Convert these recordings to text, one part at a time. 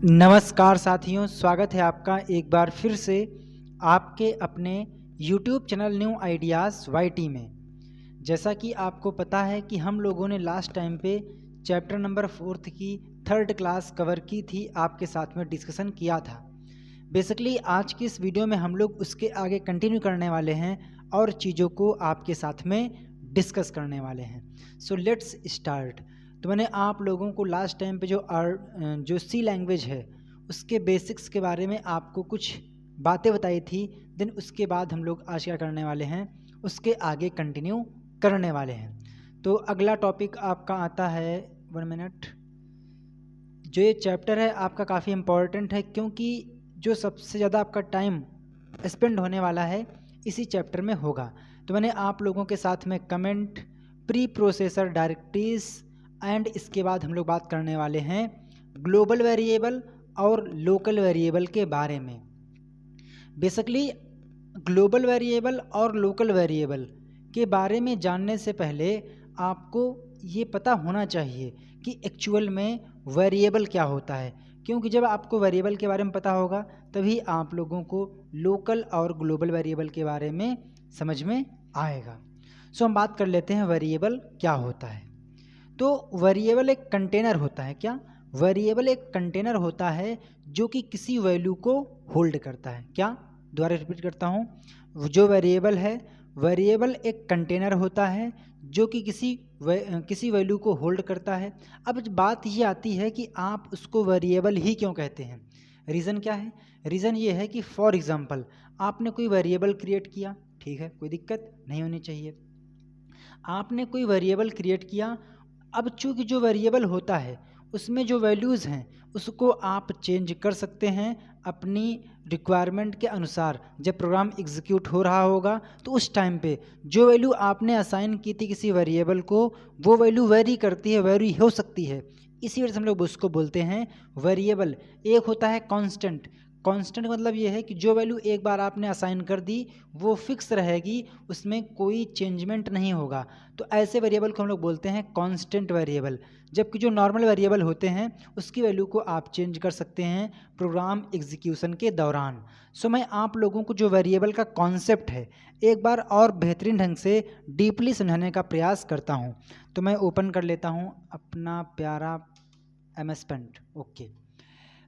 नमस्कार साथियों, स्वागत है आपका एक बार फिर से आपके अपने YouTube channel new ideas YT में। जैसा कि आपको पता है कि हम लोगों ने लास्ट टाइम पे चैप्टर नंबर 4 की 3rd क्लास कवर की थी, आपके साथ में डिस्कशन किया था। बेसिकली आज की इस वीडियो में हम लोग उसके आगे कंटिन्यू करने वाले हैं और चीज़ों को आपके साथ में डिस्कस करने वाले हैं। So let's start. तो मैंने आप लोगों को लास्ट टाइम पे जो सी लैंग्वेज है उसके बेसिक्स के बारे में आपको कुछ बातें बताई थी। देन उसके बाद हम लोग आज क्या करने वाले हैं, उसके आगे कंटिन्यू करने वाले हैं। तो अगला टॉपिक आपका आता है 1 मिनट। जो ये चैप्टर है आपका काफ़ी इम्पॉर्टेंट है, क्योंकि जो सबसे ज़्यादा आपका टाइम स्पेंड होने वाला है इसी चैप्टर में होगा। तो मैंने आप लोगों के साथ में comment, pre processor directories and इसके बाद हम लोग बात करने वाले हैं ग्लोबल वेरिएबल और लोकल वेरिएबल के बारे में। बेसिकली ग्लोबल वेरिएबल और लोकल वेरिएबल के बारे में जानने से पहले आपको ये पता होना चाहिए कि एक्चुअल में वेरिएबल क्या होता है, क्योंकि जब आपको वेरिएबल के बारे में पता होगा तभी आप लोगों को लोकल और ग्लोबल वेरिएबल के बारे में समझ में आएगा। सो हम बात कर लेते हैं वेरिएबल क्या होता है। तो वेरिएबल एक कंटेनर होता है। क्या वेरिएबल एक कंटेनर होता है जो कि किसी वैल्यू को होल्ड करता है। क्या, दोबारा रिपीट करता हूँ, जो वेरिएबल है, वेरिएबल एक कंटेनर होता है जो कि किसी वैल्यू को होल्ड करता है। अब बात ये आती है कि आप उसको वेरिएबल ही क्यों कहते हैं। रीज़न क्या है? रीज़न ये है कि फॉर एग्जांपल आपने कोई वेरिएबल क्रिएट किया, ठीक है, कोई दिक्कत नहीं होनी चाहिए। आपने कोई वेरिएबल क्रिएट किया, अब चूँकि जो वेरिएबल होता है उसमें जो वैल्यूज़ हैं उसको आप चेंज कर सकते हैं अपनी रिक्वायरमेंट के अनुसार। जब प्रोग्राम एग्जीक्यूट हो रहा होगा तो उस टाइम पे जो वैल्यू आपने असाइन की थी किसी वेरिएबल को, वो वैल्यू वेरी करती है, वेरी हो सकती है। इसी वजह से हम लोग उसको बोलते हैं वेरिएबल। एक होता है कांस्टेंट। कांस्टेंट मतलब ये है कि जो वैल्यू एक बार आपने असाइन कर दी वो फिक्स रहेगी, उसमें कोई चेंजमेंट नहीं होगा। तो ऐसे वेरिएबल को हम लोग बोलते हैं कांस्टेंट वेरिएबल। जबकि जो नॉर्मल वेरिएबल होते हैं उसकी वैल्यू को आप चेंज कर सकते हैं प्रोग्राम एग्जीक्यूशन के दौरान। सो मैं आप लोगों को जो वेरिएबल का कॉन्सेप्ट है एक बार और बेहतरीन ढंग से डीपली समझाने का प्रयास करता हूँ। तो मैं ओपन कर लेता हूँ अपना प्यारा MS पेंट। ओके।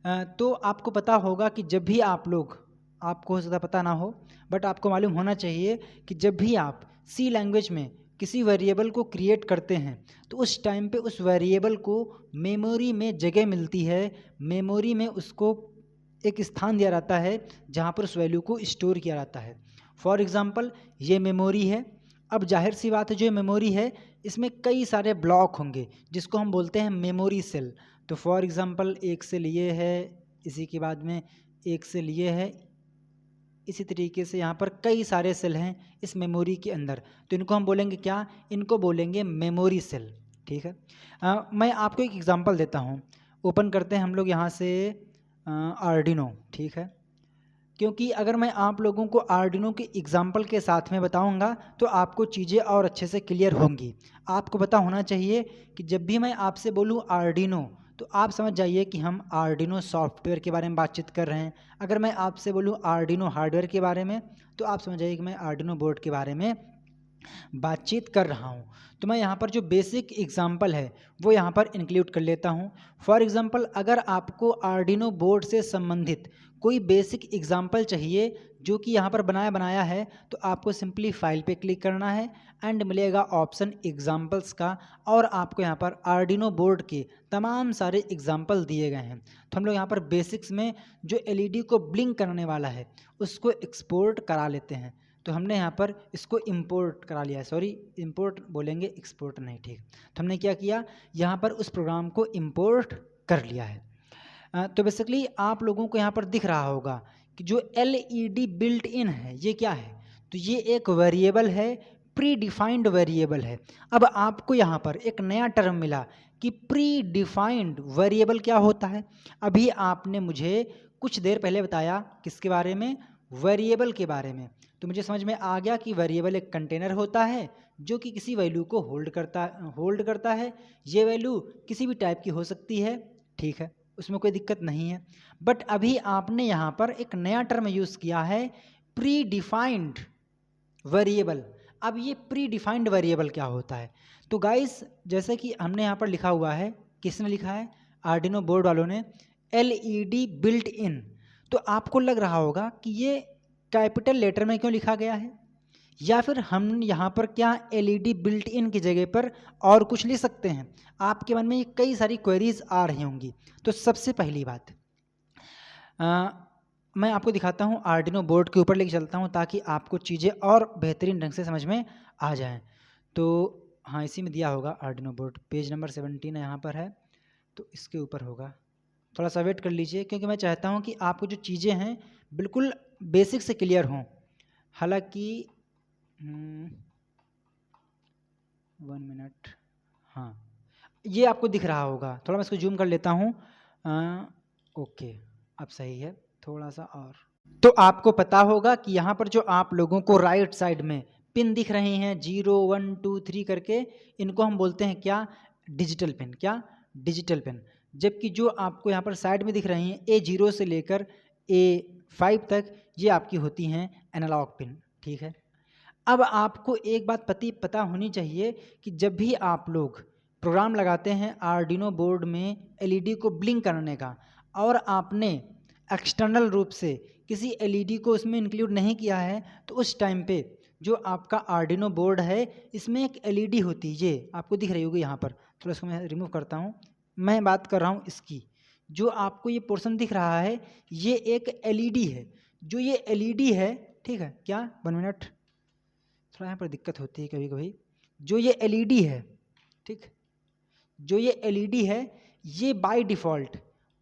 तो आपको पता होगा कि जब भी आप लोग, आपको हो सकता पता ना हो बट आपको मालूम होना चाहिए कि जब भी आप सी लैंग्वेज में किसी वेरिएबल को क्रिएट करते हैं तो उस टाइम पे उस वेरिएबल को मेमोरी में जगह मिलती है। मेमोरी में उसको एक स्थान दिया जाता है जहाँ पर उस वैल्यू को स्टोर किया जाता है। फॉर एग्ज़ाम्पल ये मेमोरी है। अब जाहिर सी बात है जो मेमोरी है इसमें कई सारे ब्लॉक होंगे जिसको हम बोलते हैं मेमोरी सेल। तो फॉर एग्ज़ाम्पल एक सेल ये है, इसी के बाद में एक सेल ये है, इसी तरीके से यहाँ पर कई सारे सेल हैं इस मेमोरी के अंदर। तो इनको हम बोलेंगे क्या? इनको बोलेंगे मेमोरी सेल। ठीक है। मैं आपको एक एग्ज़ाम्पल देता हूँ। ओपन करते हैं हम लोग यहाँ से आर्डिनो। ठीक है, क्योंकि अगर मैं आप लोगों को आर्डिनो के एग्जाम्पल के साथ में बताऊंगा तो आपको चीज़ें और अच्छे से क्लियर होंगी। आपको पता होना चाहिए कि जब भी मैं आपसे बोलूं आर्डिनो तो आप समझ जाइए कि हम आर्डिनो सॉफ्टवेयर के बारे में बातचीत कर रहे हैं। अगर मैं आपसे बोलूं आर्डिनो हार्डवेयर के बारे में तो आप समझ जाइए कि मैं आर्डिनो बोर्ड के बारे में बातचीत कर रहा हूँ। तो मैं यहाँ पर जो बेसिक एग्जांपल है वो यहाँ पर इंक्लूड कर लेता हूँ। फॉर एग्जांपल अगर आपको आर्डिनो बोर्ड से संबंधित कोई बेसिक एग्जांपल चाहिए जो कि यहाँ पर बनाया है तो आपको सिंपली फाइल पे क्लिक करना है एंड मिलेगा ऑप्शन एग्जांपल्स का, और आपको यहाँ पर आर्डिनो बोर्ड के तमाम सारे एग्जांपल दिए गए हैं। तो हम लोग यहाँ पर बेसिक्स में जो LED को ब्लिंक करने वाला है उसको एक्सपोर्ट करा लेते हैं। तो हमने यहाँ पर इसको इंपोर्ट करा लिया है, सॉरी इंपोर्ट बोलेंगे, एक्सपोर्ट नहीं, ठीक। तो हमने क्या किया, यहाँ पर उस प्रोग्राम को इंपोर्ट कर लिया है। तो बेसिकली आप लोगों को यहाँ पर दिख रहा होगा कि जो LED बिल्ट इन है ये क्या है, तो ये एक वेरिएबल है, प्री डिफाइंड वेरिएबल है। अब आपको यहाँ पर एक नया टर्म मिला कि प्री डिफाइंड वेरिएबल क्या होता है। अभी आपने मुझे कुछ देर पहले बताया किसके बारे में, वेरिएबल के बारे में। तो मुझे समझ में आ गया कि वेरिएबल एक कंटेनर होता है जो कि किसी वैल्यू को होल्ड करता है। ये वैल्यू किसी भी टाइप की हो सकती है, ठीक है। उसमें कोई दिक्कत नहीं है। बट अभी आपने यहाँ पर एक नया टर्म यूज़ किया है, प्री डिफाइंड वेरिएबल। अब ये प्री डिफाइंड वेरिएबल क्या होता है? तो गाइस जैसे कि हमने यहाँ पर लिखा हुआ है, किसने लिखा है? आर्डिनो बोर्ड वालों ने, LED बिल्ट इन। तो आपको लग रहा होगा कि ये कैपिटल लेटर में क्यों लिखा गया है, या फिर हम यहाँ पर क्या LED बिल्ट इन की जगह पर और कुछ लिख सकते हैं? आपके मन में कई सारी क्वेरीज आ रही होंगी। तो सबसे पहली बात मैं आपको दिखाता हूँ, आर्डिनो बोर्ड के ऊपर लेके चलता हूँ ताकि आपको चीज़ें और बेहतरीन ढंग से समझ में आ जाएं। तो हाँ, इसी में दिया होगा आर्डिनो बोर्ड, पेज नंबर 17 यहाँ पर है, तो इसके ऊपर होगा। थोड़ा सा वेट कर लीजिए क्योंकि मैं चाहता हूँ कि आपको जो चीज़ें हैं बिल्कुल बेसिक से क्लियर हों। हालांकि 1 मिनट, हाँ ये आपको दिख रहा होगा, थोड़ा मैं इसको जूम कर लेता हूँ। ओके, अब सही है, थोड़ा सा और। तो आपको पता होगा कि यहाँ पर जो आप लोगों को राइट साइड में पिन दिख रहे हैं 0 1 2 3 करके, इनको हम बोलते हैं क्या? Digital pin. क्या? Digital pin. जबकि जो आपको यहाँ पर साइड में दिख रही हैं A0 से लेकर A5 तक, ये आपकी होती हैं एनालॉग पिन। ठीक है, अब आपको एक बात पता होनी चाहिए कि जब भी आप लोग प्रोग्राम लगाते हैं आर्डिनो बोर्ड में LED को ब्लिंक करने का, और आपने एक्सटर्नल रूप से किसी LED को उसमें इंक्लूड नहीं किया है, तो उस टाइम पे जो आपका आर्डिनो बोर्ड है इसमें एक LED होती है, ये आपको दिख रही होगी यहाँ पर। थोड़ा इसको मैं रिमूव करता हूँ, मैं बात कर रहा हूँ इसकी। जो आपको ये पोर्शन दिख रहा है ये एक LED है। जो ये LED है, ठीक है क्या, 1 मिनट, थोड़ा यहाँ पर दिक्कत होती है कभी कभी। जो ये LED है, ठीक, जो ये LED है ये बाय डिफ़ॉल्ट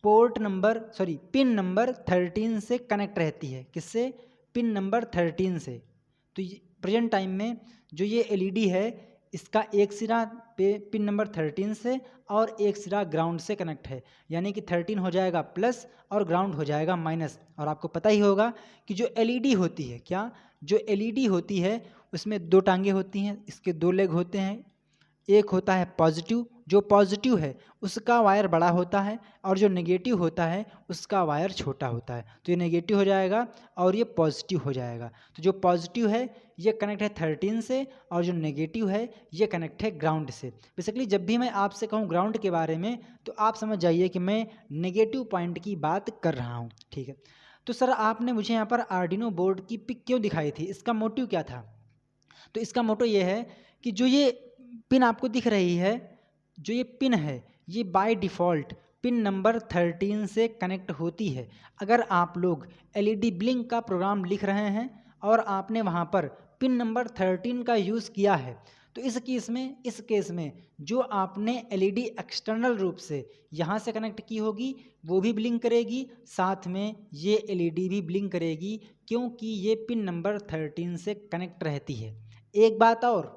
पिन नंबर 13 से कनेक्ट रहती है। किससे? पिन नंबर 13 से। तो प्रेजेंट टाइम में जो ये LED है इसका एक सिरा पे पिन नंबर 13 से और एक सिरा ग्राउंड से कनेक्ट है, यानी कि 13 हो जाएगा प्लस और ग्राउंड हो जाएगा माइनस। और आपको पता ही होगा कि जो LED होती है, क्या, जो LED होती है उसमें 2 टांगे होती हैं, इसके 2 लेग होते हैं। एक होता है पॉजिटिव, जो पॉजिटिव है उसका वायर बड़ा होता है और जो नेगेटिव होता है उसका वायर छोटा होता है। तो ये नेगेटिव हो जाएगा और ये पॉजिटिव हो जाएगा। तो जो पॉजिटिव है ये कनेक्ट है 13 से और जो नेगेटिव है ये कनेक्ट है ग्राउंड से। बेसिकली जब भी मैं आपसे कहूँ ग्राउंड के बारे में तो आप समझ जाइए कि मैं नेगेटिव पॉइंट की बात कर रहा हूँ। ठीक है, तो सर आपने मुझे यहाँ पर आर्डिनो बोर्ड की पिक क्यों दिखाई थी, इसका मोटिव क्या था? तो इसका मोटिव ये है कि जो ये पिन आपको दिख रही है, जो ये पिन है ये बाय डिफ़ॉल्ट पिन नंबर 13 से कनेक्ट होती है। अगर आप लोग LED ब्लिंक का प्रोग्राम लिख रहे हैं और आपने वहाँ पर पिन नंबर 13 का यूज़ किया है, तो इस केस में जो आपने LED एक्सटर्नल रूप से यहाँ से कनेक्ट की होगी वो भी ब्लिंक करेगी, साथ में ये LED भी ब्लिंक करेगी, क्योंकि ये पिन नंबर 13 से कनेक्ट रहती है। एक बात और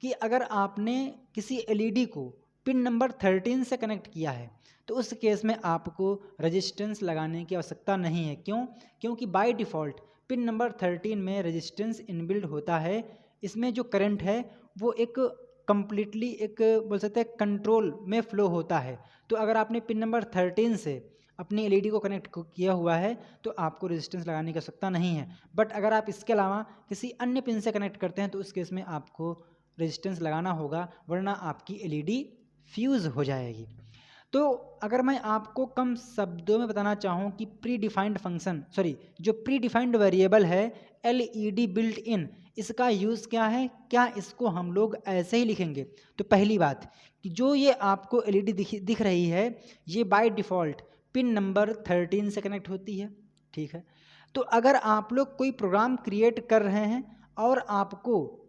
कि अगर आपने किसी LED को पिन नंबर 13 से कनेक्ट किया है तो उस केस में आपको रेजिस्टेंस लगाने की आवश्यकता नहीं है। क्यों? क्योंकि बाय डिफ़ॉल्ट पिन नंबर 13 में रेजिस्टेंस इनबिल्ड होता है। इसमें जो करंट है वो एक कम्प्लीटली एक बोल सकते हैं कंट्रोल में फ़्लो होता है। तो अगर आपने पिन नंबर 13 से अपनी LED को कनेक्ट किया हुआ है तो आपको रेजिस्टेंस लगाने की आवश्यकता नहीं है। बट अगर आप इसके अलावा किसी अन्य पिन से कनेक्ट करते हैं तो उस केस में आपको रेजिस्टेंस लगाना होगा, वरना आपकी LED फ्यूज़ हो जाएगी। तो अगर मैं आपको कम शब्दों में बताना चाहूँ कि जो प्री डिफाइंड वेरिएबल है LED बिल्ट इन, इसका यूज़ क्या है, क्या इसको हम लोग ऐसे ही लिखेंगे? तो पहली बात कि जो ये आपको LED दिख रही है ये बाय डिफ़ॉल्ट पिन नंबर 13 से कनेक्ट होती है। ठीक है, तो अगर आप लोग कोई प्रोग्राम क्रिएट कर रहे हैं और आपको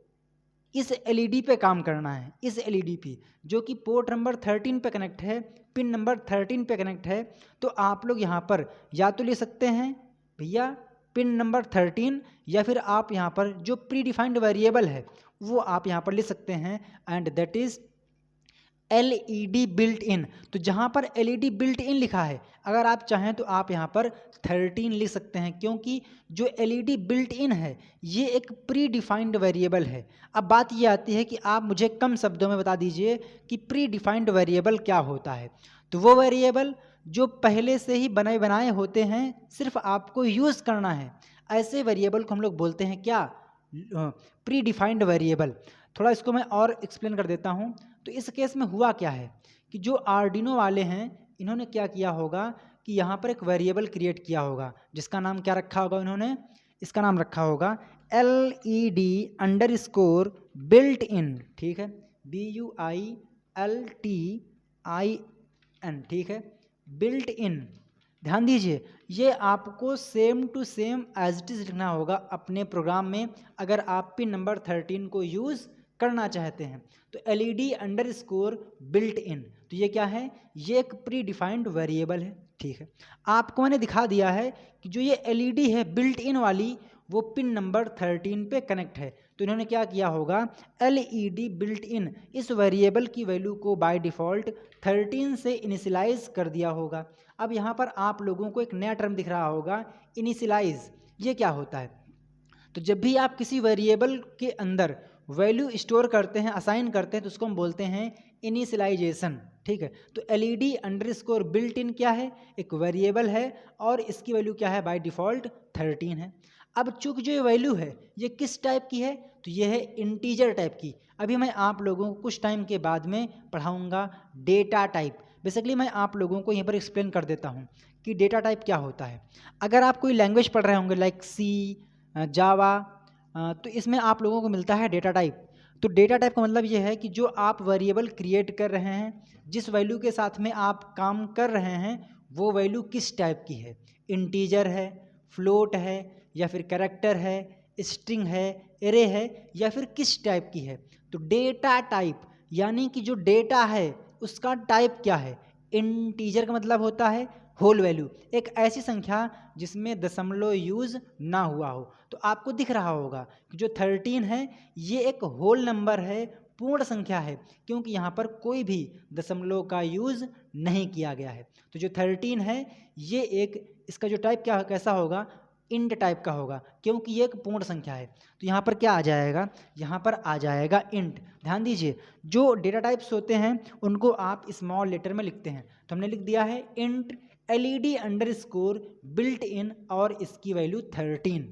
इस LED पे काम करना है, इस LED पे जो कि पोर्ट नंबर 13 पे कनेक्ट है, पिन नंबर 13 पे कनेक्ट है, तो आप लोग यहाँ पर या तो ले सकते हैं भैया पिन नंबर 13, या फिर आप यहाँ पर जो प्री डिफाइंड वेरिएबल है वो आप यहाँ पर ले सकते हैं, and that is LED built in. तो जहाँ पर LED बिल्ट इन लिखा है, अगर आप चाहें तो आप यहाँ पर 13 लिख सकते हैं, क्योंकि जो LED बिल्ट इन है ये एक प्री डिफाइंड वेरिएबल है। अब बात ये आती है कि आप मुझे कम शब्दों में बता दीजिए कि प्री डिफाइंड वेरिएबल क्या होता है। तो वो वेरिएबल जो पहले से ही बनाए होते हैं, सिर्फ आपको यूज़ करना है। ऐसे वेरिएबल को हम लोग बोलते हैं क्या? Pre defined variable. थोड़ा इसको मैं और एक्सप्लेन कर देता हूँ। तो इस केस में हुआ क्या है कि जो आर्डिनो वाले हैं इन्होंने क्या किया होगा कि यहाँ पर एक वेरिएबल क्रिएट किया होगा जिसका नाम क्या रखा होगा इन्होंने? इसका नाम रखा होगा LED अंडरस्कोर बिल्ट इन, ठीक है, BUILTIN, ठीक है, बिल्ट इन। ध्यान दीजिए, ये आपको same to same as it is लिखना होगा अपने प्रोग्राम में अगर आप पिन नंबर 13 को यूज़ करना चाहते हैं। तो LED अंडरस्कोर बिल्ट इन, तो ये क्या है? ये एक प्री डिफाइंड वेरिएबल है, ठीक है। आपको मैंने दिखा दिया है कि जो ये LED है बिल्ट इन वाली, वो पिन नंबर 13 पे कनेक्ट है। तो इन्होंने क्या किया होगा? LED बिल्ट इन इस वेरिएबल की वैल्यू को बाय डिफ़ॉल्ट 13 से इनिशियलाइज कर दिया होगा। अब यहाँ पर आप लोगों को एक नया टर्म दिख रहा होगा, इनिशियलाइज। ये क्या होता है? तो जब भी आप किसी वेरिएबल के अंदर वैल्यू स्टोर करते हैं, असाइन करते हैं, तो उसको हम बोलते हैं इनिशियलाइजेशन, ठीक है। तो LED अंडरस्कोर बिल्ट इन क्या है? एक वेरिएबल है और इसकी वैल्यू क्या है? बाय डिफ़ॉल्ट 13 है। अब चूंकि जो वैल्यू है ये किस टाइप की है? तो ये है इंटीजर टाइप की। अभी मैं आप लोगों को कुछ टाइम के बाद में पढ़ाऊंगा डेटा टाइप। बेसिकली मैं आप लोगों को यहाँ पर एक्सप्लेन कर देता हूँ कि डेटा टाइप क्या होता है। अगर आप कोई लैंग्वेज पढ़ रहे होंगे लाइक C, जावा, तो इसमें आप लोगों को मिलता है डेटा टाइप। तो डेटा टाइप का मतलब ये है कि जो आप वेरिएबल क्रिएट कर रहे हैं, जिस वैल्यू के साथ में आप काम कर रहे हैं, वो वैल्यू किस टाइप की है? इंटीजर है, फ्लोट है, या फिर कैरेक्टर है, स्ट्रिंग है, एरे है, या फिर किस टाइप की है? तो डेटा टाइप यानी कि जो डेटा है उसका टाइप क्या है? इंटीजर का मतलब होता है होल वैल्यू, एक ऐसी संख्या जिसमें दशमलव यूज ना हुआ हो। तो आपको दिख रहा होगा कि जो 13 है ये एक होल नंबर है, पूर्ण संख्या है, क्योंकि यहाँ पर कोई भी दशमलव का यूज नहीं किया गया है। तो जो 13 है ये एक, इसका जो टाइप क्या कैसा होगा? इंट टाइप का होगा, क्योंकि ये एक पूर्ण संख्या है। तो यहाँ पर क्या आ जाएगा? यहाँ पर आ जाएगा इंट। ध्यान दीजिए, जो डेटा टाइप्स होते हैं उनको आप स्मॉल लेटर में लिखते हैं। तो हमने लिख दिया है int LED underscore built in और इसकी वैल्यू 13।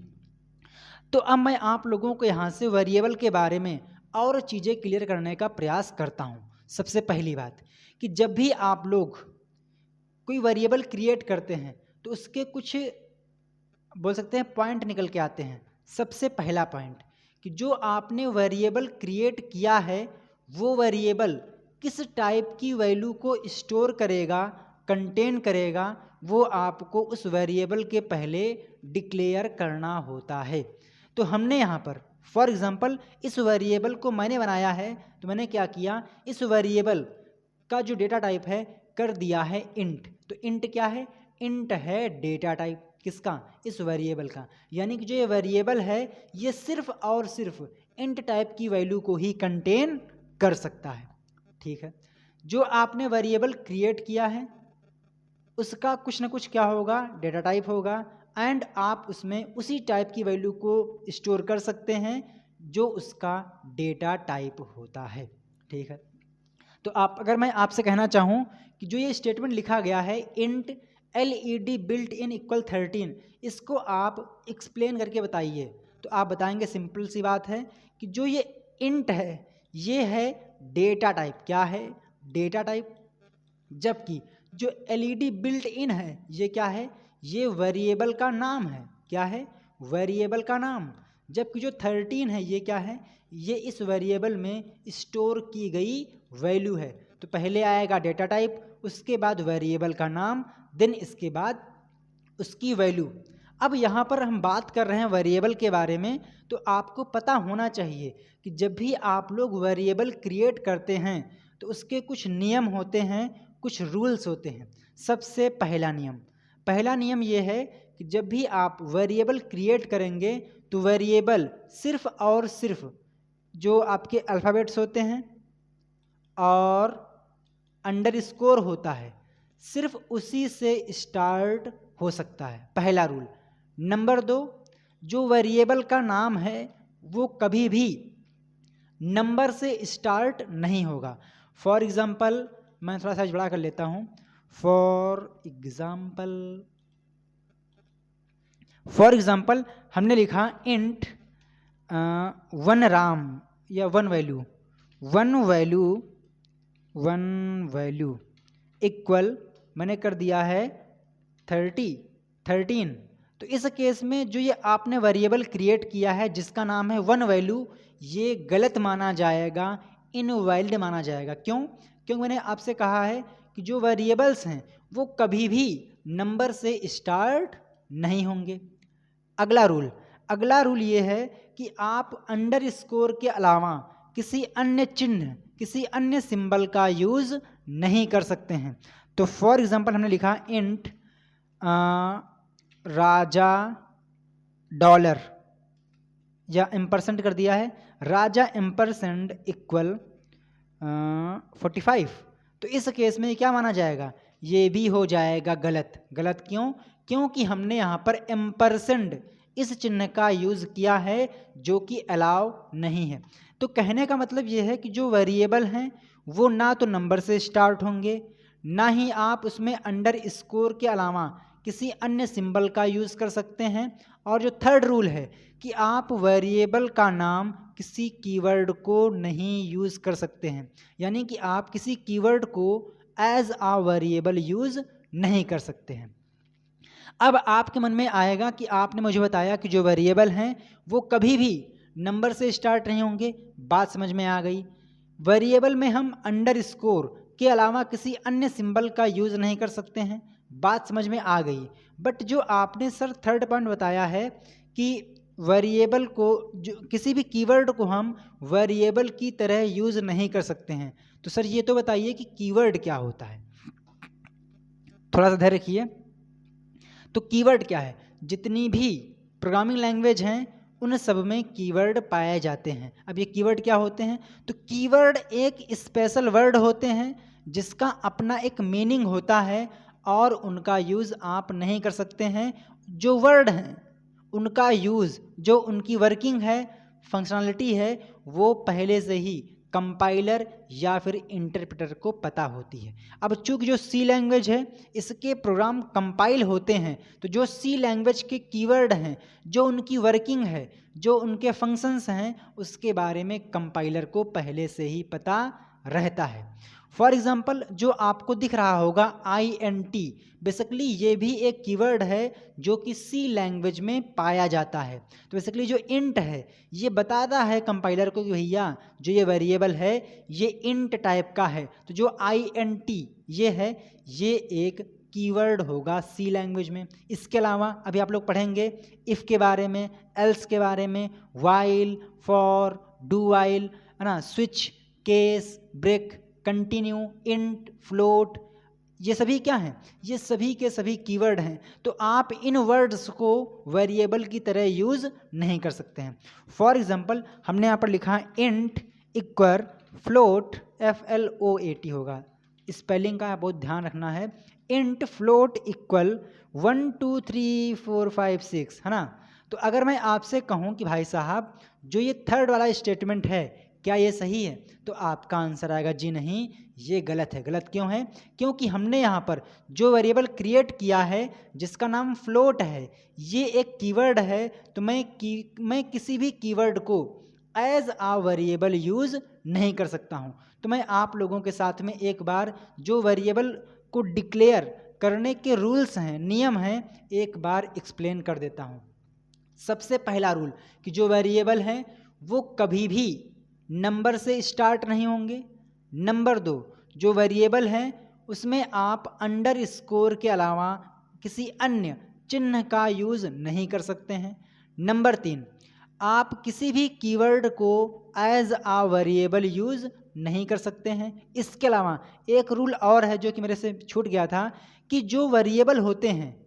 तो अब मैं आप लोगों को यहाँ से वेरिएबल के बारे में और चीज़ें क्लियर करने का प्रयास करता हूँ। सबसे पहली बात कि जब भी आप लोग कोई वेरिएबल क्रिएट करते हैं तो उसके कुछ बोल सकते हैं पॉइंट निकल के आते हैं। सबसे पहला पॉइंट कि जो आपने वेरिएबल क्रिएट किया है वो वेरिएबल किस टाइप की वैल्यू को स्टोर करेगा, कंटेन करेगा, वो आपको उस वेरिएबल के पहले डिक्लेयर करना होता है। तो हमने यहाँ पर फॉर एग्जांपल इस वेरिएबल को मैंने बनाया है, तो मैंने क्या किया? इस वेरिएबल का जो डेटा टाइप है कर दिया है इंट। तो इंट क्या है? इंट है डेटा टाइप। किसका? इस वेरिएबल का। यानी कि जो ये वेरिएबल है ये सिर्फ और सिर्फ इंट टाइप की वैल्यू को ही कंटेन कर सकता है, ठीक है। जो आपने वेरिएबल क्रिएट किया है उसका कुछ ना कुछ क्या होगा? डेटा टाइप होगा, एंड आप उसमें उसी टाइप की वैल्यू को स्टोर कर सकते हैं जो उसका डेटा टाइप होता है, ठीक है। तो आप, अगर मैं आपसे कहना चाहूँ कि जो ये स्टेटमेंट लिखा गया है int LED built in equal 13, इसको आप एक्सप्लेन करके बताइए, तो आप बताएंगे सिंपल सी बात है कि जो ये इंट है ये है डेटा टाइप। क्या है? Data type. जबकि जो LED बिल्ट इन है ये क्या है? ये वेरिएबल का नाम है। क्या है? वेरिएबल का नाम। जबकि जो 13 है ये क्या है? ये इस वेरिएबल में स्टोर की गई वैल्यू है। तो पहले आएगा डेटा टाइप, उसके बाद वेरिएबल का नाम, देन इसके बाद उसकी वैल्यू। अब यहाँ पर हम बात कर रहे हैं वेरिएबल के बारे में, तो आपको पता होना चाहिए कि जब भी आप लोग वेरिएबल क्रिएट करते हैं तो उसके कुछ नियम होते हैं, कुछ रूल्स होते हैं। सबसे पहला नियम ये है कि जब भी आप वेरिएबल क्रिएट करेंगे तो वेरिएबल सिर्फ और सिर्फ जो आपके अल्फ़ाबेट्स होते हैं और अंडरस्कोर होता है, सिर्फ उसी से स्टार्ट हो सकता है। पहला रूल। नंबर 2, जो वेरिएबल का नाम है वो कभी भी नंबर से स्टार्ट नहीं होगा। फॉर एग्जांपल मैं थोड़ा सा बड़ा कर लेता हूँ। फॉर एग्जाम्पल हमने लिखा इंट वन राम या वन वैल्यू इक्वल मैंने कर दिया है 13। तो इस केस में जो ये आपने वेरिएबल क्रिएट किया है जिसका नाम है वन वैल्यू, ये गलत माना जाएगा, इनवैलिड माना जाएगा। क्योंकि मैंने आपसे कहा है कि जो वेरिएबल्स हैं वो कभी भी नंबर से स्टार्ट नहीं होंगे। अगला रूल ये है कि आप अंडरस्कोर के अलावा किसी अन्य चिन्ह, किसी अन्य सिंबल का यूज़ नहीं कर सकते हैं। तो फॉर एग्जांपल हमने लिखा इंट राजा डॉलर या एम्परसेंट कर दिया है, राजा एम्परसेंट इक्वल 45। तो इस केस में क्या माना जाएगा? ये भी हो जाएगा गलत। क्योंकि हमने यहाँ पर एम्परसेंट इस चिन्ह का यूज़ किया है जो कि अलाउ नहीं है। तो कहने का मतलब ये है कि जो वेरिएबल हैं वो ना तो नंबर से स्टार्ट होंगे, ना ही आप उसमें अंडरस्कोर के अलावा किसी अन्य सिंबल का यूज़ कर सकते हैं। और जो थर्ड रूल है कि आप वेरिएबल का नाम किसी कीवर्ड को नहीं यूज़ कर सकते हैं, यानी कि आप किसी कीवर्ड को एज आ वेरिएबल यूज़ नहीं कर सकते हैं। अब आपके मन में आएगा कि आपने मुझे बताया कि जो वेरिएबल हैं वो कभी भी नंबर से स्टार्ट नहीं होंगे, बात समझ में आ गई। वेरिएबल में हम अंडरस्कोर के अलावा किसी अन्य सिंबल का यूज़ नहीं कर सकते हैं, बात समझ में आ गई। बट जो आपने सर थर्ड पॉइंट बताया है कि वेरिएबल को, जो किसी भी कीवर्ड को हम वेरिएबल की तरह यूज़ नहीं कर सकते हैं, तो सर ये तो बताइए कि कीवर्ड क्या होता है। थोड़ा सा धैर्य रखिए। तो कीवर्ड क्या है? जितनी भी प्रोग्रामिंग लैंग्वेज हैं उन सब में कीवर्ड पाए जाते हैं। अब ये कीवर्ड क्या होते हैं? तो कीवर्ड एक स्पेशल वर्ड होते हैं जिसका अपना एक मीनिंग होता है और उनका यूज़ आप नहीं कर सकते हैं। जो वर्ड हैं उनका यूज़, जो उनकी वर्किंग है, फंक्शनलिटी है, वो पहले से ही कंपाइलर या फिर इंटरप्रेटर को पता होती है। अब चूंकि जो सी लैंग्वेज है इसके प्रोग्राम कंपाइल होते हैं, तो जो सी लैंग्वेज के कीवर्ड हैं, जो उनकी वर्किंग है, जो उनके फंक्शंस हैं, उसके बारे में कंपाइलर को पहले से ही पता रहता है। फॉर एग्जाम्पल जो आपको दिख रहा होगा INT, बेसिकली ये भी एक कीवर्ड है जो कि सी लैंग्वेज में पाया जाता है। तो बेसिकली जो इंट है ये बताता है कंपाइलर को कि भैया जो ये वेरिएबल है ये इंट टाइप का है। तो जो INT ये है ये एक कीवर्ड होगा सी लैंग्वेज में। इसके अलावा अभी आप लोग पढ़ेंगे इफ़ के बारे में, एल्स के बारे में, वाइल, फॉर, डू वाइल, है ना, switch, case, break, continue, int, float, ये सभी क्या हैं? ये सभी के सभी कीवर्ड हैं। तो आप इन वर्ड्स को वेरिएबल की तरह यूज़ नहीं कर सकते हैं। फॉर एग्जांपल हमने यहाँ पर लिखा है इंट इक्वल फ्लोट, FLOAT होगा, स्पेलिंग का बहुत ध्यान रखना है। इंट फ्लोट इक्वल 1 2 3 4 5 6, है ना। तो अगर मैं आपसे कहूँ कि भाई साहब जो ये थर्ड वाला स्टेटमेंट है क्या ये सही है, तो आपका आंसर आएगा जी नहीं, ये गलत है। गलत क्यों है? क्योंकि हमने यहाँ पर जो वेरिएबल क्रिएट किया है जिसका नाम फ्लोट है, ये एक कीवर्ड है। तो मैं किसी भी कीवर्ड को एज आ वेरिएबल यूज़ नहीं कर सकता हूँ। तो मैं आप लोगों के साथ में एक बार जो वेरिएबल को डिक्लेयर करने के रूल्स हैं, नियम हैं, एक बार एक्सप्लेन कर देता हूँ। सबसे पहला रूल कि जो वेरिएबल हैं वो कभी भी नंबर से स्टार्ट नहीं होंगे। नंबर 2, जो वेरिएबल हैं उसमें आप अंडरस्कोर के अलावा किसी अन्य चिन्ह का यूज़ नहीं कर सकते हैं। नंबर 3, आप किसी भी कीवर्ड को एज आ वेरिएबल यूज़ नहीं कर सकते हैं। इसके अलावा एक रूल और है जो कि मेरे से छूट गया था कि जो वेरिएबल होते हैं,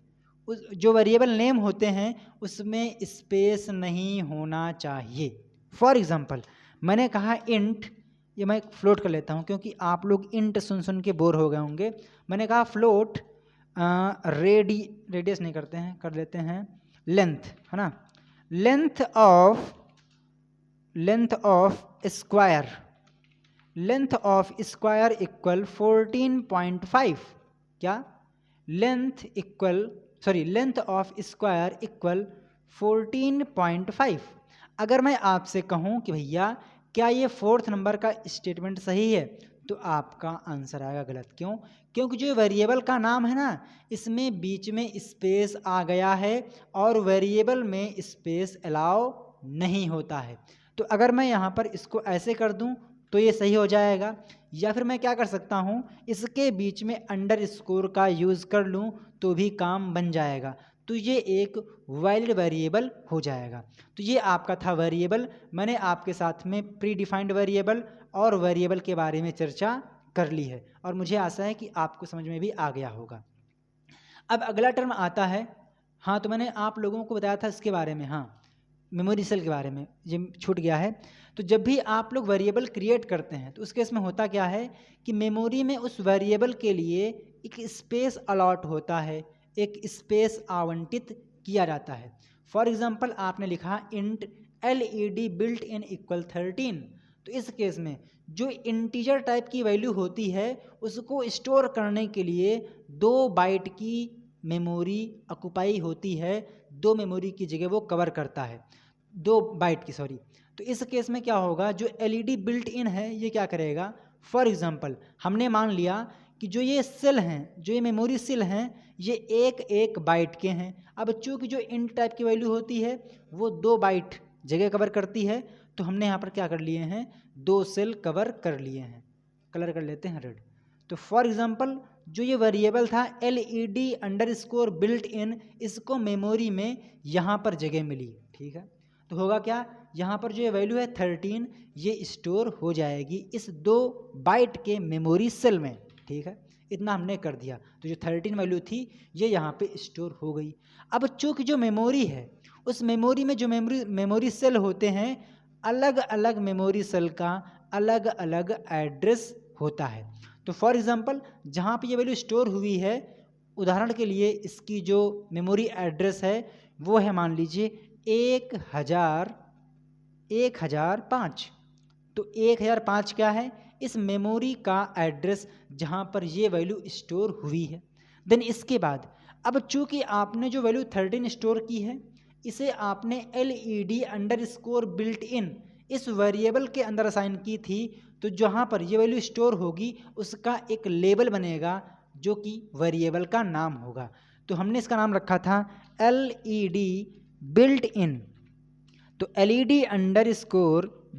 जो वेरिएबल नेम होते हैं उसमें स्पेस नहीं होना चाहिए। फॉर एग्जांपल मैंने कहा इंट, ये मैं फ्लोट कर लेता हूँ क्योंकि आप लोग इंट सुन सुन के बोर हो गए होंगे। मैंने कहा फ्लोट रेडियस नहीं करते हैं, कर लेते हैं लेंथ, है ना। Length of square equal 14.5। क्या, लेंथ ऑफ स्क्वायर इक्वल 14.5। अगर मैं आपसे कहूं कि भैया क्या ये 4th नंबर का स्टेटमेंट सही है, तो आपका आंसर आएगा गलत। क्यों? क्योंकि जो वेरिएबल का नाम है ना, इसमें बीच में स्पेस आ गया है और वेरिएबल में स्पेस अलाउ नहीं होता है। तो अगर मैं यहाँ पर इसको ऐसे कर दूं तो ये सही हो जाएगा, या फिर मैं क्या कर सकता हूँ, इसके बीच में अंडरस्कोर का यूज़ कर लूँ तो भी काम बन जाएगा। तो ये एक वैलिड वेरिएबल हो जाएगा। तो ये आपका था वेरिएबल। मैंने आपके साथ में प्री डिफाइंड वेरिएबल और वेरिएबल के बारे में चर्चा कर ली है और मुझे आशा है कि आपको समझ में भी आ गया होगा। अब अगला टर्म आता है, हाँ तो मैंने आप लोगों को बताया था इसके बारे में, हाँ मेमोरी सेल के बारे में, ये छूट गया है। तो जब भी आप लोग वेरिएबल क्रिएट करते हैं तो उस केस में होता क्या है कि मेमोरी में उस वेरिएबल के लिए एक स्पेस अलॉट होता है, एक स्पेस आवंटित किया जाता है। फॉर एग्जांपल आपने लिखा int LED built in equal 13, तो इस केस में जो इंटीजर टाइप की वैल्यू होती है उसको स्टोर करने के लिए 2 बाइट की मेमोरी ऑक्युपाई होती है, 2 मेमोरी की जगह वो कवर करता है, 2 बाइट की, सॉरी। तो इस केस में क्या होगा, जो LED बिल्ट इन है ये क्या करेगा, फॉर एग्जांपल हमने मान लिया कि जो ये सेल हैं, जो ये मेमोरी सेल हैं, ये एक बाइट के हैं। अब चूँकि जो इंट टाइप की वैल्यू होती है वो 2 बाइट जगह कवर करती है, तो हमने यहाँ पर क्या कर लिए हैं, 2 सेल कवर कर लिए हैं। कलर कर लेते हैं रेड। तो फॉर एग्जांपल जो ये वेरिएबल था LED बिल्ट इन, इसको मेमोरी में यहाँ पर जगह मिली, ठीक है। तो होगा क्या, यहाँ पर जो ये वैल्यू है 13, ये स्टोर हो जाएगी इस 2 बाइट के मेमोरी सेल में, ठीक है। इतना हमने कर दिया, तो जो 13 वैल्यू थी ये यहाँ पे स्टोर हो गई। अब चूँकि जो मेमोरी है उस मेमोरी में जो मेमोरी सेल होते हैं, अलग अलग मेमोरी सेल का अलग अलग एड्रेस होता है। तो फॉर एग्जांपल जहाँ पे ये वैल्यू स्टोर हुई है, उदाहरण के लिए इसकी जो मेमोरी एड्रेस है वो है मान लीजिए 1005। तो 1005 क्या है, इस मेमोरी का एड्रेस जहाँ पर ये वैल्यू स्टोर हुई है। देन इसके बाद अब चूँकि आपने जो वैल्यू 13 स्टोर की है, इसे आपने LED बिल्ट इन इस वेरिएबल के अंदर असाइन की थी, तो जहाँ पर ये वैल्यू स्टोर होगी उसका एक लेबल बनेगा जो कि वेरिएबल का नाम होगा। तो हमने इसका नाम रखा था LED बिल्ट इन। तो LED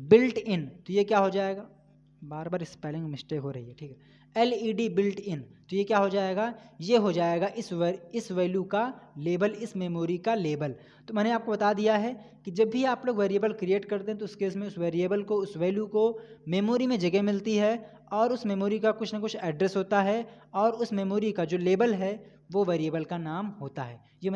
बिल्ट इन, तो ये क्या हो जाएगा, बार बार स्पेलिंग मिस्टेक हो रही है, ठीक है। LED बिल्ट इन, तो ये क्या हो जाएगा, ये हो जाएगा इस वैल्यू का लेबल, इस मेमोरी का लेबल। तो मैंने आपको बता दिया है कि जब भी आप लोग वेरिएबल क्रिएट करते हैं तो उस केस में उस वेरिएबल को, उस वैल्यू को मेमोरी में जगह मिलती है और उस मेमोरी का कुछ ना कुछ एड्रेस होता है और उस मेमोरी का जो लेबल है वो वेरिएबल का नाम होता है। ये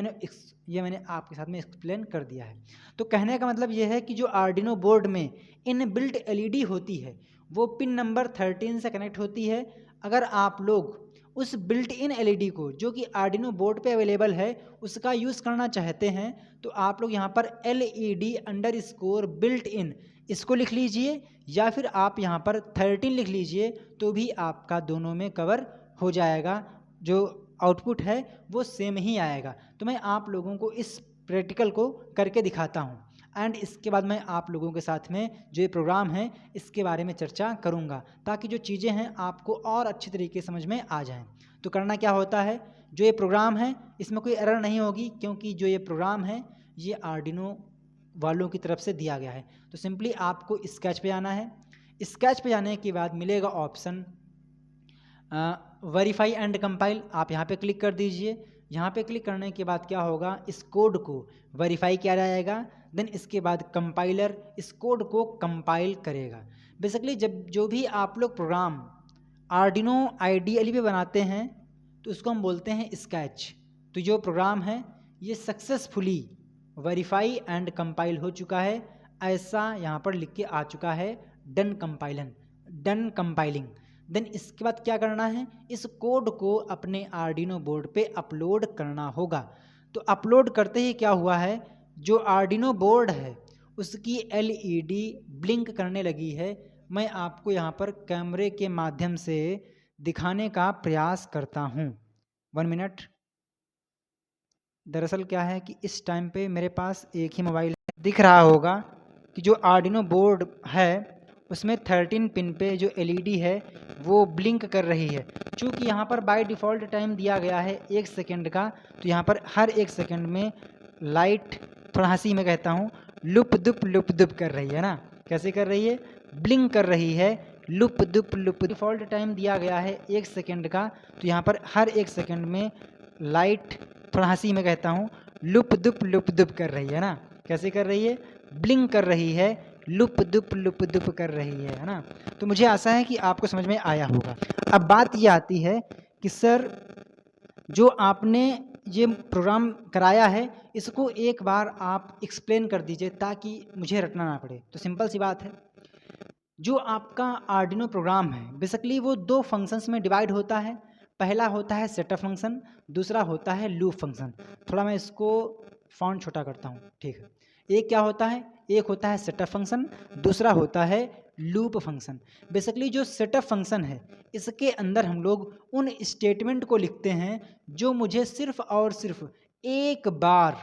मैंने आपके साथ में एक्सप्लेन कर दिया है। तो कहने का मतलब ये है कि जो आर्डिनो बोर्ड में इनबिल्ट LED होती है वो पिन नंबर 13 से कनेक्ट होती है। अगर आप लोग उस बिल्ट इन LED को जो कि आर्डिनो बोर्ड पे अवेलेबल है उसका यूज़ करना चाहते हैं तो आप लोग यहाँ पर LED बिल्ट इन इसको लिख लीजिए, या फिर आप यहाँ पर 13 लिख लीजिए, तो भी आपका दोनों में कवर हो जाएगा। जो आउटपुट है वो सेम ही आएगा। तो मैं आप लोगों को इस प्रैक्टिकल को करके दिखाता हूँ एंड इसके बाद मैं आप लोगों के साथ में जो ये प्रोग्राम है इसके बारे में चर्चा करूँगा ताकि जो चीज़ें हैं आपको और अच्छी तरीके समझ में आ जाएं। तो करना क्या होता है, जो ये प्रोग्राम है इसमें कोई एरर नहीं होगी क्योंकि जो ये प्रोग्राम है ये आर्डिनो वालों की तरफ से दिया गया है। तो सिंपली आपको स्केच पे आना है। स्केच पे जाने के बाद मिलेगा ऑप्शन वेरीफाई एंड कंपाइल, आप यहाँ पे क्लिक कर दीजिए। यहाँ पे क्लिक करने के बाद क्या होगा, इस कोड को वेरीफाई किया जाएगा। देन इसके बाद कंपाइलर इस कोड को कंपाइल करेगा। बेसिकली जब जो भी आप लोग प्रोग्राम आर्डिनो IDE पे बनाते हैं तो उसको हम बोलते हैं स्केच। तो जो प्रोग्राम है ये सक्सेसफुली वेरीफाई एंड कंपाइल हो चुका है, ऐसा यहाँ पर लिख के आ चुका है डन कंपाइलिंग। देन इसके बाद क्या करना है, इस कोड को अपने आर्डिनो बोर्ड पे अपलोड करना होगा। तो अपलोड करते ही क्या हुआ है, जो आर्डिनो बोर्ड है उसकी LED ब्लिंक करने लगी है। मैं आपको यहाँ पर कैमरे के माध्यम से दिखाने का प्रयास करता हूँ। 1 मिनट। दरअसल क्या है कि इस टाइम पे मेरे पास एक ही मोबाइल है। दिख रहा होगा कि जो आर्डिनो बोर्ड है उसमें 13 पिन पे जो एलईडी है वो ब्लिंक कर रही है। चूँकि यहाँ पर बाय डिफ़ॉल्ट टाइम दिया गया है 1 सेकंड का, तो यहाँ पर हर 1 सेकंड में लाइट, थोड़ा हंसी में कहता हूँ, लुप दुप कर रही है ना। कैसे कर रही है? ब्लिंक कर रही है, लुप दुप। डिफ़ॉल्ट टाइम दिया गया है 1 सेकंड का, तो यहाँ पर हर 1 सेकंड में लाइट, थोड़ा हंसी में कहता हूँ, लुप दुप कर रही है ना। कैसे कर रही है? ब्लिंक कर रही है, लुप दुप कर रही है ना। तो मुझे आशा है कि आपको समझ में आया होगा। अब बात ये आती है कि सर जो आपने ये प्रोग्राम कराया है इसको एक बार आप एक्सप्लेन कर दीजिए ताकि मुझे रटना ना पड़े। तो सिंपल सी बात है, जो आपका आर्डिनो प्रोग्राम है बेसिकली वो 2 फंक्शंस में डिवाइड होता है। पहला होता है सेटअप फंक्शन, दूसरा होता है लूप फंक्शन। थोड़ा मैं इसको फॉन्ट छोटा करता हूँ, ठीक है। एक क्या होता है? एक होता है सेटअप फंक्शन, दूसरा होता है लूप फंक्शन। बेसिकली जो सेटअप फंक्शन है इसके अंदर हम लोग उन स्टेटमेंट को लिखते हैं जो मुझे सिर्फ और सिर्फ एक बार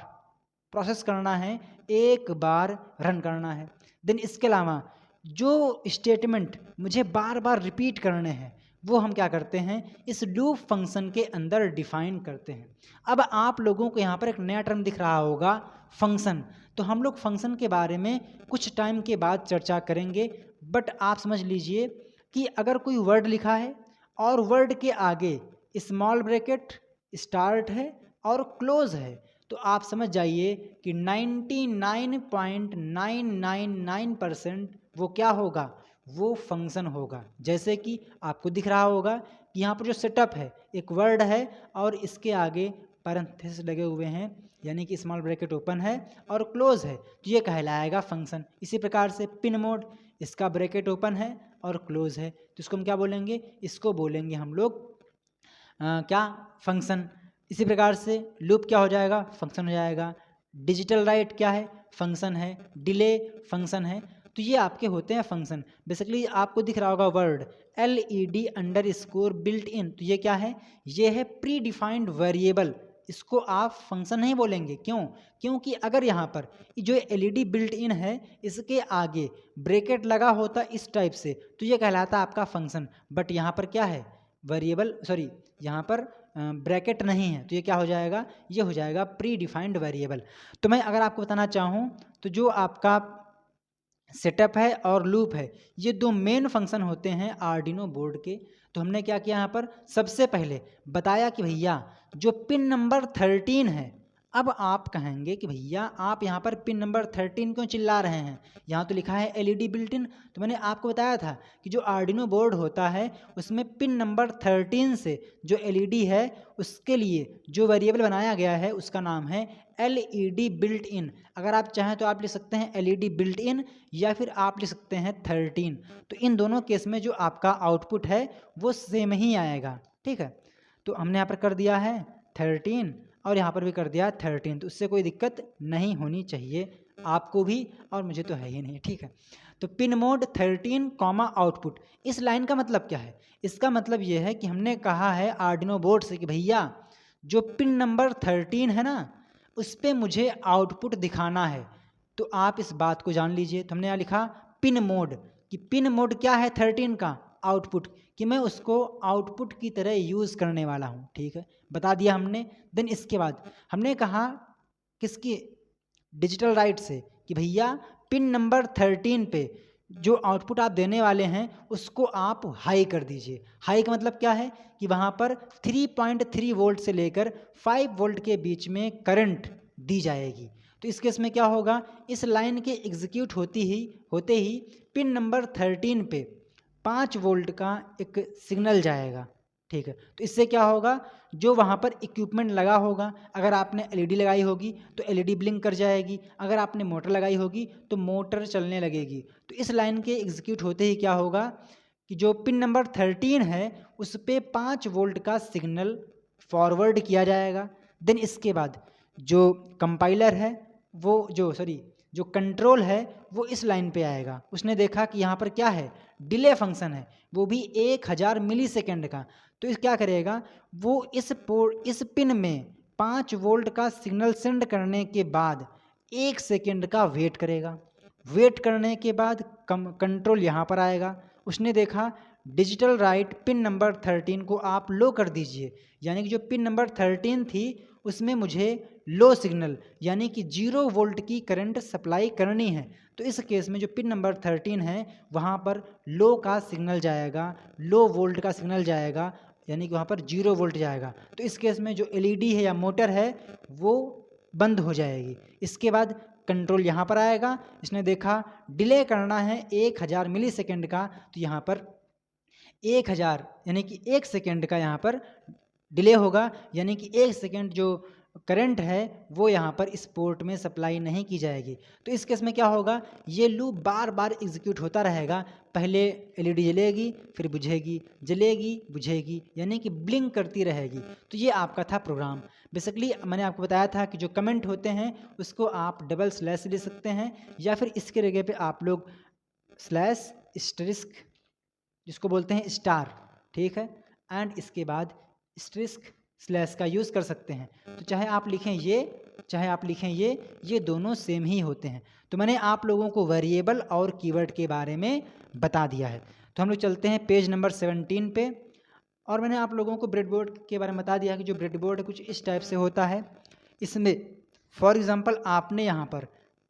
प्रोसेस करना है, एक बार रन करना है। देन इसके अलावा जो स्टेटमेंट मुझे बार बार रिपीट करने हैं वो हम क्या करते हैं, इस लूप फंक्शन के अंदर डिफाइन करते हैं। अब आप लोगों को यहाँ पर एक नया टर्म दिख रहा होगा, फंक्शन। तो हम लोग फंक्शन के बारे में कुछ टाइम के बाद चर्चा करेंगे। बट आप समझ लीजिए कि अगर कोई वर्ड लिखा है और वर्ड के आगे स्मॉल ब्रैकेट, स्टार्ट है और क्लोज है, तो आप समझ जाइए कि 99.999% वो क्या होगा, वो फंक्शन होगा। जैसे कि आपको दिख रहा होगा कि यहाँ पर जो सेटअप है एक वर्ड है और इसके आगे पैरेंथेसिस लगे हुए हैं, यानी कि स्मॉल ब्रैकेट ओपन है और क्लोज है, तो ये कहलाएगा फंक्शन। इसी प्रकार से पिन मोड, इसका ब्रैकेट ओपन है और क्लोज है, तो इसको हम क्या बोलेंगे, इसको बोलेंगे हम लोग क्या, फंक्शन। इसी प्रकार से लूप क्या हो जाएगा, फंक्शन हो जाएगा। डिजिटल राइट क्या है, फंक्शन है। डिले फंक्शन है। तो ये आपके होते हैं फंक्शन। बेसिकली आपको दिख रहा होगा वर्ड LED_बिल्ट इन, तो ये क्या है, ये है प्री डिफाइंड वेरिएबल। इसको आप फंक्शन नहीं बोलेंगे। क्यों? क्योंकि अगर यहाँ पर जो LED बिल्ट इन है इसके आगे ब्रैकेट लगा होता इस टाइप से, तो ये कहलाता आपका फंक्शन। बट यहाँ पर क्या है, वेरिएबल, सॉरी यहाँ पर ब्रैकेट नहीं है, तो ये क्या हो जाएगा, ये हो जाएगा प्री डिफाइंड वेरिएबल। तो मैं अगर आपको बताना चाहूँ तो जो आपका सेटअप है और लूप है ये 2 मेन फंक्शन होते हैं आर्डिनो बोर्ड के। तो हमने क्या किया यहाँ पर, सबसे पहले बताया कि भैया जो पिन नंबर 13 है, अब आप कहेंगे कि भैया आप यहाँ पर पिन नंबर 13 क्यों चिल्ला रहे हैं, यहाँ तो लिखा है LED बिल्ट इन। तो मैंने आपको बताया था कि जो आर्डिनो बोर्ड होता है उसमें पिन नंबर 13 से जो LED है उसके लिए जो वेरिएबल बनाया गया है उसका नाम है LED बिल्ट इन। अगर आप चाहें तो आप लिख सकते हैं LED बिल्ट इन या फिर आप लिख सकते हैं 13। तो इन दोनों केस में जो आपका आउटपुट है वो सेम ही आएगा, ठीक है। तो हमने यहाँ पर कर दिया है 13 और यहाँ पर भी कर दिया 13, तो उससे कोई दिक्कत नहीं होनी चाहिए आपको भी और मुझे तो है ही नहीं, ठीक है। तो पिन मोड 13 कॉमा आउटपुट, इस लाइन का मतलब क्या है, इसका मतलब ये है कि हमने कहा है आर्डिनो बोर्ड से कि भैया जो पिन नंबर 13 है ना उस पर मुझे आउटपुट दिखाना है। तो आप इस बात को जान लीजिए। तो हमने यहाँ लिखा पिन मोड, कि पिन मोड क्या है 13 का, आउटपुट, कि मैं उसको आउटपुट की तरह यूज़ करने वाला हूँ, ठीक है, बता दिया हमने। देन इसके बाद हमने कहा किसकी, डिजिटल राइट से, कि भैया पिन नंबर 13 पे जो आउटपुट आप देने वाले हैं उसको आप हाई कर दीजिए। हाई का मतलब क्या है कि वहाँ पर 3.3 वोल्ट से लेकर 5 वोल्ट के बीच में करंट दी जाएगी। तो इस केस में क्या होगा, इस लाइन के एग्जीक्यूट होते ही पिन नंबर 13 पे 5 वोल्ट का एक सिग्नल जाएगा, ठीक है। तो इससे क्या होगा, जो वहाँ पर इक्विपमेंट लगा होगा, अगर आपने LED लगाई होगी तो LED ब्लिंक कर जाएगी, अगर आपने मोटर लगाई होगी तो मोटर चलने लगेगी। तो इस लाइन के एग्जीक्यूट होते ही क्या होगा कि जो पिन नंबर 13 है उस पर 5 वोल्ट का सिग्नल फॉरवर्ड किया जाएगा। देन इसके बाद जो कंपाइलर है वो जो कंट्रोल है वो इस लाइन पे आएगा। उसने देखा कि यहाँ पर क्या है, डिले फंक्शन है, वो भी 1000 मिली सेकेंड का। तो इस क्या करेगा, वो इस पिन में 5 वोल्ट का सिग्नल सेंड करने के बाद 1 सेकेंड का वेट करेगा। वेट करने के बाद कंट्रोल यहाँ पर आएगा। उसने देखा डिजिटल राइट पिन नंबर 13 को आप लो कर दीजिए, यानी कि जो पिन नंबर 13 थी उसमें मुझे लो सिग्नल यानी कि 0 वोल्ट की करंट सप्लाई करनी है। तो इस केस में जो पिन नंबर 13 है वहाँ पर लो का सिग्नल जाएगा, लो वोल्ट का सिग्नल जाएगा, यानी कि वहाँ पर 0 वोल्ट जाएगा। तो इस केस में जो एलईडी है या मोटर है वो बंद हो जाएगी। इसके बाद कंट्रोल यहाँ पर आएगा। इसने देखा डिले करना है 1000 मिली सेकेंड का, तो यहाँ पर 1000 यानी कि 1 सेकेंड का यहाँ पर डिले होगा, यानी कि 1 सेकेंड जो करंट है वो यहाँ पर इस पोर्ट में सप्लाई नहीं की जाएगी। तो इस केस में क्या होगा, ये लूप बार बार एग्जीक्यूट होता रहेगा। पहले एलईडी जलेगी, फिर बुझेगी, जलेगी, बुझेगी, यानी कि ब्लिंक करती रहेगी। तो ये आपका था प्रोग्राम। बेसिकली मैंने आपको बताया था कि जो कमेंट होते हैं उसको आप डबल स्लैश ले सकते हैं, या फिर इसके जगह पे आप लोग स्लैश स्टरिस्क जिसको बोलते हैं स्टार, ठीक है, एंड इसके बाद स्टरिस्क स्लैश का यूज़ कर सकते हैं। तो चाहे आप लिखें ये, चाहे आप लिखें ये दोनों सेम ही होते हैं। तो मैंने आप लोगों को वेरिएबल और कीवर्ड के बारे में बता दिया है। तो हम लोग चलते हैं पेज नंबर 17 पे, और मैंने आप लोगों को ब्रेडबोर्ड के बारे में बता दिया कि जो ब्रेडबोर्ड है कुछ इस टाइप से होता है। इसमें फॉर एग्जांपल आपने यहाँ पर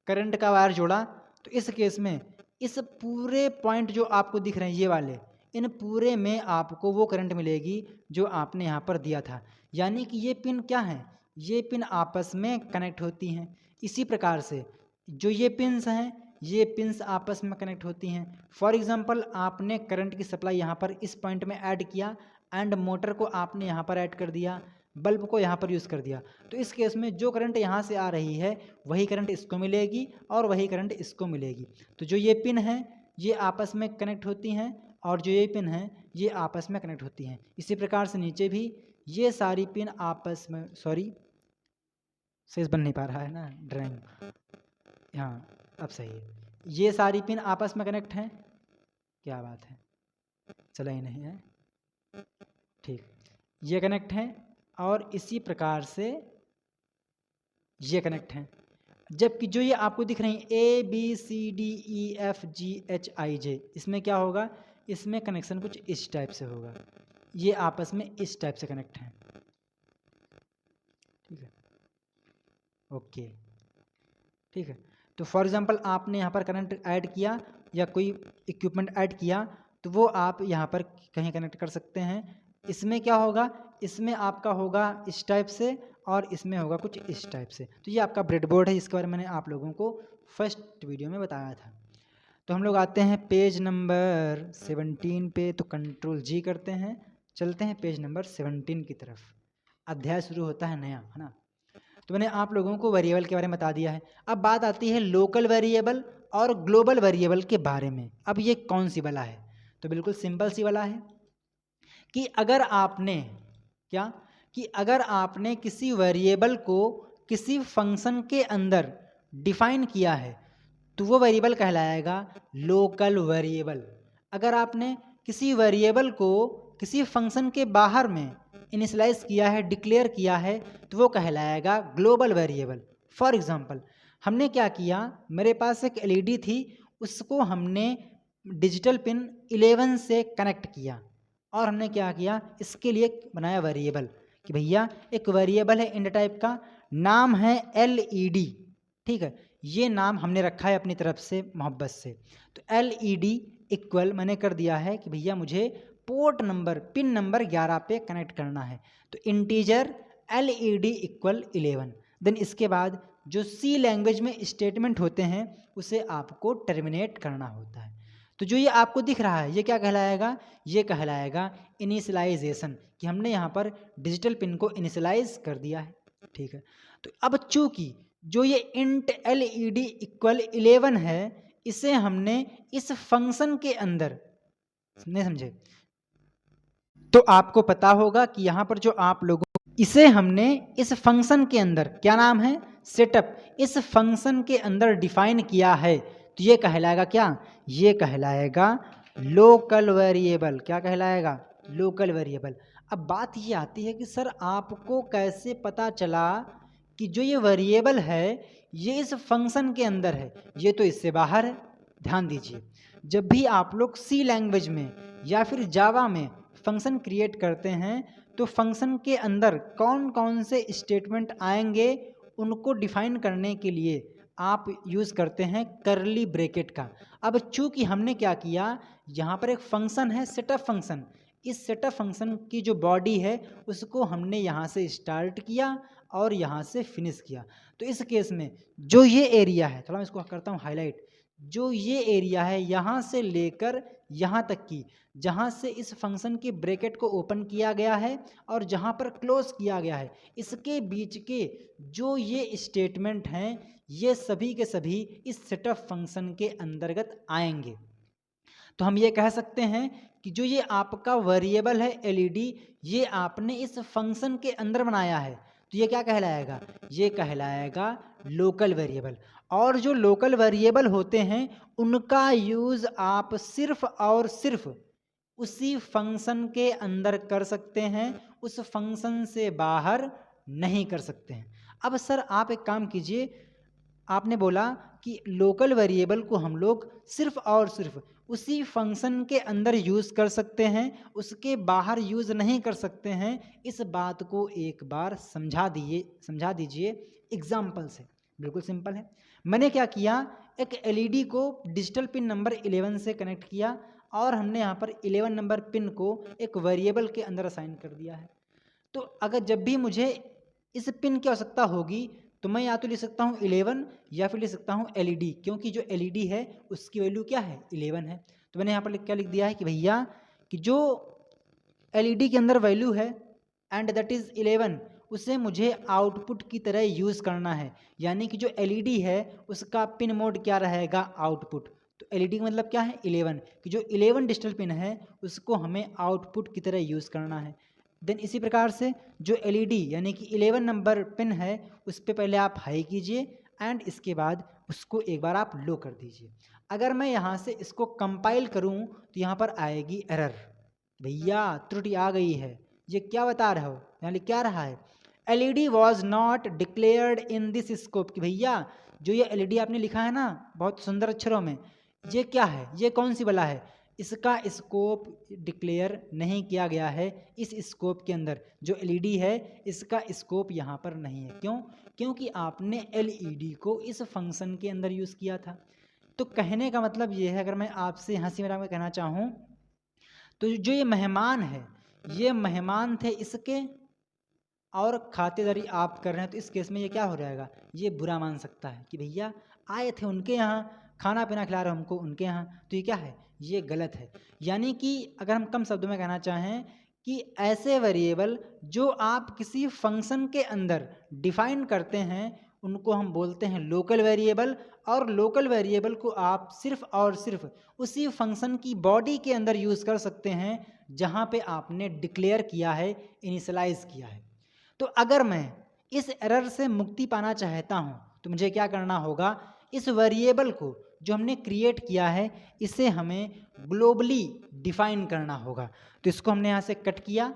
करंट का वायर जोड़ा, तो इस केस में इस पूरे पॉइंट जो आपको दिख रहे हैं ये वाले, इन पूरे में आपको वो करंट मिलेगी जो आपने यहाँ पर दिया था। यानी कि ये पिन क्या है, ये पिन आपस में कनेक्ट होती हैं। इसी प्रकार से जो ये पिन्स हैं ये पिन्स आपस में कनेक्ट होती हैं। फॉर एग्जांपल आपने करंट की सप्लाई यहाँ पर इस पॉइंट में ऐड किया, एंड मोटर को आपने यहाँ पर ऐड कर दिया, बल्ब को यहाँ पर यूज़ कर दिया। तो इस केस में जो करंट यहाँ से आ रही है वही करंट इसको मिलेगी और वही करंट इसको मिलेगी। तो जो ये पिन है ये आपस में कनेक्ट होती हैं, और जो ये पिन है ये आपस में कनेक्ट होती हैं। इसी प्रकार से नीचे भी ये सारी पिन आपस में, सॉरी सही बन नहीं पा रहा है ना ड्राइंग, हाँ अब सही है, ये सारी पिन आपस में कनेक्ट हैं। क्या बात है, चला ही नहीं है, ठीक, ये कनेक्ट हैं और इसी प्रकार से ये कनेक्ट हैं। जबकि जो ये आपको दिख रही है ABCDEFGHIJ, इसमें क्या होगा, इसमें कनेक्शन कुछ इस टाइप से होगा, ये आपस में इस टाइप से कनेक्ट हैं, ठीक है, ओके, ठीक है। तो फॉर एग्जांपल आपने यहाँ पर करंट ऐड किया या कोई इक्विपमेंट ऐड किया, तो वो आप यहाँ पर कहीं कनेक्ट कर सकते हैं। इसमें क्या होगा, इसमें आपका होगा इस टाइप से और इसमें होगा कुछ इस टाइप से। तो ये आपका ब्रेडबोर्ड है, इसके बारे में मैंने आप लोगों को फर्स्ट वीडियो में बताया था। तो हम लोग आते हैं पेज नंबर 17 पे, तो कंट्रोल जी करते हैं, चलते हैं पेज नंबर 17 की तरफ। अध्याय शुरू होता है नया, है ना। तो मैंने आप लोगों को वेरिएबल के बारे में बता दिया है। अब बात आती है लोकल वेरिएबल और ग्लोबल वेरिएबल के बारे में। अब ये कौन सी वाला है, तो बिल्कुल सिंपल सी वाला है कि अगर आपने क्या कि अगर आपने किसी वेरिएबल को किसी फंक्शन के अंदर डिफाइन किया है तो वो वेरिएबल कहलाएगा लोकल वेरिएबल। अगर आपने किसी वेरिएबल को किसी फंक्शन के बाहर में इनिशियलाइज किया है, डिक्लेयर किया है, तो वो कहलाएगा ग्लोबल वेरिएबल। फॉर एग्जांपल हमने क्या किया, मेरे पास एक एलईडी थी, उसको हमने डिजिटल पिन 11 से कनेक्ट किया और हमने क्या किया, इसके लिए बनाया वेरिएबल कि भैया एक वेरिएबल है इंट टाइप का, नाम है LED, ठीक है, ये नाम हमने रखा है अपनी तरफ से मोहब्बत से। तो LED इक्वल मैंने कर दिया है कि भैया मुझे पोर्ट नंबर पिन नंबर 11 पे कनेक्ट करना है, तो इंटीजर LED इक्वल 11। देन इसके बाद जो C लैंग्वेज में स्टेटमेंट होते हैं उसे आपको टर्मिनेट करना होता है। तो जो ये आपको दिख रहा है ये क्या कहलाएगा, ये कहलाएगा इनिशियलाइजेशन, कि हमने यहाँ पर डिजिटल पिन को इनिशियलाइज कर दिया है, ठीक है। तो अब चूंकि जो ये इंट LED इक्वल 11 है इसे हमने इस फंक्शन के अंदर, नहीं समझे, तो आपको पता होगा कि यहाँ पर जो आप लोगों इसे हमने इस फंक्शन के अंदर क्या नाम है, सेटअप, इस फंक्शन के अंदर डिफाइन किया है, तो ये कहलाएगा क्या, ये कहलाएगा लोकल वेरिएबल। क्या कहलाएगा, लोकल वेरिएबल। अब बात ये आती है कि सर आपको कैसे पता चला कि जो ये वेरिएबल है ये इस फंक्शन के अंदर है, ये तो इससे बाहर है। ध्यान दीजिए, जब भी आप लोग सी लैंग्वेज में या फिर जावा में फंक्शन क्रिएट करते हैं तो फंक्शन के अंदर कौन कौन से स्टेटमेंट आएंगे उनको डिफाइन करने के लिए आप यूज़ करते हैं करली ब्रैकेट का। अब चूंकि हमने क्या किया, यहाँ पर एक फंक्शन है सेटअप फंक्शन, इस सेटअप फंक्शन की जो बॉडी है उसको हमने यहाँ से स्टार्ट किया और यहाँ से फिनिश किया। तो इस केस में जो ये एरिया है, थोड़ा मैं इसको करता हूँ हाईलाइट, जो ये एरिया है यहाँ से लेकर यहाँ तक की, जहाँ से इस फंक्शन की ब्रैकेट को ओपन किया गया है और जहाँ पर क्लोज किया गया है, इसके बीच के जो ये स्टेटमेंट हैं ये सभी के सभी इस सेटअप फंक्शन के अंतर्गत आएंगे। तो हम ये कह सकते हैं कि जो ये आपका वेरिएबल है एलईडी, ये आपने इस फंक्शन के अंदर बनाया है, तो ये क्या कहलाएगा, ये कहलाएगा लोकल वेरिएबल। और जो लोकल वेरिएबल होते हैं उनका यूज़ आप सिर्फ और सिर्फ उसी फंक्शन के अंदर कर सकते हैं, उस फंक्शन से बाहर नहीं कर सकते हैं। अब सर आप एक काम कीजिए, आपने बोला कि लोकल वेरिएबल को हम लोग सिर्फ और सिर्फ उसी फंक्शन के अंदर यूज़ कर सकते हैं, उसके बाहर यूज़ नहीं कर सकते हैं। इस बात को एक बार समझा दीजिए एग्जाम्पल से। बिल्कुल सिंपल है। मैंने क्या किया, एक एलईडी को डिजिटल पिन नंबर 11 से कनेक्ट किया और हमने यहाँ पर 11 नंबर पिन को एक वेरिएबल के अंदर असाइन कर दिया है। तो अगर जब भी मुझे इस पिन की आवश्यकता होगी तो मैं या तो लिख सकता हूँ 11 या फिर लिख सकता हूँ एलईडी, क्योंकि जो एलईडी है उसकी वैल्यू क्या है, 11 है। तो मैंने यहाँ पर क्या लिख दिया है कि भैया कि जो एलईडी के अंदर वैल्यू है एंड दैट इज़ 11, उसे मुझे आउटपुट की तरह यूज़ करना है। यानी कि जो एलईडी है उसका पिन मोड क्या रहेगा, आउटपुट। तो एलईडी का मतलब क्या है, 11, कि जो 11 डिजिटल पिन है उसको हमें आउटपुट की तरह यूज़ करना है। देन इसी प्रकार से जो एलईडी यानी कि 11 नंबर पिन है उस पर पहले आप हाई कीजिए एंड इसके बाद उसको एक बार आप लो कर दीजिए। अगर मैं यहाँ से इसको कंपाइल करूँ तो यहाँ पर आएगी एरर, भैया त्रुटि आ गई है। ये क्या बता रहे हो, यानी क्या रहा है, LED was not declared in this scope. कि भैया जो ये एलईडी आपने लिखा है ना बहुत सुंदर अक्षरों में, ये क्या है, ये कौन सी वाला है, इसका स्कोप डिक्लेयर नहीं किया गया है। इस स्कोप के अंदर जो एलईडी है इसका स्कोप यहाँ पर नहीं है। क्यों, क्योंकि आपने एलईडी को इस फंक्शन के अंदर यूज़ किया था। तो कहने का मतलब ये है, अगर मैं आपसे हंसी मजाक में कहना चाहूँ तो जो ये मेहमान है ये मेहमान थे इसके और खातिरदारी आप कर रहे हैं, तो इस केस में ये क्या हो जाएगा, ये बुरा मान सकता है कि भैया आए थे उनके यहाँ, खाना पीना खिला रहे हमको उनके यहाँ, तो ये क्या है, ये गलत है। यानी कि अगर हम कम शब्दों में कहना चाहें कि ऐसे वेरिएबल जो आप किसी फंक्शन के अंदर डिफाइन करते हैं उनको हम बोलते हैं लोकल वेरिएबल। और लोकल वेरिएबल को आप सिर्फ और सिर्फ उसी फंक्शन की बॉडी के अंदर यूज़ कर सकते हैं जहाँ पे आपने डिक्लेयर किया है, इनिशियलाइज किया है। तो अगर मैं इस एरर से मुक्ति पाना चाहता हूँ तो मुझे क्या करना होगा, इस वेरिएबल को जो हमने क्रिएट किया है इसे हमें ग्लोबली डिफाइन करना होगा। तो इसको हमने यहाँ से कट किया,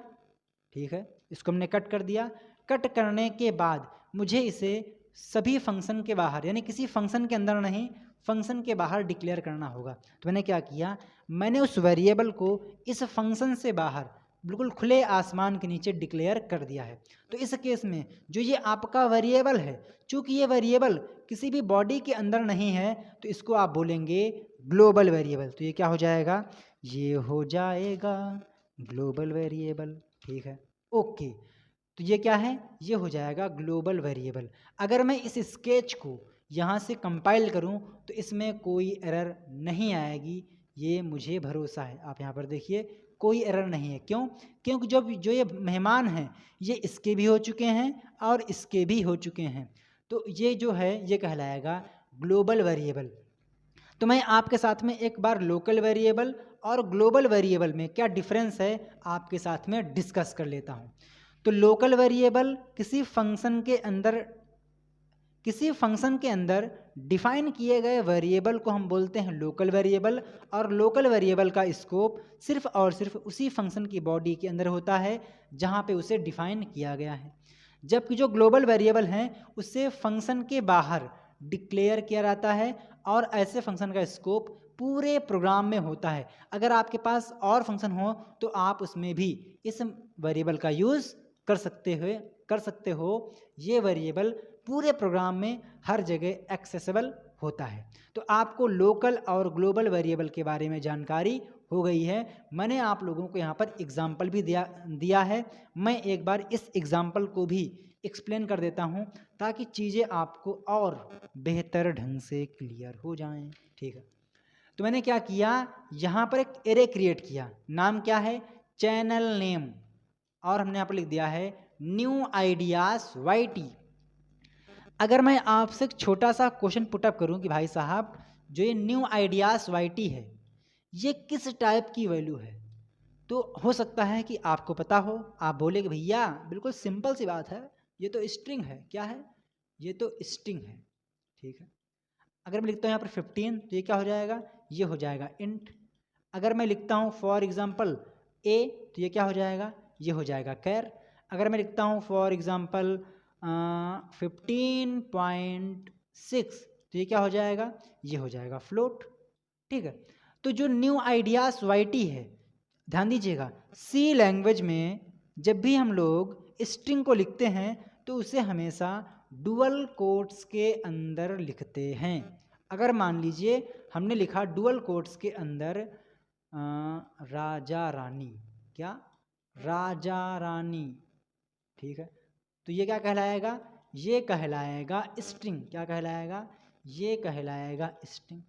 ठीक है, इसको हमने कट कर दिया। कट करने के बाद मुझे इसे सभी फंक्शन के बाहर, यानी किसी फंक्शन के अंदर नहीं, फंक्शन के बाहर डिक्लेयर करना होगा। तो मैंने क्या किया, मैंने उस वेरिएबल को इस फंक्शन से बाहर बिल्कुल खुले आसमान के नीचे डिक्लेयर कर दिया है। तो इस केस में जो ये आपका वेरिएबल है, चूँकि ये वेरिएबल किसी भी बॉडी के अंदर नहीं है तो इसको आप बोलेंगे ग्लोबल वेरिएबल। तो ये क्या हो जाएगा, ये हो जाएगा ग्लोबल वेरिएबल, ठीक है, ओके। तो ये क्या है, ये हो जाएगा ग्लोबल वेरिएबल। अगर मैं इस स्केच को यहाँ से कंपाइल करूँ तो इसमें कोई एरर नहीं आएगी, ये मुझे भरोसा है। आप यहाँ पर देखिए कोई एरर नहीं है। क्यों, क्योंकि जो ये मेहमान हैं ये इसके भी हो चुके हैं और इसके भी हो चुके हैं। तो ये जो है ये कहलाएगा ग्लोबल वेरिएबल। तो मैं आपके साथ में एक बार लोकल वेरिएबल और ग्लोबल वेरिएबल में क्या डिफरेंस है आपके साथ में डिस्कस कर लेता हूँ। तो लोकल वेरिएबल किसी फंक्शन के अंदर किसी फंक्शन के अंदर डिफाइन किए गए वेरिएबल को हम बोलते हैं लोकल वेरिएबल, और लोकल वेरिएबल का स्कोप सिर्फ और सिर्फ उसी फंक्शन की बॉडी के अंदर होता है जहाँ पे उसे डिफाइन किया गया है। जबकि जो ग्लोबल वेरिएबल हैं उससे फंक्शन के बाहर डिक्लेयर किया जाता है और ऐसे फंक्शन का स्कोप पूरे प्रोग्राम में होता है। अगर आपके पास और फंक्शन हो तो आप उसमें भी इस वेरिएबल का यूज़ कर सकते हो। ये वेरिएबल पूरे प्रोग्राम में हर जगह एक्सेसिबल होता है। तो आपको लोकल और ग्लोबल वेरिएबल के बारे में जानकारी हो गई है। मैंने आप लोगों को यहाँ पर एग्जाम्पल भी दिया है। मैं एक बार इस एग्जाम्पल को भी एक्सप्लेन कर देता हूँ ताकि चीज़ें आपको और बेहतर ढंग से क्लियर हो जाएं। ठीक है, तो मैंने क्या किया, यहाँ पर एक एरे क्रिएट किया। नाम क्या है, चैनल नेम, और हमने यहाँ पर लिख दिया है न्यू आइडियाज YT। अगर मैं आपसे एक छोटा सा क्वेश्चन पुटअप करूं कि भाई साहब जो ये न्यू आइडियाज YT है ये किस टाइप की वैल्यू है, तो हो सकता है कि आपको पता हो, आप बोले कि भैया बिल्कुल सिंपल सी बात है, ये तो स्ट्रिंग है। क्या है, ये तो स्ट्रिंग है। ठीक है, अगर मैं लिखता हूँ यहाँ पर 15 तो ये क्या हो जाएगा, ये हो जाएगा इंट। अगर मैं लिखता हूँ फॉर एग्जाम्पल A तो ये क्या हो जाएगा, ये हो जाएगा कैर। अगर मैं लिखता हूँ फॉर एग्जाम्पल 15.6 तो ये क्या हो जाएगा, ये हो जाएगा फ्लोट। ठीक है, तो जो न्यू आइडियाज YT है, ध्यान दीजिएगा, C लैंग्वेज में जब भी हम लोग स्ट्रिंग को लिखते हैं तो उसे हमेशा डुअल कोट्स के अंदर लिखते हैं। अगर मान लीजिए हमने लिखा डुअल कोट्स के अंदर राजा रानी, क्या, राजा रानी। ठीक है, तो ये क्या कहलाएगा, ये कहलाएगा स्ट्रिंग। क्या कहलाएगा, ये कहलाएगा स्ट्रिंग।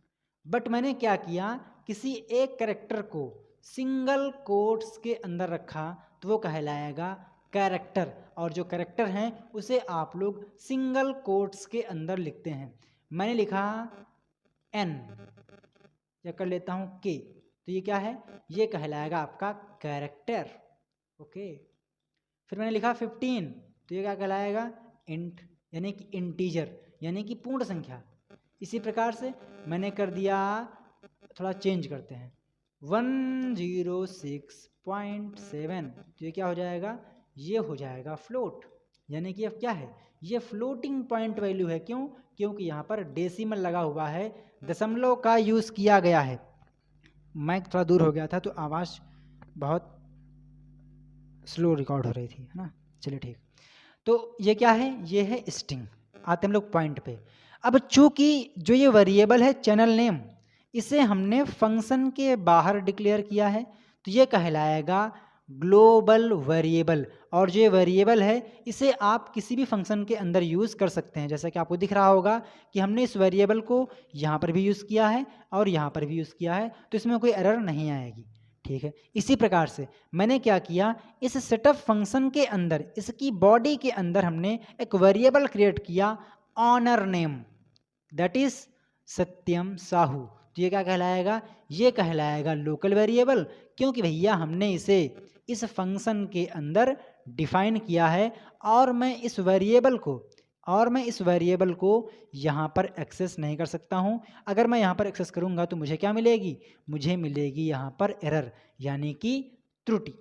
बट मैंने क्या किया, किसी एक कैरेक्टर को सिंगल कोट्स के अंदर रखा तो वो कहलाएगा कैरेक्टर, और जो कैरेक्टर हैं उसे आप लोग सिंगल कोट्स के अंदर लिखते हैं। मैंने लिखा N या कर लेता हूँ K, तो ये क्या है, ये कहलाएगा आपका कैरेक्टर। ओके, फिर मैंने लिखा 15 तो ये क्या कहलाएगा, इंट, यानी कि इंटीजर, यानी कि पूर्ण संख्या। इसी प्रकार से मैंने कर दिया, थोड़ा चेंज करते हैं, 106.7 तो ये क्या हो जाएगा, ये हो जाएगा फ्लोट, यानी कि अब क्या है, ये फ्लोटिंग पॉइंट वैल्यू है। क्यों, क्योंकि यहाँ पर डेसिमल लगा हुआ है, दशमलव का यूज़ किया गया है। माइक थोड़ा दूर हो गया था तो आवाज़ बहुत स्लो रिकॉर्ड हो रही थी, है ना। चलिए ठीक, तो ये क्या है, ये है स्ट्रिंग। आते हम लोग पॉइंट पे। अब चूंकि जो ये वेरिएबल है चैनल नेम, इसे हमने फंक्शन के बाहर डिक्लेयर किया है तो ये कहलाएगा ग्लोबल वेरिएबल। और जो ये वेरिएबल है इसे आप किसी भी फंक्शन के अंदर यूज़ कर सकते हैं। जैसा कि आपको दिख रहा होगा कि हमने इस वेरिएबल को यहाँ पर भी यूज़ किया है और यहाँ पर भी यूज़ किया है, तो इसमें कोई एरर नहीं आएगी। ठीक है, इसी प्रकार से मैंने क्या किया, इस सेटअप फंक्शन के अंदर, इसकी बॉडी के अंदर हमने एक वेरिएबल क्रिएट किया ऑनर नेम, दैट इज सत्यम साहू। तो ये क्या कहलाएगा, ये कहलाएगा लोकल वेरिएबल, क्योंकि भैया हमने इसे इस फंक्शन के अंदर डिफाइन किया है और मैं इस वेरिएबल को यहाँ पर एक्सेस नहीं कर सकता हूँ। अगर मैं यहाँ पर एक्सेस करूँगा तो मुझे क्या मिलेगी, मुझे मिलेगी यहाँ पर एरर, यानी कि त्रुटि।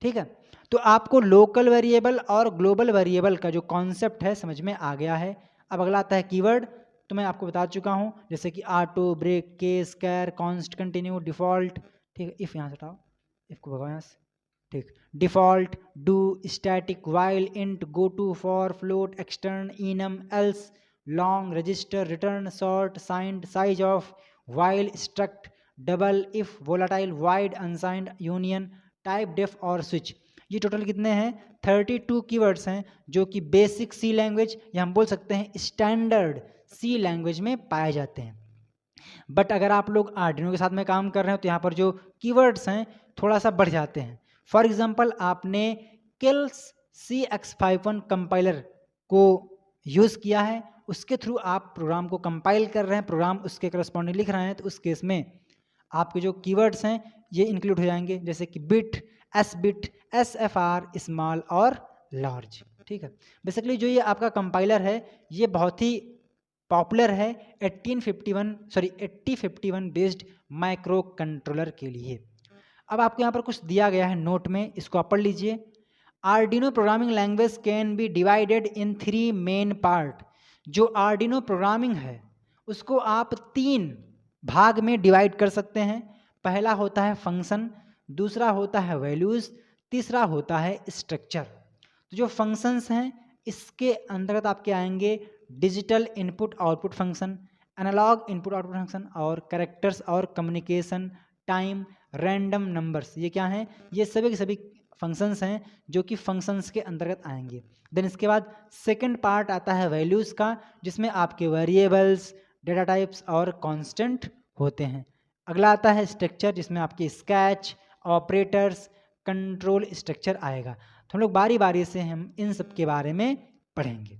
ठीक है, तो आपको लोकल वेरिएबल और ग्लोबल वेरिएबल का जो कॉन्सेप्ट है समझ में आ गया है। अब अगला आता है कीवर्ड। तो मैं आपको बता चुका हूँ, जैसे कि ऑटो, ब्रेक, केस, कैर, कॉन्स्ट, कंटिन्यू, डिफ़ॉल्ट। ठीक है, इफ़ यहाँ से हटाओ, इफ़ को भगाओ यहाँ से। ठीक, default, do, static, while, int, go to, for, float, extern, enum, else, long, register, return, short, signed, size of, while, struct, double, if, volatile, void, unsigned, union, typedef और switch. ये total कितने हैं, 32 keywords हैं जो कि basic सी language या हम बोल सकते हैं स्टैंडर्ड सी लैंग्वेज में पाए जाते हैं। बट अगर आप लोग आर्डिनो के साथ में काम कर रहे हो तो यहाँ पर जो कीवर्ड्स हैं थोड़ा सा बढ़ जाते हैं। फॉर एग्जांपल आपने किल्स CX51 कंपाइलर को यूज़ किया है, उसके थ्रू आप प्रोग्राम को कंपाइल कर रहे हैं, प्रोग्राम उसके करस्पॉन्डिंग लिख रहे हैं, तो उस केस में आपके जो कीवर्ड्स हैं ये इंक्लूड हो जाएंगे, जैसे कि bit, S bit, SFR, small और लार्ज। ठीक है। बेसिकली जो ये आपका कंपाइलर है ये बहुत ही पॉपुलर है 8051 बेस्ड माइक्रो कंट्रोलर के लिए। अब आपको यहाँ पर कुछ दिया गया है नोट में, इसको आप पढ़ लीजिए। Arduino programming language can be divided in 3 main part. जो आर्डिनो प्रोग्रामिंग है उसको आप 3 भाग में डिवाइड कर सकते हैं। पहला होता है फंक्शन, दूसरा होता है वैल्यूज़, तीसरा होता है स्ट्रक्चर। तो जो फंक्शंस हैं इसके अंतर्गत आपके आएंगे digital input output function, analog input output function और कैरेक्टर्स और कम्युनिकेशन टाइम, रैंडम नंबर्स। ये क्या हैं? ये सभी के सभी फंक्शंस हैं जो कि फंक्शंस के अंतर्गत आएंगे। देन इसके बाद सेकंड पार्ट आता है वैल्यूज़ का, जिसमें आपके वेरिएबल्स, डेटा टाइप्स और कांस्टेंट होते हैं। अगला आता है स्ट्रक्चर, जिसमें आपके स्केच, ऑपरेटर्स, कंट्रोल स्ट्रक्चर आएगा। तो हम लोग बारी बारी से हम इन सब के बारे में पढ़ेंगे।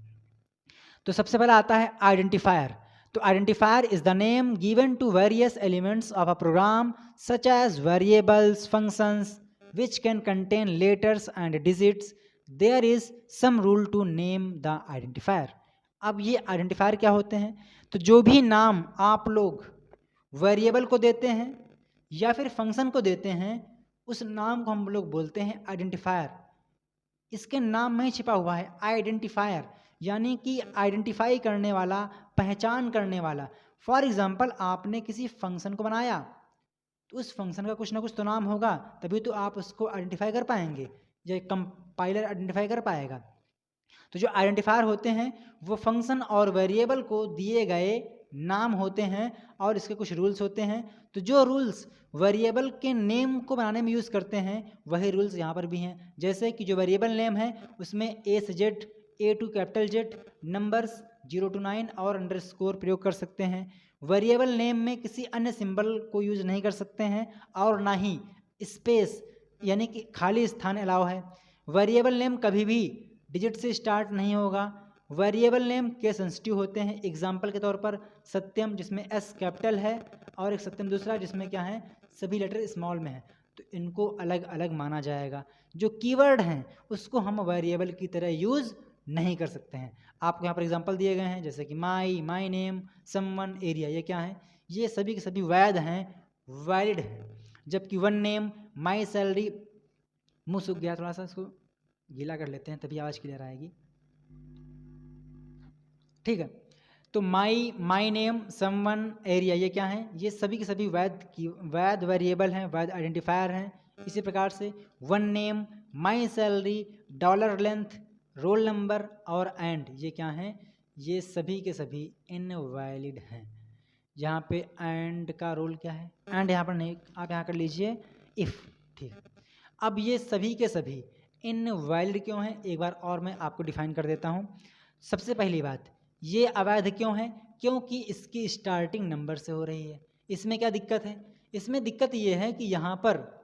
तो सबसे पहला आता है आइडेंटिफायर। तो identifier is the name given to various elements of a program such as variables, functions which can contain letters and digits. There is some rule to name the identifier. अब ये आइडेंटिफायर क्या होते हैं? तो जो भी नाम आप लोग वेरिएबल को देते हैं या फिर फंक्शन को देते हैं उस नाम को हम लोग बोलते हैं आइडेंटिफायर। इसके नाम में छिपा हुआ है आइडेंटिफायर, यानी कि आइडेंटिफाई करने वाला, पहचान करने वाला। फॉर एग्जाम्पल आपने किसी फंक्शन को बनाया तो उस फंक्शन का कुछ ना कुछ तो नाम होगा, तभी तो आप उसको आइडेंटिफाई कर पाएंगे या कंपाइलर आइडेंटिफाई कर पाएगा। तो जो आइडेंटिफायर होते हैं वो फंक्शन और वेरिएबल को दिए गए नाम होते हैं और इसके कुछ रूल्स होते हैं। तो जो रूल्स वेरिएबल के नेम को बनाने में यूज़ करते हैं वही रूल्स यहाँ पर भी हैं। जैसे कि जो वेरिएबल नेम है उसमें A से Z, A to capital Z, numbers 0 to 9 और अंडरस्कोर प्रयोग कर सकते हैं। वेरिएबल नेम में किसी अन्य सिंबल को यूज नहीं कर सकते हैं और ना ही स्पेस यानी कि खाली स्थान अलाउ है। वेरिएबल नेम कभी भी डिजिट से स्टार्ट नहीं होगा। वेरिएबल नेम के सेंसिटिव होते हैं। एग्जाम्पल के तौर पर सत्यम, जिसमें S कैपिटल है, और एक सत्यम दूसरा जिसमें क्या है, सभी लेटर स्मॉल में है, तो इनको अलग अलग माना जाएगा। जो कीवर्ड हैं उसको हम वेरिएबल की तरह यूज़ नहीं कर सकते हैं। आपको यहाँ पर एग्जांपल दिए गए हैं जैसे कि माई नेम, समवन, एरिया। ये क्या है? ये सभी के सभी वैध हैं, वैलिड हैं। जबकि वन नेम, माई सैलरी, मुँह सूख गया, थोड़ा सा इसको गीला कर लेते हैं तभी आवाज़ क्लियर आएगी। ठीक है, तो माई नेम, समवन, एरिया, ये क्या है? ये सभी के सभी वैध वेरिएबल हैं, वैध आइडेंटिफायर हैं। इसी प्रकार से one name, my salary, dollar length, roll number और एंड, ये क्या हैं? ये सभी के सभी इनवैलिड हैं। यहाँ पे एंड का रोल क्या है? एंड यहाँ पर नहीं, आप यहाँ कर लीजिए इफ़। ठीक है, अब ये सभी के सभी इनवैलिड क्यों हैं? एक बार और मैं आपको डिफाइन कर देता हूँ। सबसे पहली बात, ये अवैध क्यों है? क्योंकि इसकी स्टार्टिंग नंबर से हो रही है। इसमें क्या दिक्कत है? इसमें दिक्कत ये है कि यहाँ पर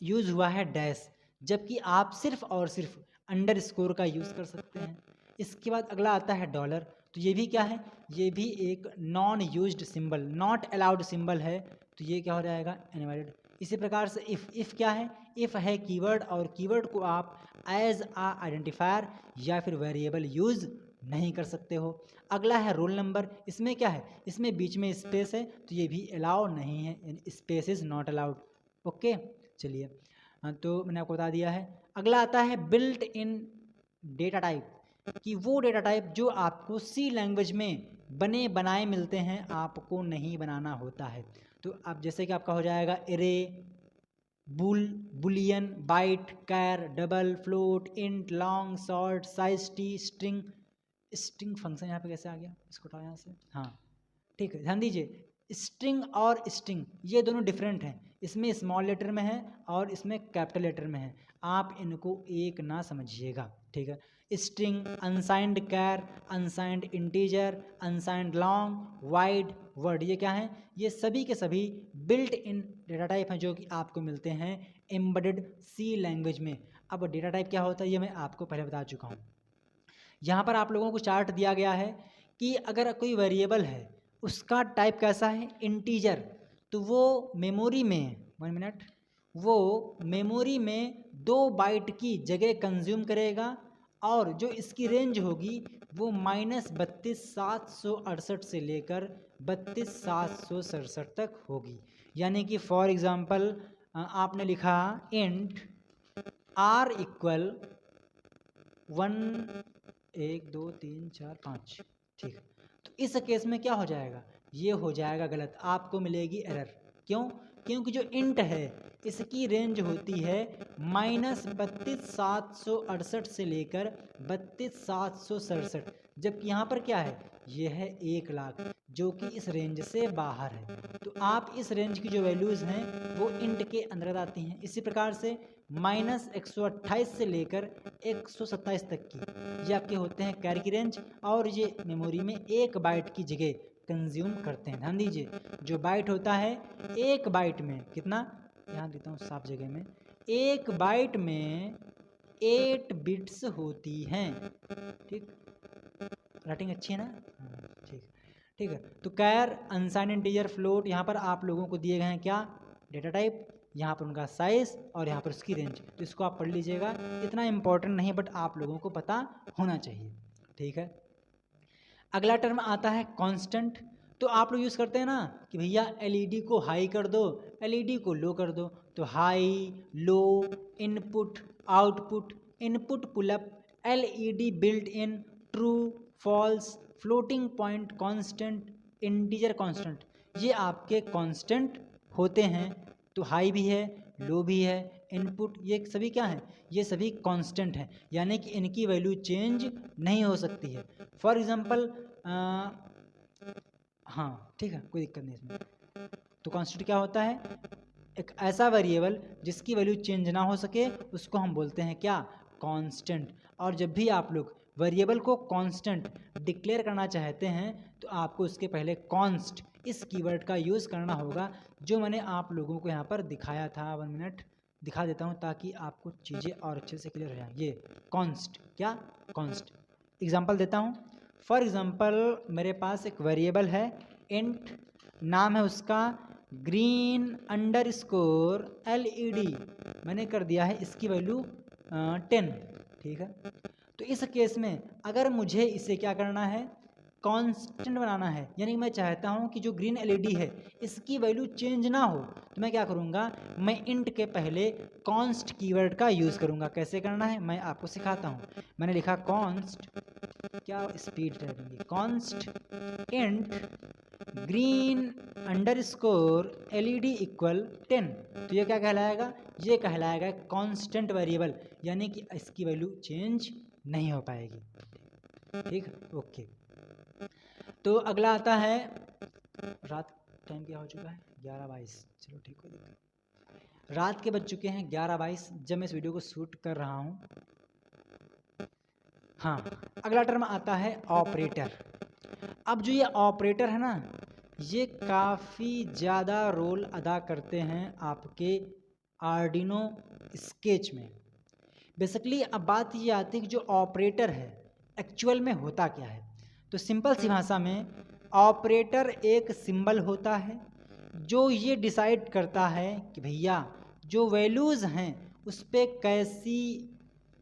यूज़ हुआ है डैश, जबकि आप सिर्फ और सिर्फ अंडरस्कोर का यूज़ कर सकते हैं। इसके बाद अगला आता है डॉलर। तो ये भी क्या है? ये भी एक non used symbol, not allowed symbol है, तो ये क्या हो जाएगा? इनवैलिड। इसी प्रकार से इफ़ क्या है? इफ़ है कीवर्ड, और कीवर्ड को आप एज आ आइडेंटिफायर या फिर वेरिएबल यूज़ नहीं कर सकते हो। अगला है रोल नंबर। इसमें क्या है? इसमें बीच में स्पेस है, तो ये भी अलाउ नहीं है, space is not allowed. Okay, चलिए, तो मैंने आपको बता दिया है। अगला आता है बिल्ट इन डेटा टाइप, कि वो डेटा टाइप जो आपको सी लैंग्वेज में बने बनाए मिलते हैं, आपको नहीं बनाना होता है। तो आप जैसे कि आपका हो जाएगा array, boolean, byte, char, double, float, int, long, short, size t, string function यहाँ पे कैसे आ गया? इसको उठाओ यहाँ से। हाँ, ठीक है, ध्यान दीजिए, स्ट्रिंग और स्ट्रिंग ये दोनों डिफरेंट हैं। इसमें स्मॉल लेटर में है और इसमें कैपिटल लेटर में है, आप इनको एक ना समझिएगा। ठीक है, string, unsigned char, unsigned integer, unsigned long, wide, word, ये क्या है? ये सभी के सभी बिल्ट इन डेटा टाइप हैं जो कि आपको मिलते हैं एम्बेडेड सी लैंग्वेज में। अब डेटा टाइप क्या होता है ये मैं आपको पहले बता चुका हूँ। यहाँ पर आप लोगों को चार्ट दिया गया है कि अगर कोई वेरिएबल है उसका टाइप कैसा है? इंटीजर, तो वो मेमोरी में 1 मिनट, वो मेमोरी में 2 बाइट की जगह कंज्यूम करेगा और जो इसकी रेंज होगी वो -32,768 से लेकर 32,767 तक होगी। यानी कि फॉर एग्ज़ाम्पल आपने लिखा इंट r इक्वल 1 1 2 3 4 5, ठीक है। तो इस केस में क्या हो जाएगा, ये हो जाएगा गलत, आपको मिलेगी एरर। क्यों? क्योंकि जो इंट है इसकी रेंज होती है -32,768 से लेकर 32,767, जबकि यहाँ पर क्या है, ये है 1,00,000, जो कि इस रेंज से बाहर है। तो आप इस रेंज की जो वैल्यूज़ हैं वो इंट के अंतर्गत आती हैं। इसी प्रकार से -128 से लेकर 127 तक की ये आपके होते हैं कैरी की रेंज, और ये मेमोरी में 1 बाइट की जगह कंज्यूम करते हैं। ध्यान दीजिए, जो बाइट होता है 1 बाइट में कितना, यहाँ देता हूँ साफ जगह में, 1 बाइट में 8 बिट्स होती हैं। ठीक, राइटिंग अच्छी है ना? ठीक, ठीक है। तो कैर, अनसाइंड इंटीजर, फ्लोट, यहाँ पर आप लोगों को दिए गए हैं क्या, डेटा टाइप, यहाँ पर उनका साइज और यहाँ पर उसकी रेंज। तो इसको आप पढ़ लीजिएगा, इतना इम्पोर्टेंट नहीं, बट आप लोगों को पता होना चाहिए। ठीक है। अगला टर्म आता है कांस्टेंट। तो आप लोग यूज़ करते हैं ना कि भैया एलईडी को हाई कर दो, एलईडी को लो कर दो। तो high, low, input, output, input pull up, LED built in, true, false, floating point constant, integer constant, ये आपके कांस्टेंट होते हैं। तो हाई भी है, लो भी है, इनपुट, ये सभी क्या हैं, ये सभी कांस्टेंट हैं, यानी कि इनकी वैल्यू चेंज नहीं हो सकती है। फॉर एग्जांपल हाँ ठीक है, कोई दिक्कत नहीं इसमें। तो कांस्टेंट क्या होता है, एक ऐसा वेरिएबल जिसकी वैल्यू चेंज ना हो सके उसको हम बोलते हैं क्या, कांस्टेंट। और जब भी आप लोग वेरिएबल को कांस्टेंट डिक्लेयर करना चाहते हैं तो आपको उसके पहले कॉन्स्ट इस कीवर्ड का यूज़ करना होगा, जो मैंने आप लोगों को यहाँ पर दिखाया था। 1 मिनट दिखा देता हूँ ताकि आपको चीज़ें और अच्छे से क्लियर हो जाए। ये कॉन्स्ट, क्या, कॉन्स्ट। एग्जांपल देता हूँ। फॉर एग्जांपल मेरे पास एक वेरिएबल है इंट, नाम है उसका ग्रीन अंडरस्कोर LED, मैंने कर दिया है इसकी वैल्यू 10। ठीक है। तो इस केस में अगर मुझे इसे क्या करना है, कांस्टेंट बनाना है, यानी मैं चाहता हूं कि जो ग्रीन LED है इसकी वैल्यू चेंज ना हो, तो मैं क्या करूंगा, मैं इंट के पहले कॉन्स्ट कीवर्ड का यूज़ करूंगा। कैसे करना है मैं आपको सिखाता हूं। मैंने लिखा कॉन्स्ट, क्या स्पीड रहेगी, const int green underscore LED equal 10। तो ये क्या कहलाएगा, ये कहलाएगा कांस्टेंट वेरिएबल, यानी कि इसकी वैल्यू चेंज नहीं हो पाएगी। ठीक, ओके। तो अगला आता है, रात टाइम क्या हो चुका है, 11:22, चलो ठीक हो गया। रात के बज चुके हैं 11:22 जब मैं इस वीडियो को शूट कर रहा हूँ। हाँ, अगला टर्म आता है ऑपरेटर। अब जो ये ऑपरेटर है ना, ये काफ़ी ज़्यादा रोल अदा करते हैं आपके आर्डिनो स्केच में। बेसिकली अब बात ये आती है कि जो ऑपरेटर है एक्चुअल में होता क्या है। तो सिंपल सी भाषा में ऑपरेटर एक सिंबल होता है जो ये डिसाइड करता है कि भैया जो वैल्यूज़ हैं उस पर कैसी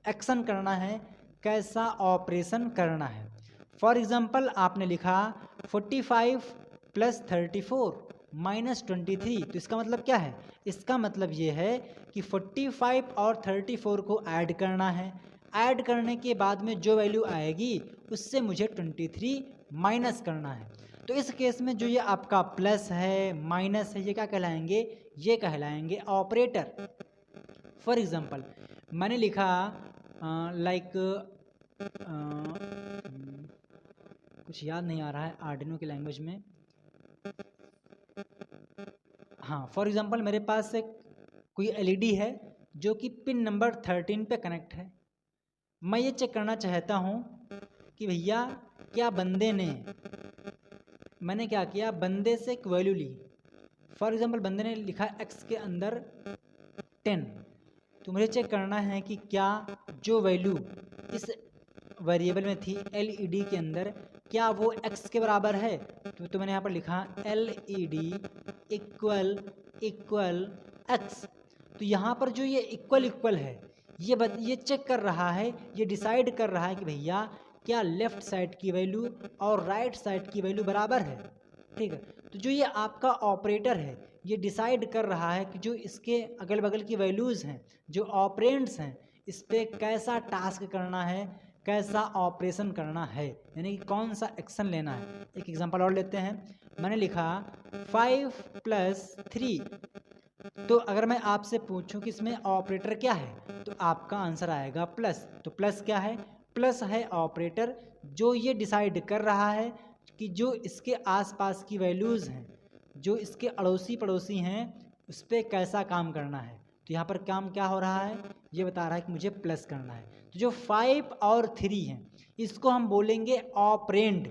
एक्शन करना है, कैसा ऑपरेशन करना है। फॉर एग्ज़ाम्पल आपने लिखा 45 + 34 - 23, तो इसका मतलब क्या है, इसका मतलब ये है कि 45 और 34 को ऐड करना है। ऐड करने के बाद में जो वैल्यू आएगी उससे मुझे 23 माइनस करना है। तो इस केस में जो ये आपका प्लस है, माइनस है, ये क्या कहलाएंगे, ये कहलाएंगे ऑपरेटर। फॉर एग्ज़ाम्पल मैंने लिखा लाइक कुछ याद नहीं आ रहा है आर्डिनो की लैंग्वेज में। हाँ, फॉर एग्ज़ाम्पल मेरे पास एक कोई LED है जो कि पिन नंबर 13 पे कनेक्ट है। मैं ये चेक करना चाहता हूँ कि भैया क्या बंदे ने, मैंने क्या किया, बंदे से एक वैल्यू ली। फॉर एग्ज़ाम्पल बंदे ने लिखा x के अंदर 10, तो मुझे चेक करना है कि क्या जो वैल्यू इस वेरिएबल में थी LED के अंदर, क्या वो x के बराबर है। तो मैंने यहाँ पर लिखा LED इक्वल x। तो यहाँ पर जो ये इक्वल है ये चेक कर रहा है, ये डिसाइड कर रहा है कि भैया क्या लेफ्ट साइड की वैल्यू और राइट साइड की वैल्यू बराबर है। ठीक है, तो जो ये आपका ऑपरेटर है ये डिसाइड कर रहा है कि जो इसके अगल बगल की वैल्यूज़ हैं, जो ऑपरेंड्स हैं, इस पर कैसा टास्क करना है, कैसा ऑपरेशन करना है, यानी कि कौन सा एक्शन लेना है। एक एग्जांपल और लेते हैं। मैंने लिखा 5 + 3, तो अगर मैं आपसे पूछूं कि इसमें ऑपरेटर क्या है तो आपका आंसर आएगा प्लस। तो प्लस क्या है? प्लस है ऑपरेटर जो ये डिसाइड कर रहा है कि जो इसके आसपास की वैल्यूज़ हैं, जो इसके अड़ोसी पड़ोसी हैं, उस पर कैसा काम करना है। तो यहाँ पर काम क्या हो रहा है, ये बता रहा है कि मुझे प्लस करना है। तो जो 5 और 3 हैं इसको हम बोलेंगे ऑपरेंड।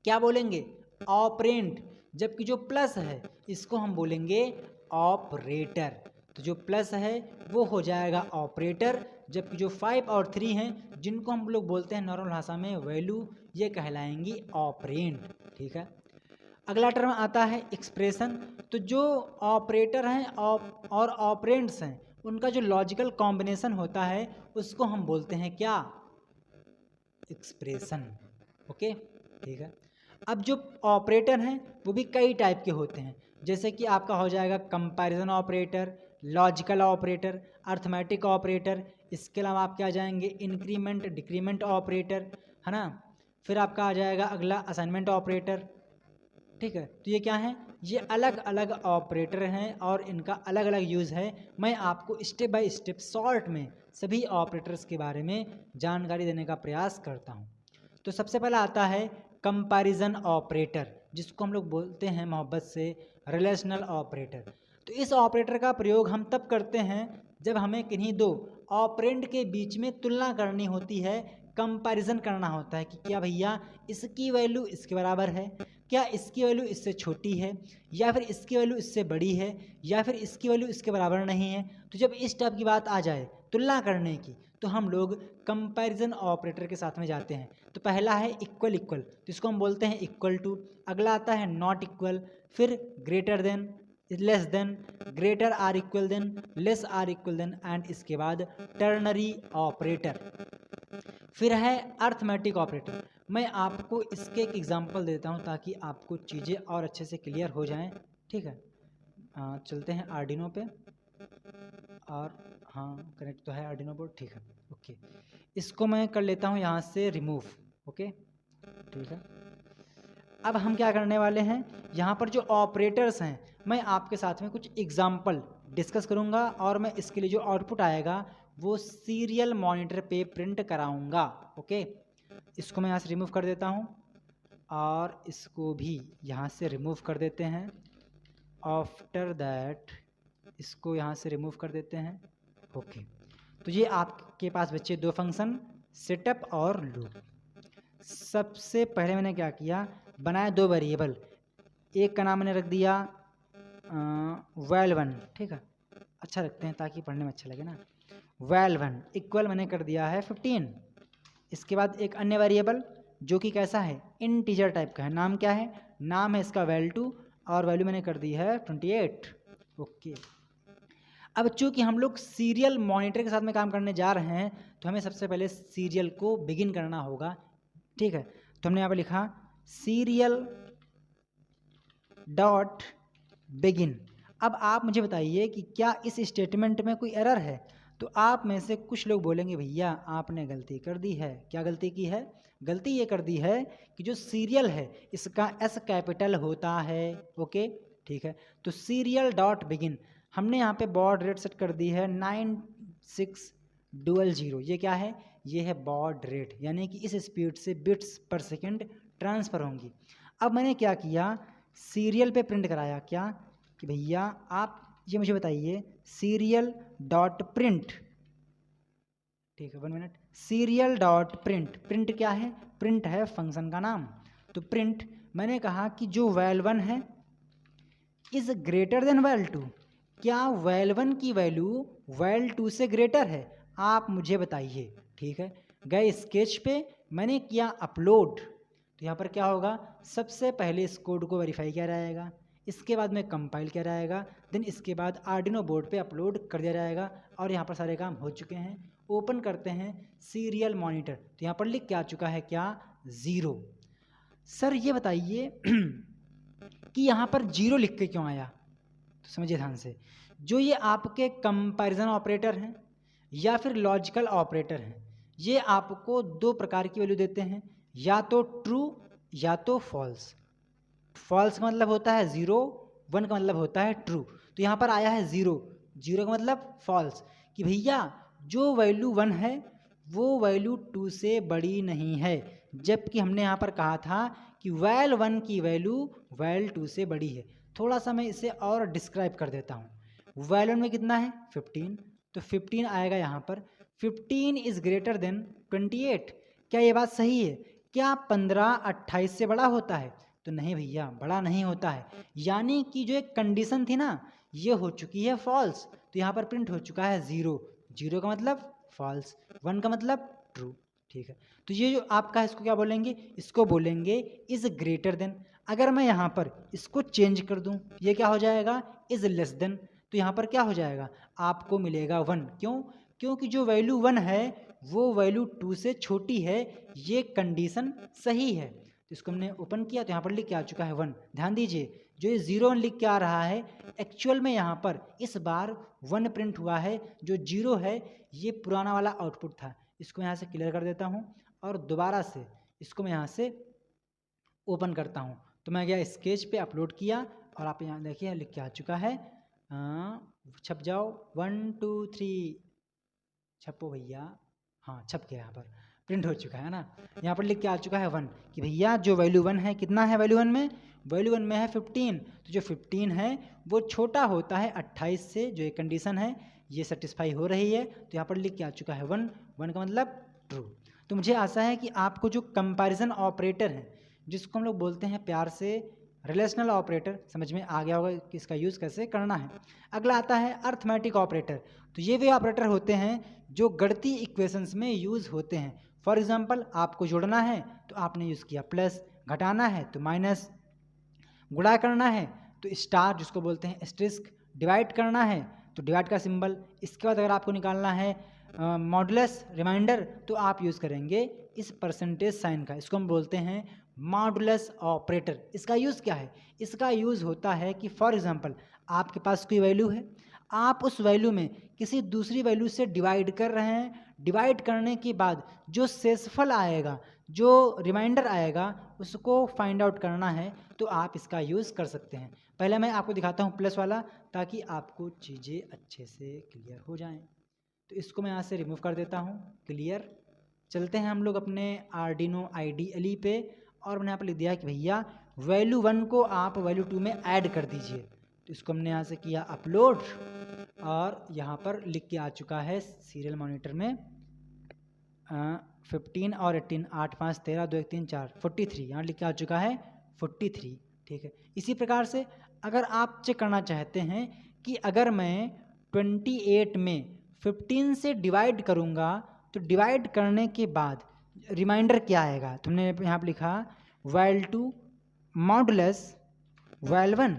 क्या बोलेंगे? ऑपरेंड। जबकि जो प्लस है इसको हम बोलेंगे ऑपरेटर। तो जो प्लस है वो हो जाएगा ऑपरेटर, जबकि जो 5 और 3 हैं जिनको हम लोग बोलते हैं नॉर्मल भाषा में वैल्यू, ये कहलाएंगी ऑपरेंड। ठीक है, अगला टर्म आता है एक्सप्रेशन। तो जो ऑपरेटर हैं और ऑपरेंड्स हैं उनका जो लॉजिकल कॉम्बिनेशन होता है उसको हम बोलते हैं क्या? एक्सप्रेशन। ओके, ठीक है। अब जो ऑपरेटर हैं वो भी कई टाइप के होते हैं, जैसे कि आपका हो जाएगा comparison operator, logical operator, arithmetic operator. इसके अलावा आप क्या जाएंगे, इंक्रीमेंट डिक्रीमेंट ऑपरेटर, है ना। फिर आपका आ जाएगा अगला असाइनमेंट ऑपरेटर। ठीक है, तो ये क्या है, ये अलग अलग ऑपरेटर हैं और इनका अलग अलग यूज़ है। मैं आपको स्टेप बाय स्टेप शॉर्ट में सभी ऑपरेटर्स के बारे में जानकारी देने का प्रयास करता हूँ। तो सबसे पहला आता है कंपैरिजन ऑपरेटर, जिसको हम लोग बोलते हैं मोहब्बत से रिलेशनल ऑपरेटर। तो इस ऑपरेटर का प्रयोग हम तब करते हैं जब हमें किन्हीं दो ऑपरेंड के बीच में तुलना करनी होती है, कंपैरिजन करना होता है कि क्या भैया इसकी वैल्यू इसके बराबर है, क्या इसकी वैल्यू इससे छोटी है, या फिर इसकी वैल्यू इससे बड़ी है, या फिर इसकी वैल्यू इसके बराबर नहीं है। तो जब इस टाइप की बात आ जाए तुलना करने की तो हम लोग कंपैरिजन ऑपरेटर के साथ में जाते हैं। तो पहला है इक्वल इक्वल, तो इसको हम बोलते हैं इक्वल टू। अगला आता है नॉट इक्वल, फिर greater than, less than, greater or equal than, less or equal than, and इसके बाद टर्नरी ऑपरेटर। फिर है अर्थमेटिक ऑपरेटर। मैं आपको इसके एक एग्जांपल देता हूं ताकि आपको चीज़ें और अच्छे से क्लियर हो जाएं। ठीक है, चलते हैं आर्डिनो पे, और हाँ कनेक्ट तो है आर्डिनो बोर्ड। ठीक है, ओके, इसको मैं कर लेता हूँ यहाँ से रिमूव। ओके, ठीक है। अब हम क्या करने वाले हैं, यहाँ पर जो ऑपरेटर्स हैं मैं आपके साथ में कुछ एग्जाम्पल डिस्कस करूँगा और मैं इसके लिए जो आउटपुट आएगा वो सीरियल मॉनिटर पे प्रिंट कराऊँगा। ओके, इसको मैं यहाँ से रिमूव कर देता हूँ और इसको भी यहाँ से रिमूव कर देते हैं। आफ्टर दैट इसको यहाँ से रिमूव कर देते हैं। ओके, तो ये आपके पास बच्चे दो फंक्शन सेटअप और लूप। सबसे पहले मैंने क्या किया, बनाया दो वेरिएबल, एक का नाम मैंने रख दिया वैल1। ठीक है, अच्छा रखते हैं ताकि पढ़ने में अच्छा लगे ना। वैल1 इक्वल मैंने कर दिया है 15। इसके बाद एक अन्य वेरिएबल जो कि कैसा है, इंटीजर टाइप का है। नाम क्या है, नाम है इसका वैल2 और वैल्यू मैंने कर दी है 28। ओके, अब चूँकि हम लोग सीरियल मॉनिटर के साथ में काम करने जा रहे हैं तो हमें सबसे पहले सीरियल को बिगिन करना होगा। ठीक है, तो हमने यहाँ पर लिखा सीरियल डॉट बिगिन। अब आप मुझे बताइए कि क्या इस स्टेटमेंट में कोई एरर है। तो आप में से कुछ लोग बोलेंगे भैया आपने गलती कर दी है। क्या गलती की है? गलती ये कर दी है कि जो सीरियल है इसका एस कैपिटल होता है। ओके, ठीक है, तो सीरियल डॉट बिगिन हमने यहाँ पे बॉड रेट सेट कर दी है 9600। ये क्या है, ये है बॉड रेट, यानी कि इस स्पीड से बिट्स पर सेकंड ट्रांसफ़र होंगी। अब मैंने क्या किया, सीरियल पे प्रिंट कराया क्या कि भैया आप ये मुझे बताइए सीरियल डॉट प्रिंट। ठीक है, 1 minute, serial dot print. Print क्या है, प्रिंट है फंक्शन का नाम। तो प्रिंट मैंने कहा कि जो वैल1 है इज़ ग्रेटर देन वैल2। क्या वैल1 की वैल्यू वैल2 से ग्रेटर है, आप मुझे बताइए। ठीक है, गए स्केच पे, मैंने किया अपलोड। तो यहाँ पर क्या होगा, सबसे पहले इस कोड को वेरीफाई किया जाएगा, इसके बाद में कंपाइल किया जाएगा, देन इसके बाद आर्डिनो बोर्ड पे अपलोड कर दिया जाएगा। और यहाँ पर सारे काम हो चुके हैं। ओपन करते हैं सीरियल मॉनिटर, तो यहाँ पर लिख के आ चुका है क्या, 0। सर ये बताइए कि यहाँ पर 0 लिख के क्यों आया, तो समझिए ध्यान से। जो ये आपके कंपैरिजन ऑपरेटर हैं या फिर लॉजिकल ऑपरेटर हैं, ये आपको 2 प्रकार की वैल्यू देते हैं, या तो ट्रू या तो फॉल्स। फॉल्स का मतलब होता है 0, 1 का मतलब होता है ट्रू। तो यहाँ पर आया है 0, 0 का मतलब फॉल्स, कि भैया जो वैल्यू 1 है वो वैल्यू 2 से बड़ी नहीं है, जबकि हमने यहाँ पर कहा था कि वैल 1 की वैल्यू वैल 2 से बड़ी है। थोड़ा सा मैं इसे और डिस्क्राइब कर देता हूँ। वैल 1 में कितना है 15, तो 15 आएगा यहाँ पर। 15 इज ग्रेटर देन 28। क्या ये बात सही है? क्या 15 28 से बड़ा होता है? तो नहीं भैया, बड़ा नहीं होता है। यानी कि जो एक कंडीशन थी ना, ये हो चुकी है फॉल्स, तो यहाँ पर प्रिंट हो चुका है 0। 0 का मतलब फॉल्स, 1 का मतलब ट्रू। ठीक है, तो ये जो आपका है इसको क्या बोलेंगे, इसको बोलेंगे इज ग्रेटर देन। अगर मैं यहाँ पर इसको चेंज कर दूँ, ये क्या हो जाएगा, इज लेस देन, तो यहाँ पर क्या हो जाएगा, आपको मिलेगा 1। क्यों? क्योंकि जो वैल्यू 1 है वो वैल्यू 2 से छोटी है, ये कंडीशन सही है। तो इसको हमने ओपन किया तो यहाँ पर लिख के आ चुका है 1। ध्यान दीजिए, जो ये 0 लिख के आ रहा है, एक्चुअल में यहाँ पर इस बार 1 प्रिंट हुआ है। जो 0 है ये पुराना वाला आउटपुट था। इसको मैं यहाँ से क्लियर कर देता हूँ और दोबारा से इसको मैं यहाँ से ओपन करता हूँ। तो मैं गया स्केच पे, अपलोड किया और आप यहाँ देखिए लिख के आ चुका है। छप जाओ, 1 2 3 छपो भैया। हाँ, छप गया, यहाँ पर प्रिंट हो चुका है ना। यहाँ पर लिख के आ चुका है 1, कि भैया जो वैल्यू 1 है, कितना है वैल्यू 1 में, वैल्यू 1 में है 15। तो जो 15 है वो छोटा होता है 28 से, जो एक कंडीशन है ये सेटिस्फाई हो रही है। तो यहाँ पर लिख के आ चुका है 1, 1 का मतलब ट्रू। तो मुझे आशा है कि आपको जो कंपैरिजन ऑपरेटर है, जिसको हम लोग बोलते हैं प्यार से रिलेशनल ऑपरेटर, समझ में आ गया होगा कि इसका यूज़ कैसे करना है। अगला आता है अर्थमेटिक ऑपरेटर। तो ये वे ऑपरेटर होते हैं जो गणितीय इक्वेशंस में यूज़ होते हैं। फॉर एग्जांपल, आपको जोड़ना है तो आपने यूज़ किया प्लस, घटाना है तो माइनस, गुणा करना है तो स्टार जिसको बोलते हैं एस्टेरिस्क, डिवाइड करना है तो डिवाइड का सिंबल। इसके बाद अगर आपको निकालना है मॉडुलस रिमाइंडर, तो आप यूज़ करेंगे इस परसेंटेज साइन का, इसको हम बोलते हैं मॉडुलस ऑपरेटर। इसका यूज़ क्या है? इसका यूज़ होता है कि फॉर एग्जांपल आपके पास कोई वैल्यू है, आप उस वैल्यू में किसी दूसरी वैल्यू से डिवाइड कर रहे हैं। डिवाइड करने के बाद जो शेषफल आएगा, जो रिमाइंडर आएगा, उसको फाइंड आउट करना है, तो आप इसका यूज़ कर सकते हैं। पहले मैं आपको दिखाता हूँ प्लस वाला, ताकि आपको चीज़ें अच्छे से क्लियर हो जाएं। तो इसको मैं यहाँ से रिमूव कर देता हूँ, क्लियर। चलते हैं हम लोग अपने आर्डिनो IDE पे, और मैंने यहाँ पर लिख दिया कि भैया वैल्यू 1 को आप वैल्यू 2 में ऐड कर दीजिए। तो इसको हमने यहाँ से किया अपलोड, और यहाँ पर लिख के आ चुका है सीरियल मॉनिटर में 15 और 18, 8 5 13 2 1 3 4 43, यहाँ लिख के आ चुका है 43। ठीक है, इसी प्रकार से अगर आप चेक करना चाहते हैं कि अगर मैं 28 में 15 से डिवाइड करूँगा तो डिवाइड करने के बाद रिमाइंडर क्या आएगा, तुमने यहाँ पर लिखा वैल 2 मॉडुलस वैल 1।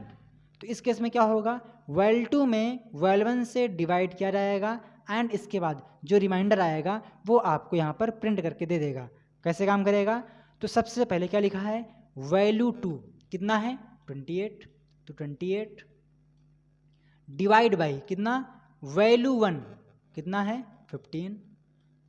तो इस केस में क्या होगा, वैल 2 में वैल 1 से डिवाइड किया जाएगा, एंड इसके बाद जो रिमाइंडर आएगा वो आपको यहाँ पर प्रिंट करके दे देगा। कैसे काम करेगा, तो सबसे पहले क्या लिखा है, वैल्यू 2 कितना है 28, तो 28 डिवाइड बाई कितना, वैल्यू 1 कितना है 15,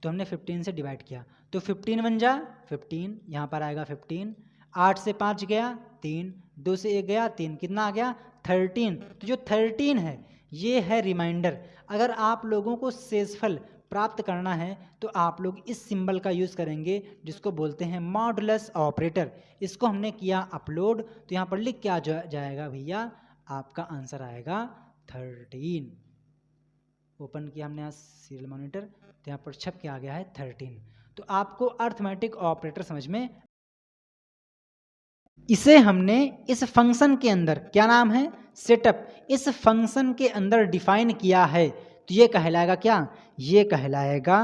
तो हमने 15 से डिवाइड किया तो 15 बन जा 15, यहाँ पर आएगा 15, 8 से 5 गया 3, 2 से 1 गया 3, कितना आ गया 13। तो जो 13 है ये है रिमाइंडर। अगर आप लोगों को शेषफल प्राप्त करना है तो आप लोग इस सिंबल का यूज़ करेंगे, जिसको बोलते हैं मॉडुलस ऑपरेटर। इसको हमने किया अपलोड, तो यहाँ पर लिख के आ जाएगा भैया, आपका आंसर आएगा 13। ओपन किया हमने यहाँ सीरियल मॉनिटर, तो यहाँ पर छप के आ गया है 13। तो आपको अर्थमेटिक ऑपरेटर समझ में, इसे हमने इस फंक्शन के अंदर, क्या नाम है, सेटअप, इस फंक्शन के अंदर डिफाइन किया है। तो ये कहलाएगा क्या, ये कहलाएगा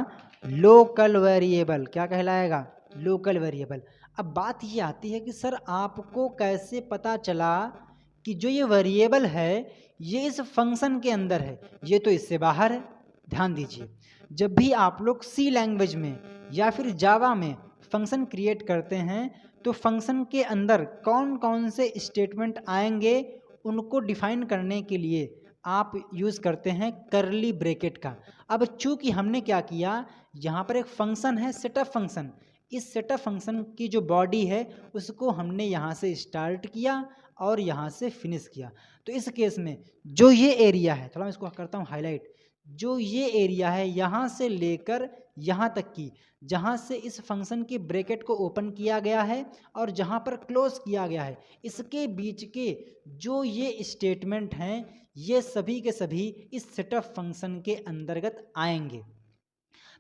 लोकल वेरिएबल। क्या कहलाएगा, लोकल वेरिएबल। अब बात ये आती है कि सर आपको कैसे पता चला कि जो ये वेरिएबल है ये इस फंक्शन के अंदर है, ये तो इससे बाहर है। ध्यान दीजिए, जब भी आप लोग सी लैंग्वेज में या फिर जावा में फंक्शन क्रिएट करते हैं तो फंक्शन के अंदर कौन कौन से स्टेटमेंट आएंगे उनको डिफाइन करने के लिए आप यूज़ करते हैं करली ब्रैकेट का। अब चूंकि हमने क्या किया, यहाँ पर एक फंक्शन है सेटअप फंक्शन, इस सेटअप फंक्शन की जो बॉडी है उसको हमने यहाँ से स्टार्ट किया और यहाँ से फिनिश किया। तो इस केस में जो ये एरिया है, थोड़ा मैं इसको करता हूँ हाईलाइट, जो ये एरिया है यहाँ से लेकर यहाँ तक की, जहाँ से इस फंक्शन की ब्रैकेट को ओपन किया गया है और जहाँ पर क्लोज किया गया है, इसके बीच के जो ये स्टेटमेंट हैं ये सभी के सभी इस सेटअप फंक्शन के अंतर्गत आएंगे।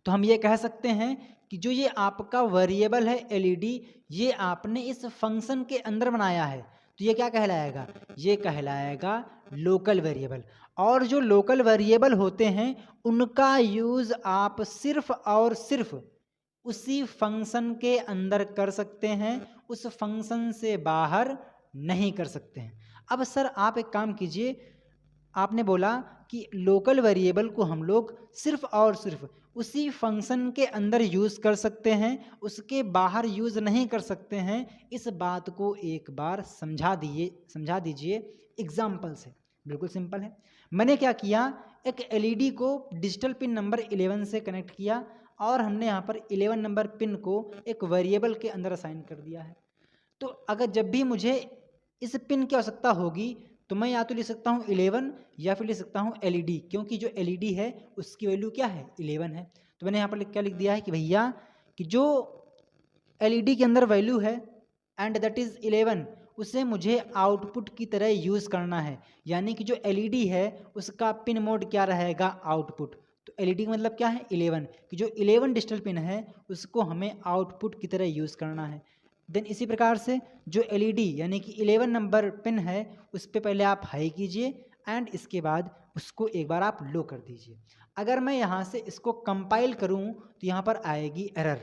तो हम ये कह सकते हैं कि जो ये आपका वेरिएबल है एलईडी, ये आपने इस फंक्शन के अंदर बनाया है, तो ये क्या कहलाएगा, ये कहलाएगा लोकल वेरिएबल। और जो लोकल वेरिएबल होते हैं उनका यूज़ आप सिर्फ और सिर्फ उसी फंक्शन के अंदर कर सकते हैं, उस फंक्शन से बाहर नहीं कर सकते हैं। अब सर आप एक काम कीजिए, आपने बोला कि लोकल वेरिएबल को हम लोग सिर्फ और सिर्फ उसी फंक्शन के अंदर यूज़ कर सकते हैं, उसके बाहर यूज़ नहीं कर सकते हैं। इस बात को एक बार समझा दीजिए एग्जाम्पल से। बिल्कुल सिंपल है, मैंने क्या किया, एक एलईडी को डिजिटल पिन नंबर 11 से कनेक्ट किया और हमने यहाँ पर 11 नंबर पिन को एक वेरिएबल के अंदर असाइन कर दिया है। तो अगर जब भी मुझे इस पिन की आवश्यकता होगी तो मैं या तो लिख सकता हूँ 11 या फिर लिख सकता हूँ एलईडी, क्योंकि जो एलईडी है उसकी वैल्यू क्या है, 11 है। तो मैंने यहाँ पर क्या लिख दिया है कि भैया कि जो एलईडी के अंदर वैल्यू है एंड दैट इज़ 11, उसे मुझे आउटपुट की तरह यूज़ करना है। यानी कि जो एलईडी है उसका पिन मोड क्या रहेगा, आउटपुट। तो एलईडी का मतलब क्या है, 11, कि जो 11 डिजिटल पिन है उसको हमें आउटपुट की तरह यूज़ करना है। देन इसी प्रकार से जो एलईडी यानी कि 11 नंबर पिन है उस पर पहले आप हाई कीजिए एंड इसके बाद उसको एक बार आप लो कर दीजिए। अगर मैं यहाँ से इसको कंपाइल करूँ तो यहाँ पर आएगी एरर,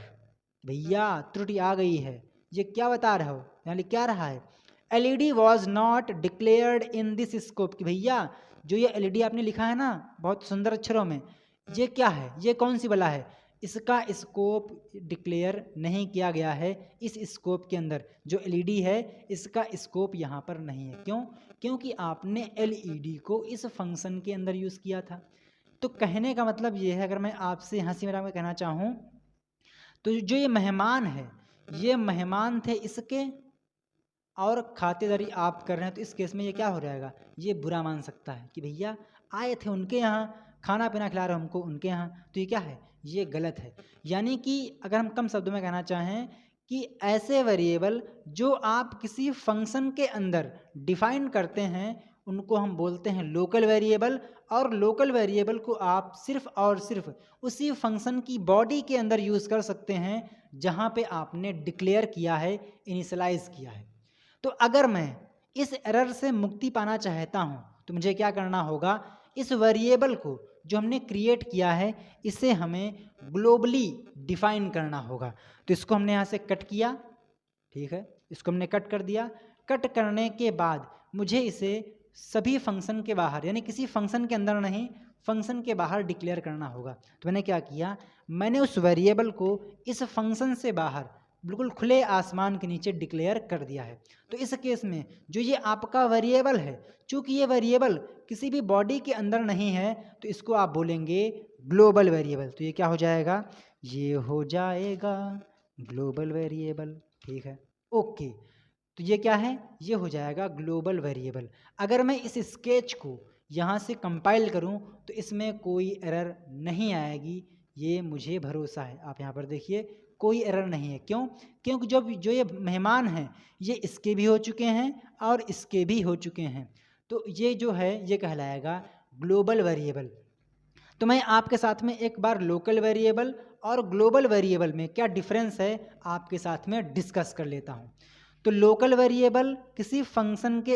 भैया त्रुटि आ गई है। ये क्या बता रहे हो, यानी क्या रहा है, LED was not declared in this scope, कि भैया जो ये एलईडी आपने लिखा है ना बहुत सुंदर अक्षरों में, ये क्या है, ये कौन सी बला है, इसका स्कोप डिक्लेयर नहीं किया गया है। इस स्कोप के अंदर जो एलईडी है इसका स्कोप यहाँ पर नहीं है। क्यों, क्योंकि आपने एलईडी को इस फंक्शन के अंदर यूज़ किया था। तो कहने का मतलब ये है, अगर मैं आपसे हंसी मजाक में कहना चाहूँ तो जो ये मेहमान है ये मेहमान थे इसके और खातिरदारी आप कर रहे हैं, तो इस केस में ये क्या हो जाएगा, ये बुरा मान सकता है कि भैया आए थे उनके यहाँ, खाना पीना खिला रहे हमको उनके यहाँ, तो ये क्या है, ये गलत है। यानी कि अगर हम कम शब्दों में कहना चाहें कि ऐसे वेरिएबल जो आप किसी फंक्शन के अंदर डिफाइन करते हैं उनको हम बोलते हैं लोकल वेरिएबल, और लोकल वेरिएबल को आप सिर्फ और सिर्फ उसी फंक्शन की बॉडी के अंदर यूज़ कर सकते हैं जहाँ पे आपने डिक्लेयर किया है, इनिशियलाइज किया है। तो अगर मैं इस एरर से मुक्ति पाना चाहता हूँ तो मुझे क्या करना होगा, इस वेरिएबल को जो हमने क्रिएट किया है इसे हमें ग्लोबली डिफाइन करना होगा। तो इसको हमने यहाँ से कट किया, ठीक है, इसको हमने कट कर दिया। कट करने के बाद मुझे इसे सभी फंक्शन के बाहर, यानी किसी फंक्शन के अंदर नहीं, फंक्शन के बाहर डिक्लेयर करना होगा। तो मैंने क्या किया, मैंने उस वेरिएबल को इस फंक्शन से बाहर बिल्कुल खुले आसमान के नीचे डिक्लेयर कर दिया है। तो इस केस में जो ये आपका वेरिएबल है, चूँकि ये वेरिएबल किसी भी बॉडी के अंदर नहीं है तो इसको आप बोलेंगे ग्लोबल वेरिएबल। तो ये क्या हो जाएगा, ये हो जाएगा ग्लोबल वेरिएबल, ठीक है, ओके। तो ये क्या है, ये हो जाएगा ग्लोबल वेरिएबल। अगर मैं इस स्केच को यहाँ से कंपाइल करूँ तो इसमें कोई एरर नहीं आएगी, ये मुझे भरोसा है। आप यहाँ पर देखिए कोई एरर नहीं है। क्यों, क्योंकि जो ये मेहमान हैं ये इसके भी हो चुके हैं और इसके भी हो चुके हैं, तो ये जो है ये कहलाएगा ग्लोबल वेरिएबल। तो मैं आपके साथ में एक बार लोकल वेरिएबल और ग्लोबल वेरिएबल में क्या डिफरेंस है आपके साथ में डिस्कस कर लेता हूँ। तो लोकल वेरिएबल किसी फंक्शन के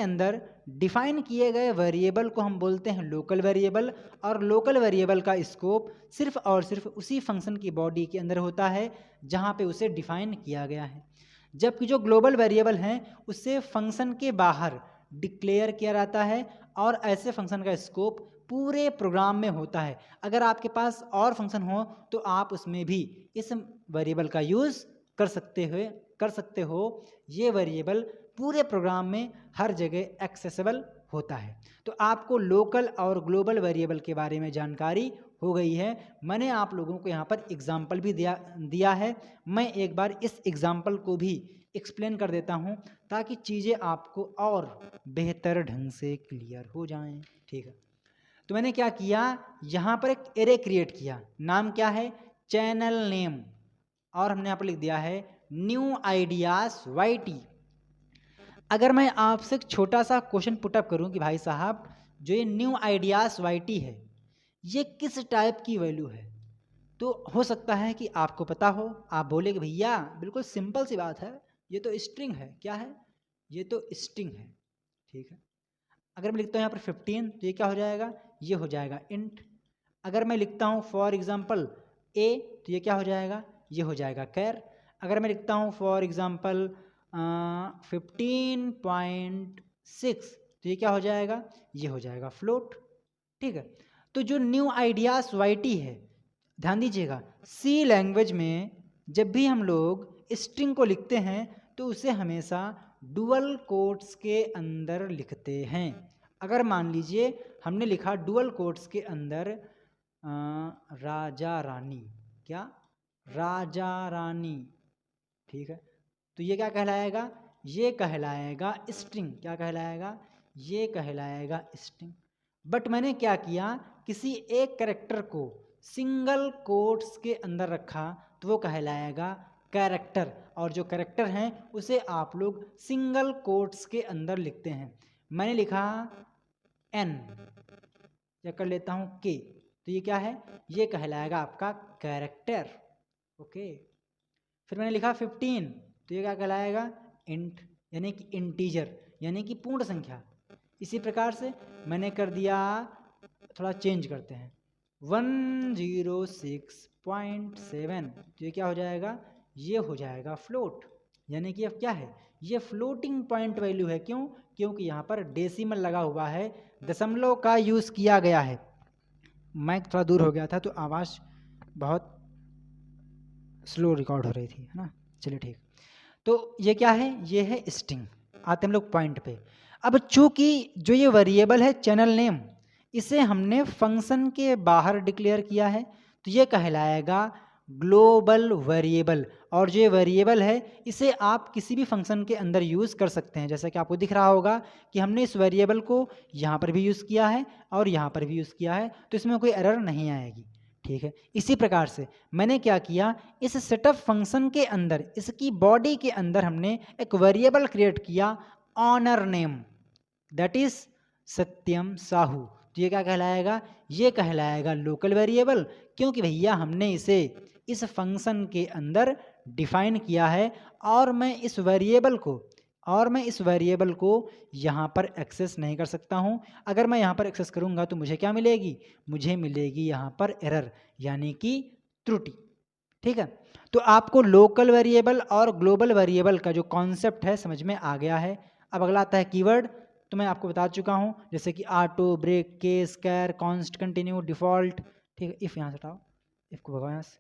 अंदर डिफाइन किए गए वेरिएबल को हम बोलते हैं लोकल वेरिएबल, और लोकल वेरिएबल का स्कोप सिर्फ और सिर्फ उसी फंक्शन की बॉडी के अंदर होता है जहाँ पे उसे डिफाइन किया गया है। जबकि जो ग्लोबल वेरिएबल हैं उससे फंक्शन के बाहर डिक्लेयर किया जाता है और ऐसे फंक्शन का स्कोप पूरे प्रोग्राम में होता है। अगर आपके पास और फंक्शन हो तो आप उसमें भी इस वेरिएबल का यूज़ कर सकते हो। ये वेरिएबल पूरे प्रोग्राम में हर जगह एक्सेसिबल होता है। तो आपको लोकल और ग्लोबल वेरिएबल के बारे में जानकारी हो गई है। मैंने आप लोगों को यहाँ पर एग्जाम्पल भी दिया है। मैं एक बार इस एग्जाम्पल को भी एक्सप्लेन कर देता हूँ ताकि चीज़ें आपको और बेहतर ढंग से क्लियर हो जाएं। ठीक है, तो मैंने क्या किया, यहाँ पर एक एरे क्रिएट किया। नाम क्या है, चैनल नेम, और हमने यहाँ पर लिख दिया है न्यू आइडियाज YT। अगर मैं आपसे एक छोटा सा क्वेश्चन पुटअप करूं कि भाई साहब जो ये न्यू आइडियाज YT है ये किस टाइप की वैल्यू है, तो हो सकता है कि आपको पता हो, आप बोले कि भैया बिल्कुल सिंपल सी बात है, ये तो स्ट्रिंग है। क्या है, ये तो स्ट्रिंग है। ठीक है, अगर मैं लिखता हूँ यहाँ पर 15 तो ये क्या हो जाएगा, ये हो जाएगा इंट। अगर मैं लिखता हूँ फॉर एग्जाम्पल A तो ये क्या हो जाएगा, ये हो जाएगा कैर। अगर मैं लिखता हूँ फॉर एग्जाम्पल 15.6 तो ये क्या हो जाएगा, ये हो जाएगा फ्लोट। ठीक है, तो जो न्यू आइडियाज YT है, ध्यान दीजिएगा, C लैंग्वेज में जब भी हम लोग स्ट्रिंग को लिखते हैं तो उसे हमेशा डुअल कोट्स के अंदर लिखते हैं। अगर मान लीजिए हमने लिखा डुअल कोट्स के अंदर राजा रानी, क्या, राजा रानी। ठीक है, तो ये क्या कहलाएगा, ये कहलाएगा स्ट्रिंग। क्या कहलाएगा, ये कहलाएगा स्ट्रिंग। बट मैंने क्या किया, किसी एक कैरेक्टर को सिंगल कोट्स के अंदर रखा तो वो कहलाएगा कैरेक्टर, और जो कैरेक्टर हैं उसे आप लोग सिंगल कोट्स के अंदर लिखते हैं। मैंने लिखा N या कर लेता हूँ K, तो ये क्या है, ये कहलाएगा आपका कैरेक्टर। ओके, फिर मैंने लिखा 15 तो ये क्या कहलाएगा, इंट, यानी कि इंटीजर, यानी कि पूर्ण संख्या। इसी प्रकार से मैंने कर दिया, थोड़ा चेंज करते हैं, 106.7 तो ये क्या हो जाएगा, ये हो जाएगा फ्लोट, यानी कि अब क्या है, ये फ्लोटिंग पॉइंट वैल्यू है। क्यों, क्योंकि यहाँ पर डेसिमल लगा हुआ है, दशमलव का यूज़ किया गया है। माइक थोड़ा दूर हो गया था तो आवाज़ बहुत स्लो रिकॉर्ड हो रही थी, है ना। चलिए ठीक, तो ये क्या है, ये है स्ट्रिंग। आते हम लोग पॉइंट पे। अब चूंकि जो ये वेरिएबल है चैनल नेम, इसे हमने फंक्शन के बाहर डिक्लेयर किया है तो ये कहलाएगा ग्लोबल वेरिएबल। और जो ये वेरिएबल है इसे आप किसी भी फंक्शन के अंदर यूज़ कर सकते हैं। जैसा कि आपको दिख रहा होगा कि हमने इस वेरिएबल को यहाँ पर भी यूज़ किया है और यहाँ पर भी यूज़ किया है, तो इसमें कोई एरर नहीं आएगी। ठीक है, इसी प्रकार से मैंने क्या किया, इस सेटअप फंक्शन के अंदर, इसकी बॉडी के अंदर हमने एक वेरिएबल क्रिएट किया ऑनर नेम, दैट इज सत्यम साहू। तो ये क्या कहलाएगा, ये कहलाएगा लोकल वेरिएबल, क्योंकि भैया हमने इसे इस फंक्शन के अंदर डिफाइन किया है और मैं इस वेरिएबल को यहाँ पर एक्सेस नहीं कर सकता हूँ। अगर मैं यहाँ पर एक्सेस करूँगा तो मुझे क्या मिलेगी, मुझे मिलेगी यहाँ पर एरर, यानी कि त्रुटि। ठीक है, तो आपको लोकल वेरिएबल और ग्लोबल वेरिएबल का जो कॉन्सेप्ट है समझ में आ गया है। अब अगला आता है कीवर्ड, तो मैं आपको बता चुका हूँ, जैसे कि ऑटो, ब्रेक, केस, कैर, कॉन्स्ट, कंटिन्यू, डिफ़ॉल्ट। ठीक है, इफ़ यहाँ से हटाओ, इफ़ को भगाओ यहाँ से।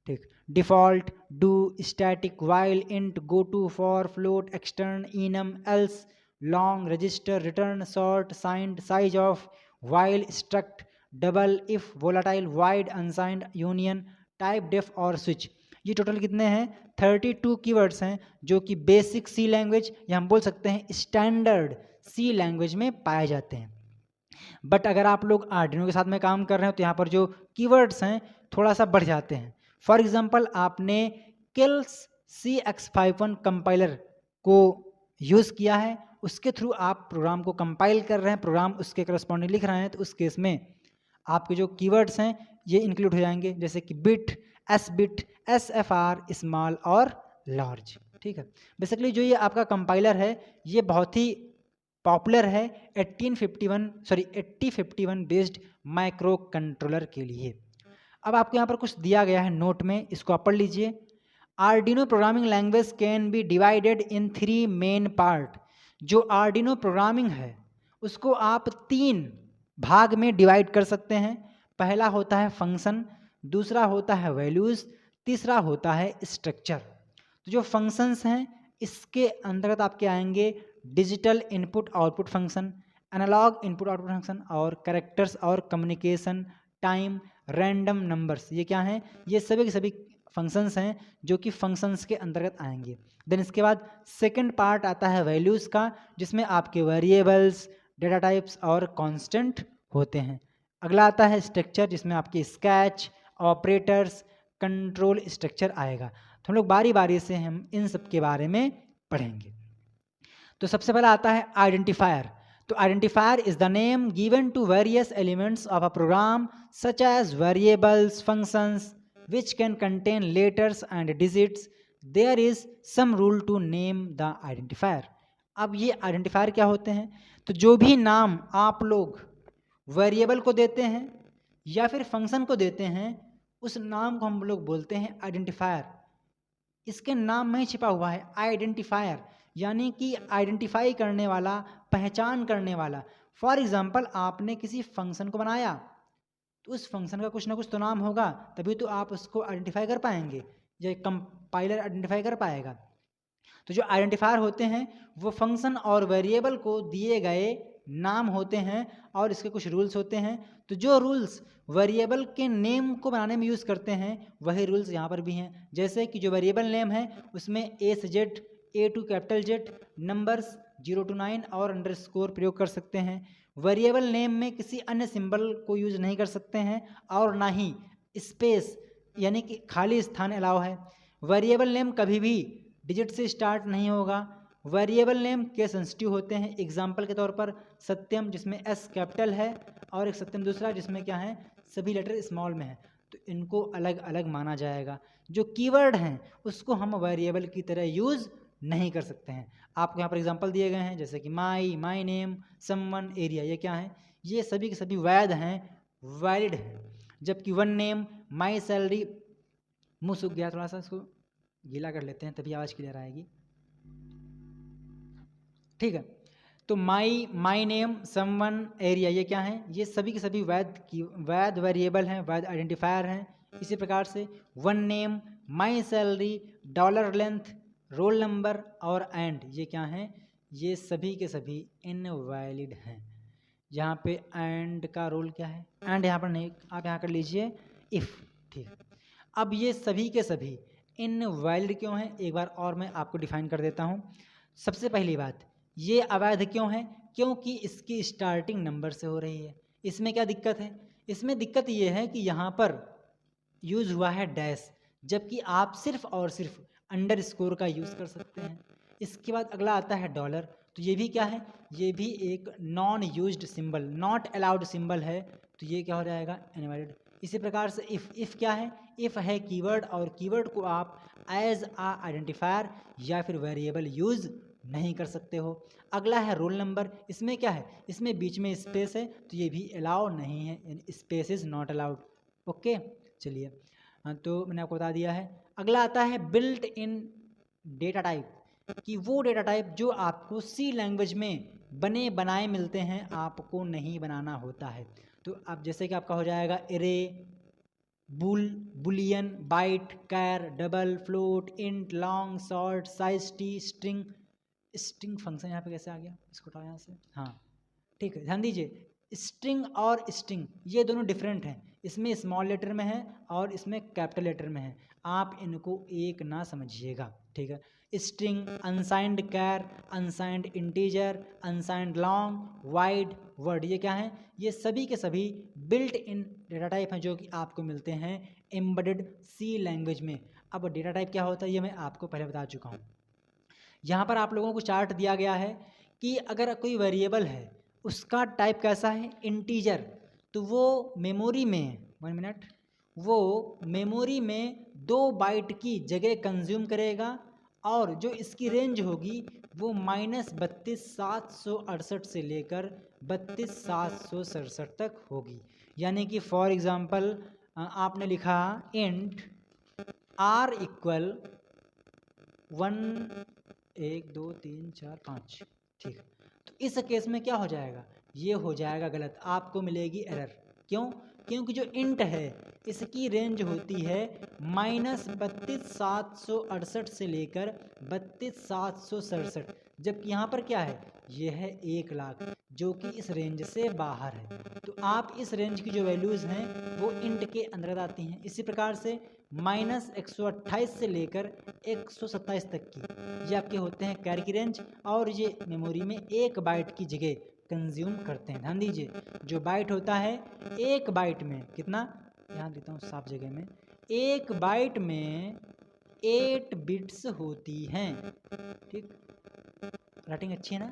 ठीक, default, do, static, while, int, go to, for, float, extern, enum, else, long, register, return, short, signed, size of, while, struct, double, if, volatile, void, unsigned, union, typedef और switch. ये total कितने हैं, 32 keywords हैं जो कि basic सी language या हम बोल सकते हैं स्टैंडर्ड सी लैंग्वेज में पाए जाते हैं। बट अगर आप लोग आर्डिनो के साथ में काम कर रहे हो तो यहाँ पर जो कीवर्ड्स हैं थोड़ा सा बढ़ जाते हैं। फॉर एग्जांपल आपने किल्स CX51 कंपाइलर को यूज़ किया है, उसके थ्रू आप प्रोग्राम को कंपाइल कर रहे हैं, प्रोग्राम उसके करस्पॉन्डिंग लिख रहे हैं, तो उस केस में आपके जो कीवर्ड्स हैं ये इंक्लूड हो जाएंगे, जैसे कि bit, S bit, SFR, small और लार्ज। ठीक है, बेसिकली जो ये आपका कंपाइलर है ये बहुत ही पॉपुलर है 8051 बेस्ड माइक्रो कंट्रोलर के लिए। अब आपको यहाँ पर कुछ दिया गया है नोट में, इसको आप पढ़ लीजिए। Arduino programming language can be divided in 3 main part. जो आर्डिनो प्रोग्रामिंग है उसको आप 3 भाग में डिवाइड कर सकते हैं। पहला होता है फंक्शन, दूसरा होता है वैल्यूज़, तीसरा होता है स्ट्रक्चर। तो जो फंक्शंस हैं इसके अंतर्गत आपके आएंगे digital input output function, analog input output function और कैरेक्टर्स और कम्युनिकेशन, टाइम, रैंडम नंबर्स। ये क्या हैं? ये सभी के सभी फंक्शंस हैं जो कि फंक्शंस के अंतर्गत आएंगे। देन इसके बाद सेकंड पार्ट आता है वैल्यूज़ का, जिसमें आपके वेरिएबल्स, डेटा टाइप्स और कांस्टेंट होते हैं। अगला आता है स्ट्रक्चर, जिसमें आपके स्केच, ऑपरेटर्स, कंट्रोल स्ट्रक्चर आएगा। तो हम लोग बारी बारी से हम इन सब के बारे में पढ़ेंगे। तो सबसे पहला आता है आइडेंटिफायर। तो identifier is the name given to various elements of a program such as variables, functions which can contain letters and digits. There is some rule to name the identifier. अब ये आइडेंटिफायर क्या होते हैं? तो जो भी नाम आप लोग वेरिएबल को देते हैं या फिर फंक्शन को देते हैं, उस नाम को हम लोग बोलते हैं आइडेंटिफायर। इसके नाम में ही छिपा हुआ है आइडेंटिफायर, यानी कि आइडेंटिफाई करने वाला, पहचान करने वाला। फॉर एग्जाम्पल, आपने किसी फंक्शन को बनाया तो उस फंक्शन का कुछ ना कुछ तो नाम होगा, तभी तो आप उसको आइडेंटिफाई कर पाएंगे या कंपाइलर आइडेंटिफाई कर पाएगा। तो जो आइडेंटिफायर होते हैं वो फंक्शन और वेरिएबल को दिए गए नाम होते हैं और इसके कुछ रूल्स होते हैं। तो जो रूल्स वेरिएबल के नेम को बनाने में यूज़ करते हैं वही रूल्स यहाँ पर भी हैं। जैसे कि जो वेरिएबल नेम है उसमें A से Z, A to capital Z, numbers 0 to 9 और अंडरस्कोर प्रयोग कर सकते हैं। वेरिएबल नेम में किसी अन्य सिंबल को यूज़ नहीं कर सकते हैं और ना ही स्पेस यानी कि खाली स्थान अलाउ है। वेरिएबल नेम कभी भी डिजिट से स्टार्ट नहीं होगा। वेरिएबल नेम केस सेंसिटिव होते हैं। एग्जाम्पल के तौर पर सत्यम, जिसमें S कैपिटल है, और एक सत्यम दूसरा जिसमें क्या है, सभी लेटर स्मॉल में है, तो इनको अलग अलग माना जाएगा। जो कीवर्ड हैं उसको हम वेरिएबल की तरह यूज़ नहीं कर सकते हैं। आपको यहाँ पर एग्जांपल दिए गए हैं जैसे कि माई नेम, समवन, एरिया। ये क्या है? ये सभी के सभी वैध हैं, वैलिड हैं। जबकि वन नेम, माई सैलरी, मुँह सूख गया, थोड़ा सा इसको गीला कर लेते हैं तभी आवाज़ क्लियर आएगी। ठीक है, तो माई नेम, समवन, एरिया, ये क्या है? ये सभी के सभी वैध वेरिएबल हैं, वैध आइडेंटिफायर हैं। इसी प्रकार से one name, my salary, dollar length, roll number और एंड, ये क्या हैं? ये सभी के सभी इनवैलिड हैं। यहाँ पे एंड का रोल क्या है? एंड यहाँ पर नहीं, आप यहाँ कर लीजिए इफ़। ठीक है, अब ये सभी के सभी इनवैलिड क्यों हैं, एक बार और मैं आपको डिफाइन कर देता हूँ। सबसे पहली बात, ये अवैध क्यों है? क्योंकि इसकी स्टार्टिंग नंबर से हो रही है। इसमें क्या दिक्कत है? इसमें दिक्कत ये है कि यहाँ पर यूज़ हुआ है डैश, जबकि आप सिर्फ और सिर्फ अंडरस्कोर का यूज़ कर सकते हैं। इसके बाद अगला आता है डॉलर। तो ये भी क्या है? ये भी एक non used symbol, not allowed symbol है, तो ये क्या हो जाएगा? इनवैलिड। इसी प्रकार से इफ़ क्या है? इफ़ है कीवर्ड, और कीवर्ड को आप एज आ आइडेंटिफायर या फिर वेरिएबल यूज़ नहीं कर सकते हो। अगला है रोल नंबर। इसमें क्या है? इसमें बीच में स्पेस है, तो ये भी अलाउ नहीं है, space is not allowed. Okay, चलिए, हाँ, तो मैंने आपको बता दिया है। अगला आता है बिल्ट इन डेटा टाइप, कि वो डेटा टाइप जो आपको सी लैंग्वेज में बने बनाए मिलते हैं, आपको नहीं बनाना होता है। तो अब जैसे कि आपका हो जाएगा array, boolean, byte, char, double, float, int, long, short, size t, string. String function यहाँ पे कैसे आ गया? इसको उठाओ यहाँ से। हाँ, ठीक है, ध्यान दीजिए, स्ट्रिंग और स्ट्रिंग ये दोनों डिफरेंट हैं। इसमें स्मॉल लेटर में है और इसमें कैपिटल लेटर में है, आप इनको एक ना समझिएगा। ठीक है, string, unsigned char, unsigned integer, unsigned long, wide, word, ये क्या है? ये सभी के सभी बिल्ट इन डेटा टाइप हैं जो कि आपको मिलते हैं एम्बेडेड सी लैंग्वेज में। अब डेटा टाइप क्या होता है ये मैं आपको पहले बता चुका हूँ। यहाँ पर आप लोगों को चार्ट दिया गया है कि अगर कोई वेरिएबल है उसका टाइप कैसा है? इंटीजर, तो वो मेमोरी में 1 मिनट, वो मेमोरी में 2 बाइट की जगह कंज्यूम करेगा, और जो इसकी रेंज होगी वो -32,768 से लेकर 32,767 तक होगी। यानी कि फॉर एग्ज़ाम्पल आपने लिखा इंट r इक्वल 1 1 2 3 4 5, ठीक। तो इस केस में क्या हो जाएगा, ये हो जाएगा गलत, आपको मिलेगी एरर। क्यों? क्योंकि जो इंट है इसकी रेंज होती है -32,768 से लेकर 32,767, जबकि यहाँ पर क्या है, ये है 1,00,000, जो कि इस रेंज से बाहर है। तो आप इस रेंज की जो वैल्यूज़ हैं वो इंट के अंतर्गत आती हैं। इसी प्रकार से -128 से लेकर 127 तक की ये आपके होते हैं कैरी की रेंज, और ये मेमोरी में 1 बाइट की जगह कंज्यूम करते हैं। ध्यान दीजिए, जो बाइट होता है 1 बाइट में कितना, यहाँ देता हूँ साफ जगह में, 1 बाइट में 8 बिट्स होती हैं। ठीक, राइटिंग अच्छी है ना?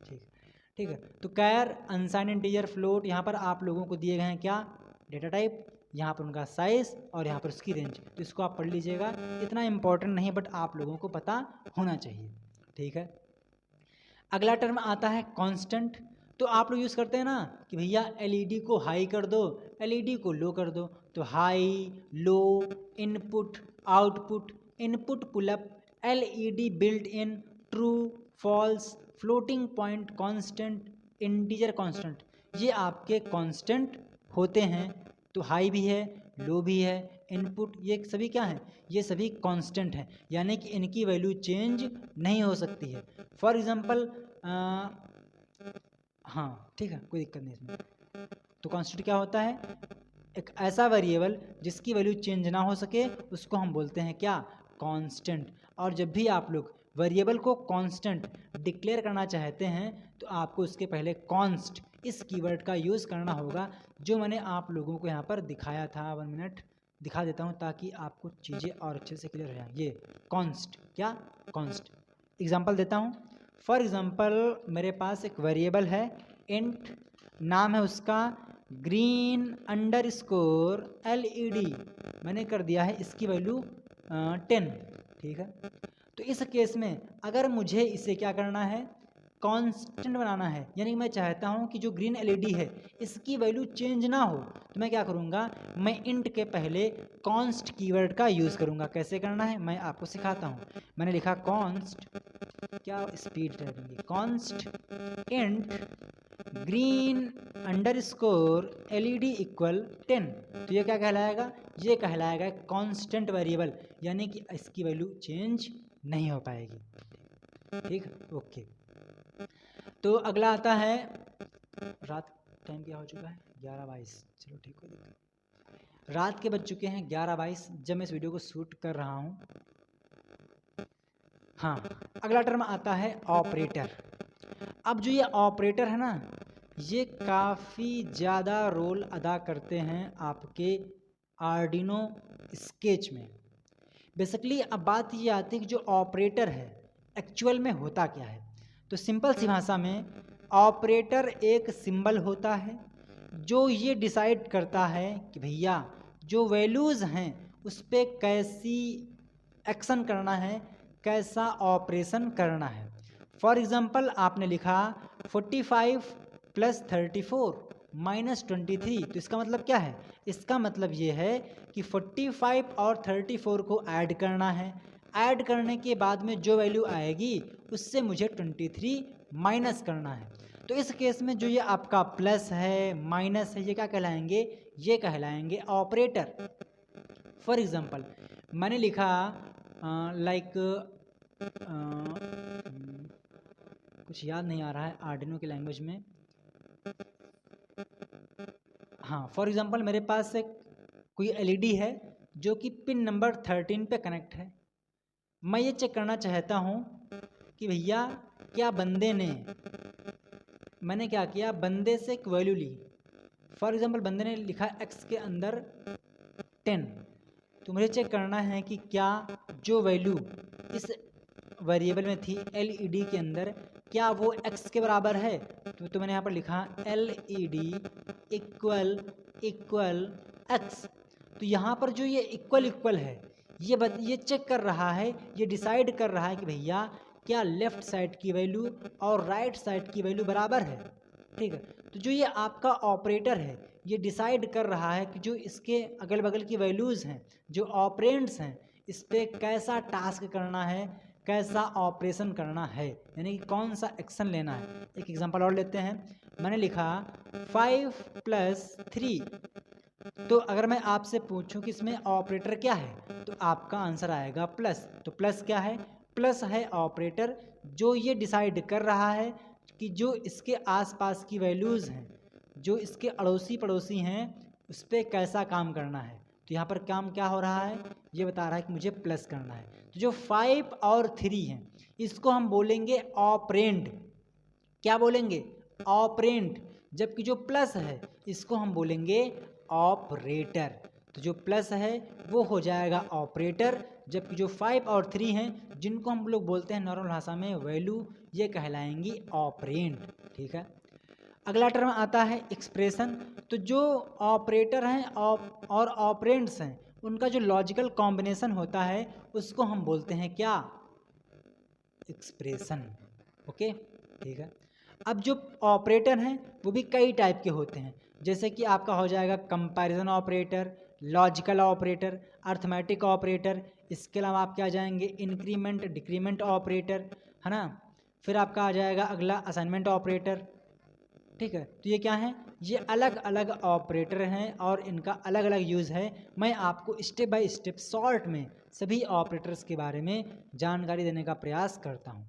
ठीक, ठीक है। तो कैर, अनसाइंड इंटीजर, फ्लोट, यहाँ पर आप लोगों को दिए गए हैं क्या, डेटा टाइप, यहाँ पर उनका साइज और यहाँ पर उसकी रेंज। तो इसको आप पढ़ लीजिएगा, इतना इंपॉर्टेंट नहीं बट आप लोगों को पता होना चाहिए। ठीक है। अगला टर्म आता है कांस्टेंट। तो आप लोग यूज़ करते हैं ना कि भैया एलईडी को हाई कर दो, एलईडी को लो कर दो। तो high, low, input, output, input pull up, LED built in, true, false, floating point constant, integer constant, ये आपके कांस्टेंट होते हैं। तो हाई भी है, लो भी है, इनपुट, ये सभी क्या हैं, ये सभी कांस्टेंट हैं, यानी कि इनकी वैल्यू चेंज नहीं हो सकती है। फॉर एग्जांपल हाँ ठीक है, कोई दिक्कत नहीं इसमें। तो कांस्टेंट क्या होता है, एक ऐसा वेरिएबल जिसकी वैल्यू चेंज ना हो सके उसको हम बोलते हैं क्या, कांस्टेंट। और जब भी आप लोग वेरिएबल को कांस्टेंट डिक्लेयर करना चाहते हैं तो आपको उसके पहले कॉन्स्ट इस कीवर्ड का यूज़ करना होगा, जो मैंने आप लोगों को यहाँ पर दिखाया था। 1 मिनट दिखा देता हूँ ताकि आपको चीज़ें और अच्छे से क्लियर हो जाएं। ये कॉन्स्ट, क्या, कॉन्स्ट। एग्जांपल देता हूँ। फॉर एग्जांपल मेरे पास एक वेरिएबल है इंट, नाम है उसका ग्रीन अंडरस्कोर LED, मैंने कर दिया है इसकी वैल्यू 10। ठीक है। तो इस केस में अगर मुझे इसे क्या करना है, कांस्टेंट बनाना है, यानी कि मैं चाहता हूं कि जो ग्रीन LED है इसकी वैल्यू चेंज ना हो, तो मैं क्या करूंगा, मैं इंट के पहले कॉन्स्ट कीवर्ड का यूज़ करूंगा। कैसे करना है मैं आपको सिखाता हूं। मैंने लिखा कॉन्स्ट, क्या स्पीड रहेगी, const int green underscore LED equal 10। तो ये क्या कहलाएगा, ये कहलाएगा कांस्टेंट वेरिएबल, यानी कि इसकी वैल्यू चेंज नहीं हो पाएगी। ठीक, ओके। तो अगला आता है, रात टाइम क्या हो चुका है, 11:22। चलो ठीक हो, रात के बज चुके हैं 11:22 जब मैं इस वीडियो को शूट कर रहा हूँ। हाँ, अगला टर्म आता है ऑपरेटर। अब जो ये ऑपरेटर है ना, ये काफ़ी ज़्यादा रोल अदा करते हैं आपके आर्डिनो स्केच में। बेसिकली अब बात ये आती है कि जो ऑपरेटर है एक्चुअल में होता क्या है। तो सिंपल सी भाषा में ऑपरेटर एक सिंबल होता है जो ये डिसाइड करता है कि भैया जो वैल्यूज़ हैं उस पर कैसी एक्शन करना है, कैसा ऑपरेशन करना है। फॉर एग्ज़ाम्पल आपने लिखा 45 + 34 - 23, तो इसका मतलब क्या है, इसका मतलब ये है कि 45 और 34 को ऐड करना है। ऐड करने के बाद में जो वैल्यू आएगी उससे मुझे 23 माइनस करना है। तो इस केस में जो ये आपका प्लस है, माइनस है, ये क्या कहलाएंगे, ये कहलाएंगे ऑपरेटर। फॉर एग्ज़ाम्पल मैंने लिखा लाइक कुछ याद नहीं आ रहा है आर्डिनो की लैंग्वेज में। हाँ, फॉर एग्ज़ाम्पल मेरे पास एक कोई LED है जो कि पिन नंबर 13 पे कनेक्ट है। मैं ये चेक करना चाहता हूँ कि भैया क्या बंदे ने, मैंने क्या किया, बंदे से एक वैल्यू ली। फॉर एग्ज़ाम्पल बंदे ने लिखा x के अंदर 10, तो मुझे चेक करना है कि क्या जो वैल्यू इस वेरिएबल में थी LED के अंदर, क्या वो x के बराबर है। तो मैंने यहाँ पर लिखा LED इक्वल x। तो यहाँ पर जो ये इक्वल है ये चेक कर रहा है, ये डिसाइड कर रहा है कि भैया क्या लेफ़्ट साइड की वैल्यू और राइट साइड की वैल्यू बराबर है। ठीक है। तो जो ये आपका ऑपरेटर है ये डिसाइड कर रहा है कि जो इसके अगल बगल की वैल्यूज़ हैं, जो ऑपरेंड्स हैं, इस पर कैसा टास्क करना है, कैसा ऑपरेशन करना है, यानी कि कौन सा एक्शन लेना है। एक एग्जांपल और लेते हैं। मैंने लिखा 5 + 3, तो अगर मैं आपसे पूछूं कि इसमें ऑपरेटर क्या है तो आपका आंसर आएगा प्लस। तो प्लस क्या है? प्लस है ऑपरेटर जो ये डिसाइड कर रहा है कि जो इसके आसपास की वैल्यूज़ हैं, जो इसके अड़ोसी पड़ोसी हैं, उस पर कैसा काम करना है। तो यहाँ पर काम क्या हो रहा है, ये बता रहा है कि मुझे प्लस करना है। तो जो 5 और 3 हैं इसको हम बोलेंगे ऑपरेंड। क्या बोलेंगे? ऑपरेंड। जबकि जो प्लस है इसको हम बोलेंगे ऑपरेटर। तो जो प्लस है वो हो जाएगा ऑपरेटर, जबकि जो 5 और 3 हैं जिनको हम लोग बोलते हैं नॉर्मल भाषा में वैल्यू, ये कहलाएंगी ऑपरेंड। ठीक है। अगला टर्म आता है एक्सप्रेशन। तो जो ऑपरेटर हैं और ऑपरेंड्स हैं उनका जो लॉजिकल कॉम्बिनेशन होता है उसको हम बोलते हैं क्या? एक्सप्रेशन। ओके, ठीक है। अब जो ऑपरेटर हैं वो भी कई टाइप के होते हैं, जैसे कि आपका हो जाएगा comparison operator, logical operator, arithmetic operator. इसके अलावा आप क्या जाएंगे? इंक्रीमेंट डिक्रीमेंट ऑपरेटर, है ना। फिर आपका आ जाएगा अगला असाइनमेंट ऑपरेटर। ठीक है। तो ये क्या है? ये अलग अलग ऑपरेटर हैं और इनका अलग अलग यूज़ है। मैं आपको स्टेप बाय स्टेप शॉर्ट में सभी ऑपरेटर्स के बारे में जानकारी देने का प्रयास करता हूँ।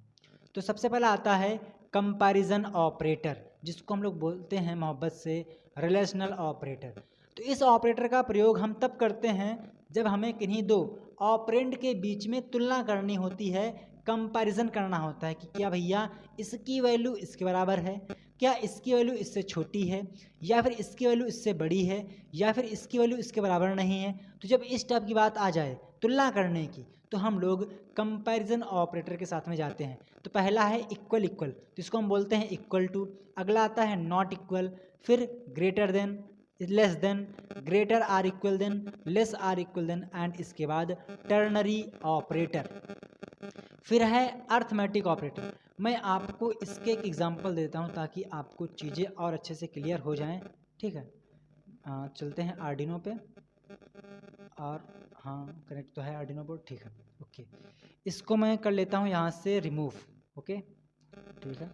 तो सबसे पहला आता है कंपैरिजन ऑपरेटर, जिसको हम लोग बोलते हैं मोहब्बत से रिलेशनल ऑपरेटर। तो इस ऑपरेटर का प्रयोग हम तब करते हैं जब हमें किन्हीं दो ऑपरेंड के बीच में तुलना करनी होती है, कंपैरिजन करना होता है कि क्या भैया इसकी वैल्यू इसके बराबर है, क्या इसकी वैल्यू इससे छोटी है, या फिर इसकी वैल्यू इससे बड़ी है, या फिर इसकी वैल्यू इसके बराबर नहीं है। तो जब इस टाइप की बात आ जाए तुलना करने की, तो हम लोग कंपैरिजन ऑपरेटर के साथ में जाते हैं। तो पहला है इक्वल इक्वल, तो इसको हम बोलते हैं इक्वल टू। अगला आता है नॉट इक्वल, फिर greater than, less than, greater or equal than, less or equal than, and इसके बाद टर्नरी ऑपरेटर। फिर है अर्थमेटिक ऑपरेटर। मैं आपको इसके एक एग्जांपल देता हूं ताकि आपको चीज़ें और अच्छे से क्लियर हो जाएं। ठीक है। चलते हैं आर्डिनो पे, और हाँ कनेक्ट तो है आर्डिनो बोर्ड। ठीक है, ओके। इसको मैं कर लेता हूँ यहाँ से रिमूव। ओके, ठीक है।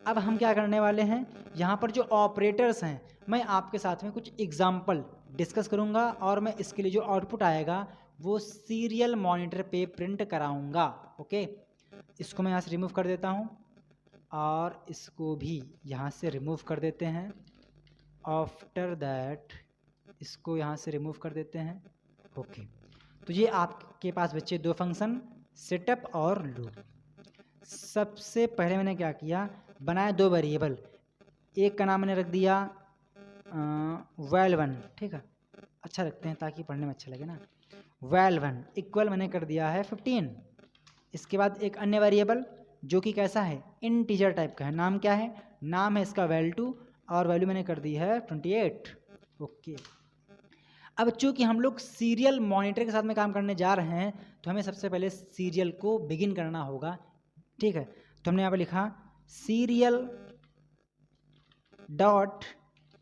अब हम क्या करने वाले हैं, यहाँ पर जो ऑपरेटर्स हैं मैं आपके साथ में कुछ एग्जाम्पल डिस्कस करूँगा, और मैं इसके लिए जो आउटपुट आएगा वो सीरियल मॉनिटर पे प्रिंट कराऊँगा। ओके, इसको मैं यहाँ से रिमूव कर देता हूँ, और इसको भी यहाँ से रिमूव कर देते हैं। आफ्टर दैट इसको यहाँ से रिमूव कर देते हैं। ओके, तो ये आपके पास बच्चे दो फंक्शन, सेटअप और लूप। सबसे पहले मैंने क्या किया, बनाया दो वेरिएबल। एक का नाम मैंने रख दिया वैल1। ठीक है, अच्छा रखते हैं ताकि पढ़ने में अच्छा लगे ना। वैल1 इक्वल मैंने कर दिया है 15। इसके बाद एक अन्य वेरिएबल जो कि कैसा है, इंटीजर टाइप का है। नाम क्या है? नाम है इसका वैल2, और वैल्यू मैंने कर दी है 28। ओके, अब चूँकि हम लोग सीरियल मॉनिटर के साथ में काम करने जा रहे हैं तो हमें सबसे पहले सीरियल को बिगिन करना होगा। ठीक है, तो हमने यहाँ पर लिखा सीरियल डॉट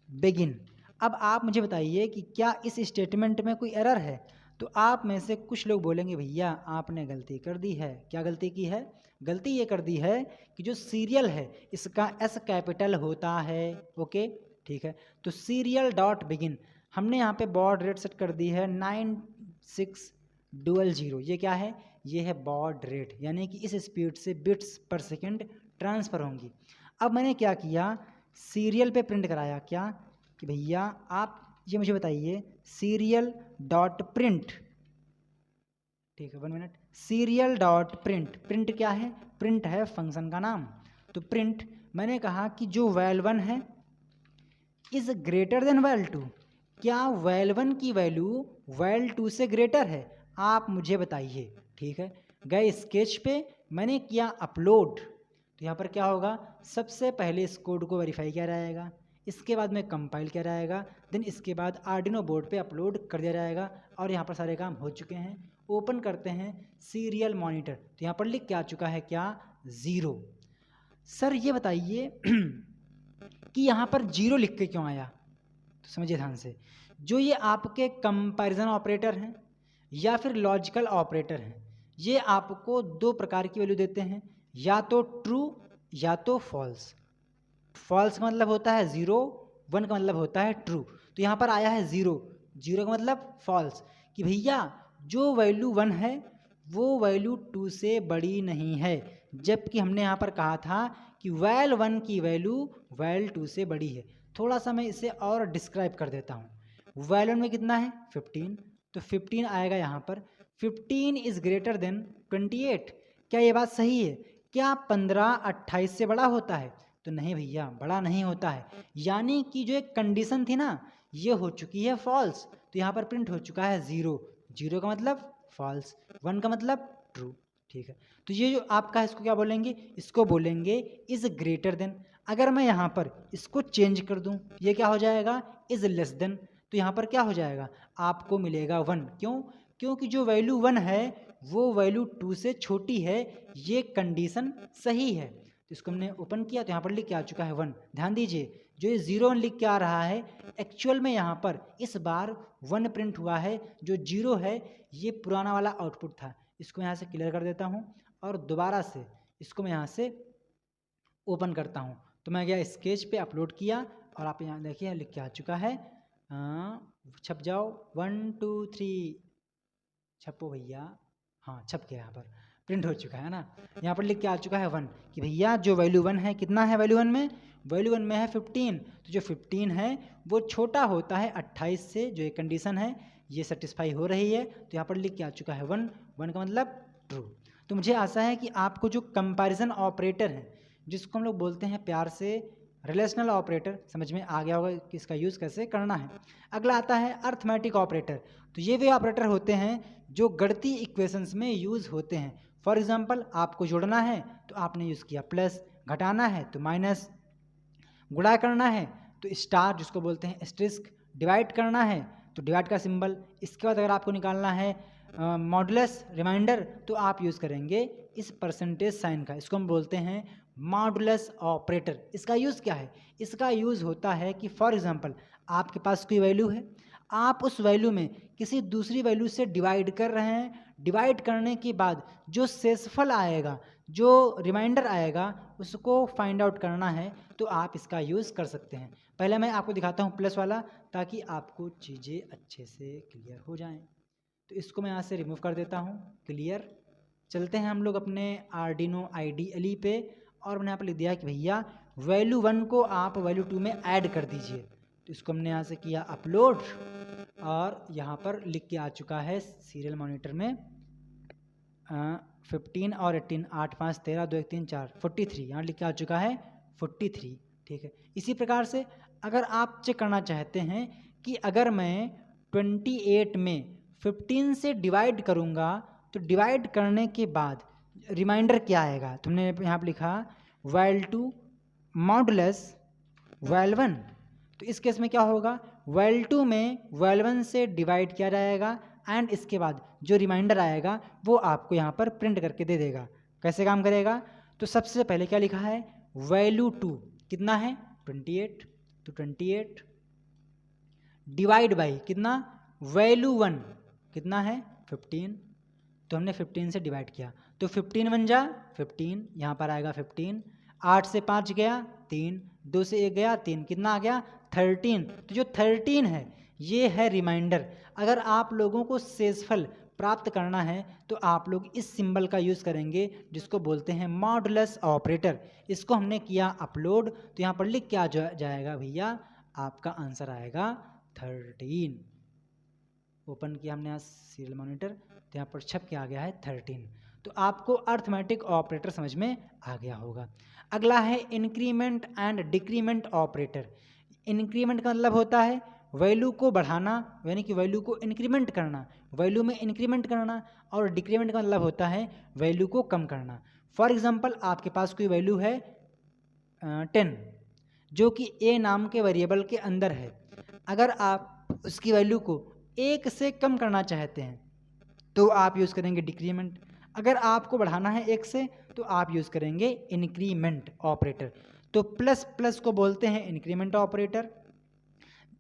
बिगिन। अब आप मुझे बताइए कि क्या इस स्टेटमेंट में कोई एरर है? तो आप में से कुछ लोग बोलेंगे भैया आपने गलती कर दी है। क्या गलती की है? गलती ये कर दी है कि जो सीरियल है इसका एस कैपिटल होता है। ओके, ठीक है। तो सीरियल डॉट बिगिन हमने यहाँ पे बॉड रेट सेट कर दी है 9600। ये क्या है? ये है बॉड रेट, यानी कि इस स्पीड से बिट्स पर सेकेंड ट्रांसफ़र होंगी। अब मैंने क्या किया, सीरियल पे प्रिंट कराया क्या कि भैया आप ये मुझे बताइए सीरियल डॉट प्रिंट। ठीक है, 1 minute. Serial dot print, print क्या है? प्रिंट है फंक्शन का नाम। तो प्रिंट मैंने कहा कि जो वैल1 है इज ग्रेटर देन वैल2। क्या वैल1 की वैल्यू वैल2 से ग्रेटर है? आप मुझे बताइए। ठीक है, गए स्केच पे, मैंने किया अपलोड। तो यहाँ पर क्या होगा, सबसे पहले इस कोड को वेरीफाई किया जाएगा, इसके बाद में कंपाइल किया जाएगा, देन इसके बाद आर्डिनो बोर्ड पे अपलोड कर दिया जाएगा, और यहाँ पर सारे काम हो चुके हैं। ओपन करते हैं सीरियल मॉनिटर, तो यहाँ पर लिख के आ चुका है क्या, 0। सर ये बताइए कि यहाँ पर 0 लिख के क्यों आया? तो समझिए ध्यान से, जो ये आपके कंपैरिजन ऑपरेटर हैं या फिर लॉजिकल ऑपरेटर हैं, ये आपको दो प्रकार की वैल्यू देते हैं, या तो ट्रू या तो फॉल्स। फॉल्स का मतलब होता है 0, 1 का मतलब होता है ट्रू। तो यहाँ पर आया है 0, 0 का मतलब फॉल्स, कि भैया जो वैल्यू 1 है वो वैल्यू 2 से बड़ी नहीं है, जबकि हमने यहाँ पर कहा था कि वैल 1 की वैल्यू वैल 2 से बड़ी है। थोड़ा सा मैं इसे और डिस्क्राइब कर देता हूँ। वैल 1 में कितना है 15, तो 15 आएगा यहाँ पर। 15 इज ग्रेटर देन 28। क्या ये बात सही है? क्या 15 28 से बड़ा होता है? तो नहीं भैया, बड़ा नहीं होता है। यानी कि जो एक कंडीशन थी ना, ये हो चुकी है फॉल्स। तो यहाँ पर प्रिंट हो चुका है 0, 0 का मतलब फॉल्स, 1 का मतलब ट्रू। ठीक है, तो ये जो आपका, इसको क्या बोलेंगे? इसको बोलेंगे इज ग्रेटर देन। अगर मैं यहाँ पर इसको चेंज कर दूँ, ये क्या हो जाएगा? Is less than. तो यहाँ पर क्या हो जाएगा? आपको मिलेगा 1। क्यों? क्योंकि जो वैल्यू 1 है वो वैल्यू 2 से छोटी है, ये कंडीशन सही है। तो इसको हमने ओपन किया तो यहाँ पर लिख के आ चुका है 1। ध्यान दीजिए, जो ये 0 लिख के आ रहा है, एक्चुअल में यहाँ पर इस बार 1 प्रिंट हुआ है। जो 0 है ये पुराना वाला आउटपुट था। इसको यहाँ से क्लियर कर देता हूँ और दोबारा से इसको मैं यहाँ से ओपन करता हूँ। तो मैं गया स्केच पे, अपलोड किया और आप यहाँ देखिए लिख के आ चुका है। छप जाओ, 1 2 3 छपो भैया। हाँ, छप गया, यहाँ पर प्रिंट हो चुका है ना। यहाँ पर लिख के आ चुका है 1, कि भैया जो वैल्यू 1 है, कितना है वैल्यू 1 में? वैल्यू 1 में है 15। तो जो 15 है वो छोटा होता है 28 से, जो एक कंडीशन है ये सेटिस्फाई हो रही है। तो यहाँ पर लिख के आ चुका है 1, 1 का मतलब ट्रू। तो मुझे आशा है कि आपको जो कंपैरिजन ऑपरेटर है, जिसको हम लोग बोलते हैं प्यार से रिलेशनल ऑपरेटर, समझ में आ गया होगा कि इसका यूज़ कैसे करना है। अगला आता है अर्थमेटिक ऑपरेटर। तो ये वे ऑपरेटर होते हैं जो गणितीय इक्वेशंस में यूज़ होते हैं। फॉर एग्जांपल, आपको जोड़ना है तो आपने यूज़ किया प्लस, घटाना है तो माइनस, गुणा करना है तो स्टार जिसको बोलते हैं एस्टेरिस्क, डिवाइड करना है तो डिवाइड का सिंबल। इसके बाद अगर आपको निकालना है मॉडुलस रिमाइंडर तो आप यूज़ करेंगे इस परसेंटेज साइन का, इसको हम बोलते हैं मॉडुलस ऑपरेटर। इसका यूज़ क्या है? इसका यूज़ होता है कि फॉर एग्जांपल आपके पास कोई वैल्यू है, आप उस वैल्यू में किसी दूसरी वैल्यू से डिवाइड कर रहे हैं। डिवाइड करने के बाद जो शेषफल आएगा, जो रिमाइंडर आएगा, उसको फाइंड आउट करना है तो आप इसका यूज़ कर सकते हैं। पहले मैं आपको दिखाता हूँ प्लस वाला, ताकि आपको चीज़ें अच्छे से क्लियर हो जाएं। तो इसको मैं यहाँ से रिमूव कर देता हूँ, क्लियर। चलते हैं हम लोग अपने आर्डिनो IDE पे, और मैंने यहाँ पर लिख दिया कि भैया वैल्यू 1 को आप वैल्यू 2 में ऐड कर दीजिए। तो इसको हमने यहाँ से किया अपलोड, और यहाँ पर लिख के आ चुका है सीरियल मॉनिटर में 15 और 18, 8 5 13 2 1 3 4 43, यहाँ लिख के आ चुका है 43। ठीक है, इसी प्रकार से अगर आप चेक करना चाहते हैं कि अगर मैं 28 में 15 से डिवाइड करूँगा तो डिवाइड करने के बाद रिमाइंडर क्या आएगा, तुमने यहाँ पर लिखा वैल 2 मॉडुलस वैल 1। तो इस केस में क्या होगा? वैल 2 में वैल 1 से डिवाइड किया जाएगा, एंड इसके बाद जो रिमाइंडर आएगा वो आपको यहाँ पर प्रिंट करके दे देगा। कैसे काम करेगा? तो सबसे पहले क्या लिखा है? वैल्यू 2 कितना है? 28। तो 28 डिवाइड बाई कितना? वैल्यू 1 कितना है? 15। तो हमने 15 से डिवाइड किया तो 15 बन जा 15, यहाँ पर आएगा 15। 8 से 5 गया 3, 2 से 1 गया 3, कितना आ गया? 13। तो जो 13 है ये है रिमाइंडर। अगर आप लोगों को शेषफल प्राप्त करना है तो आप लोग इस सिंबल का यूज़ करेंगे, जिसको बोलते हैं मॉडुलस ऑपरेटर। इसको हमने किया अपलोड, तो यहाँ पर लिख के आ जाएगा भैया, आपका आंसर आएगा 13। ओपन किया हमने यहाँ सीरियल मॉनिटर, तो यहाँ पर छप के आ गया है 13। तो आपको अर्थमेटिक ऑपरेटर समझ में आ गया होगा। अगला है increment and decrement operator. Increment का मतलब होता है वैल्यू को बढ़ाना, यानी कि वैल्यू को इंक्रीमेंट करना, वैल्यू में इंक्रीमेंट करना, और डिक्रीमेंट का मतलब होता है वैल्यू को कम करना। फॉर एग्जांपल, आपके पास कोई वैल्यू है 10, जो कि a नाम के वेरिएबल के अंदर है। अगर आप उसकी वैल्यू को 1 से कम करना चाहते हैं तो आप यूज़ करेंगे डिक्रीमेंट। अगर आपको बढ़ाना है 1 से तो आप यूज़ करेंगे इंक्रीमेंट ऑपरेटर। तो प्लस प्लस को बोलते हैं इंक्रीमेंट ऑपरेटर।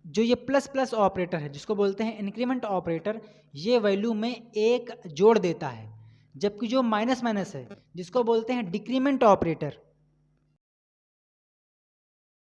जो ये प्लस प्लस ऑपरेटर है जिसको बोलते हैं इंक्रीमेंट ऑपरेटर, ये वैल्यू में 1 जोड़ देता है। जबकि जो माइनस माइनस है जिसको बोलते हैं डिक्रीमेंट ऑपरेटर,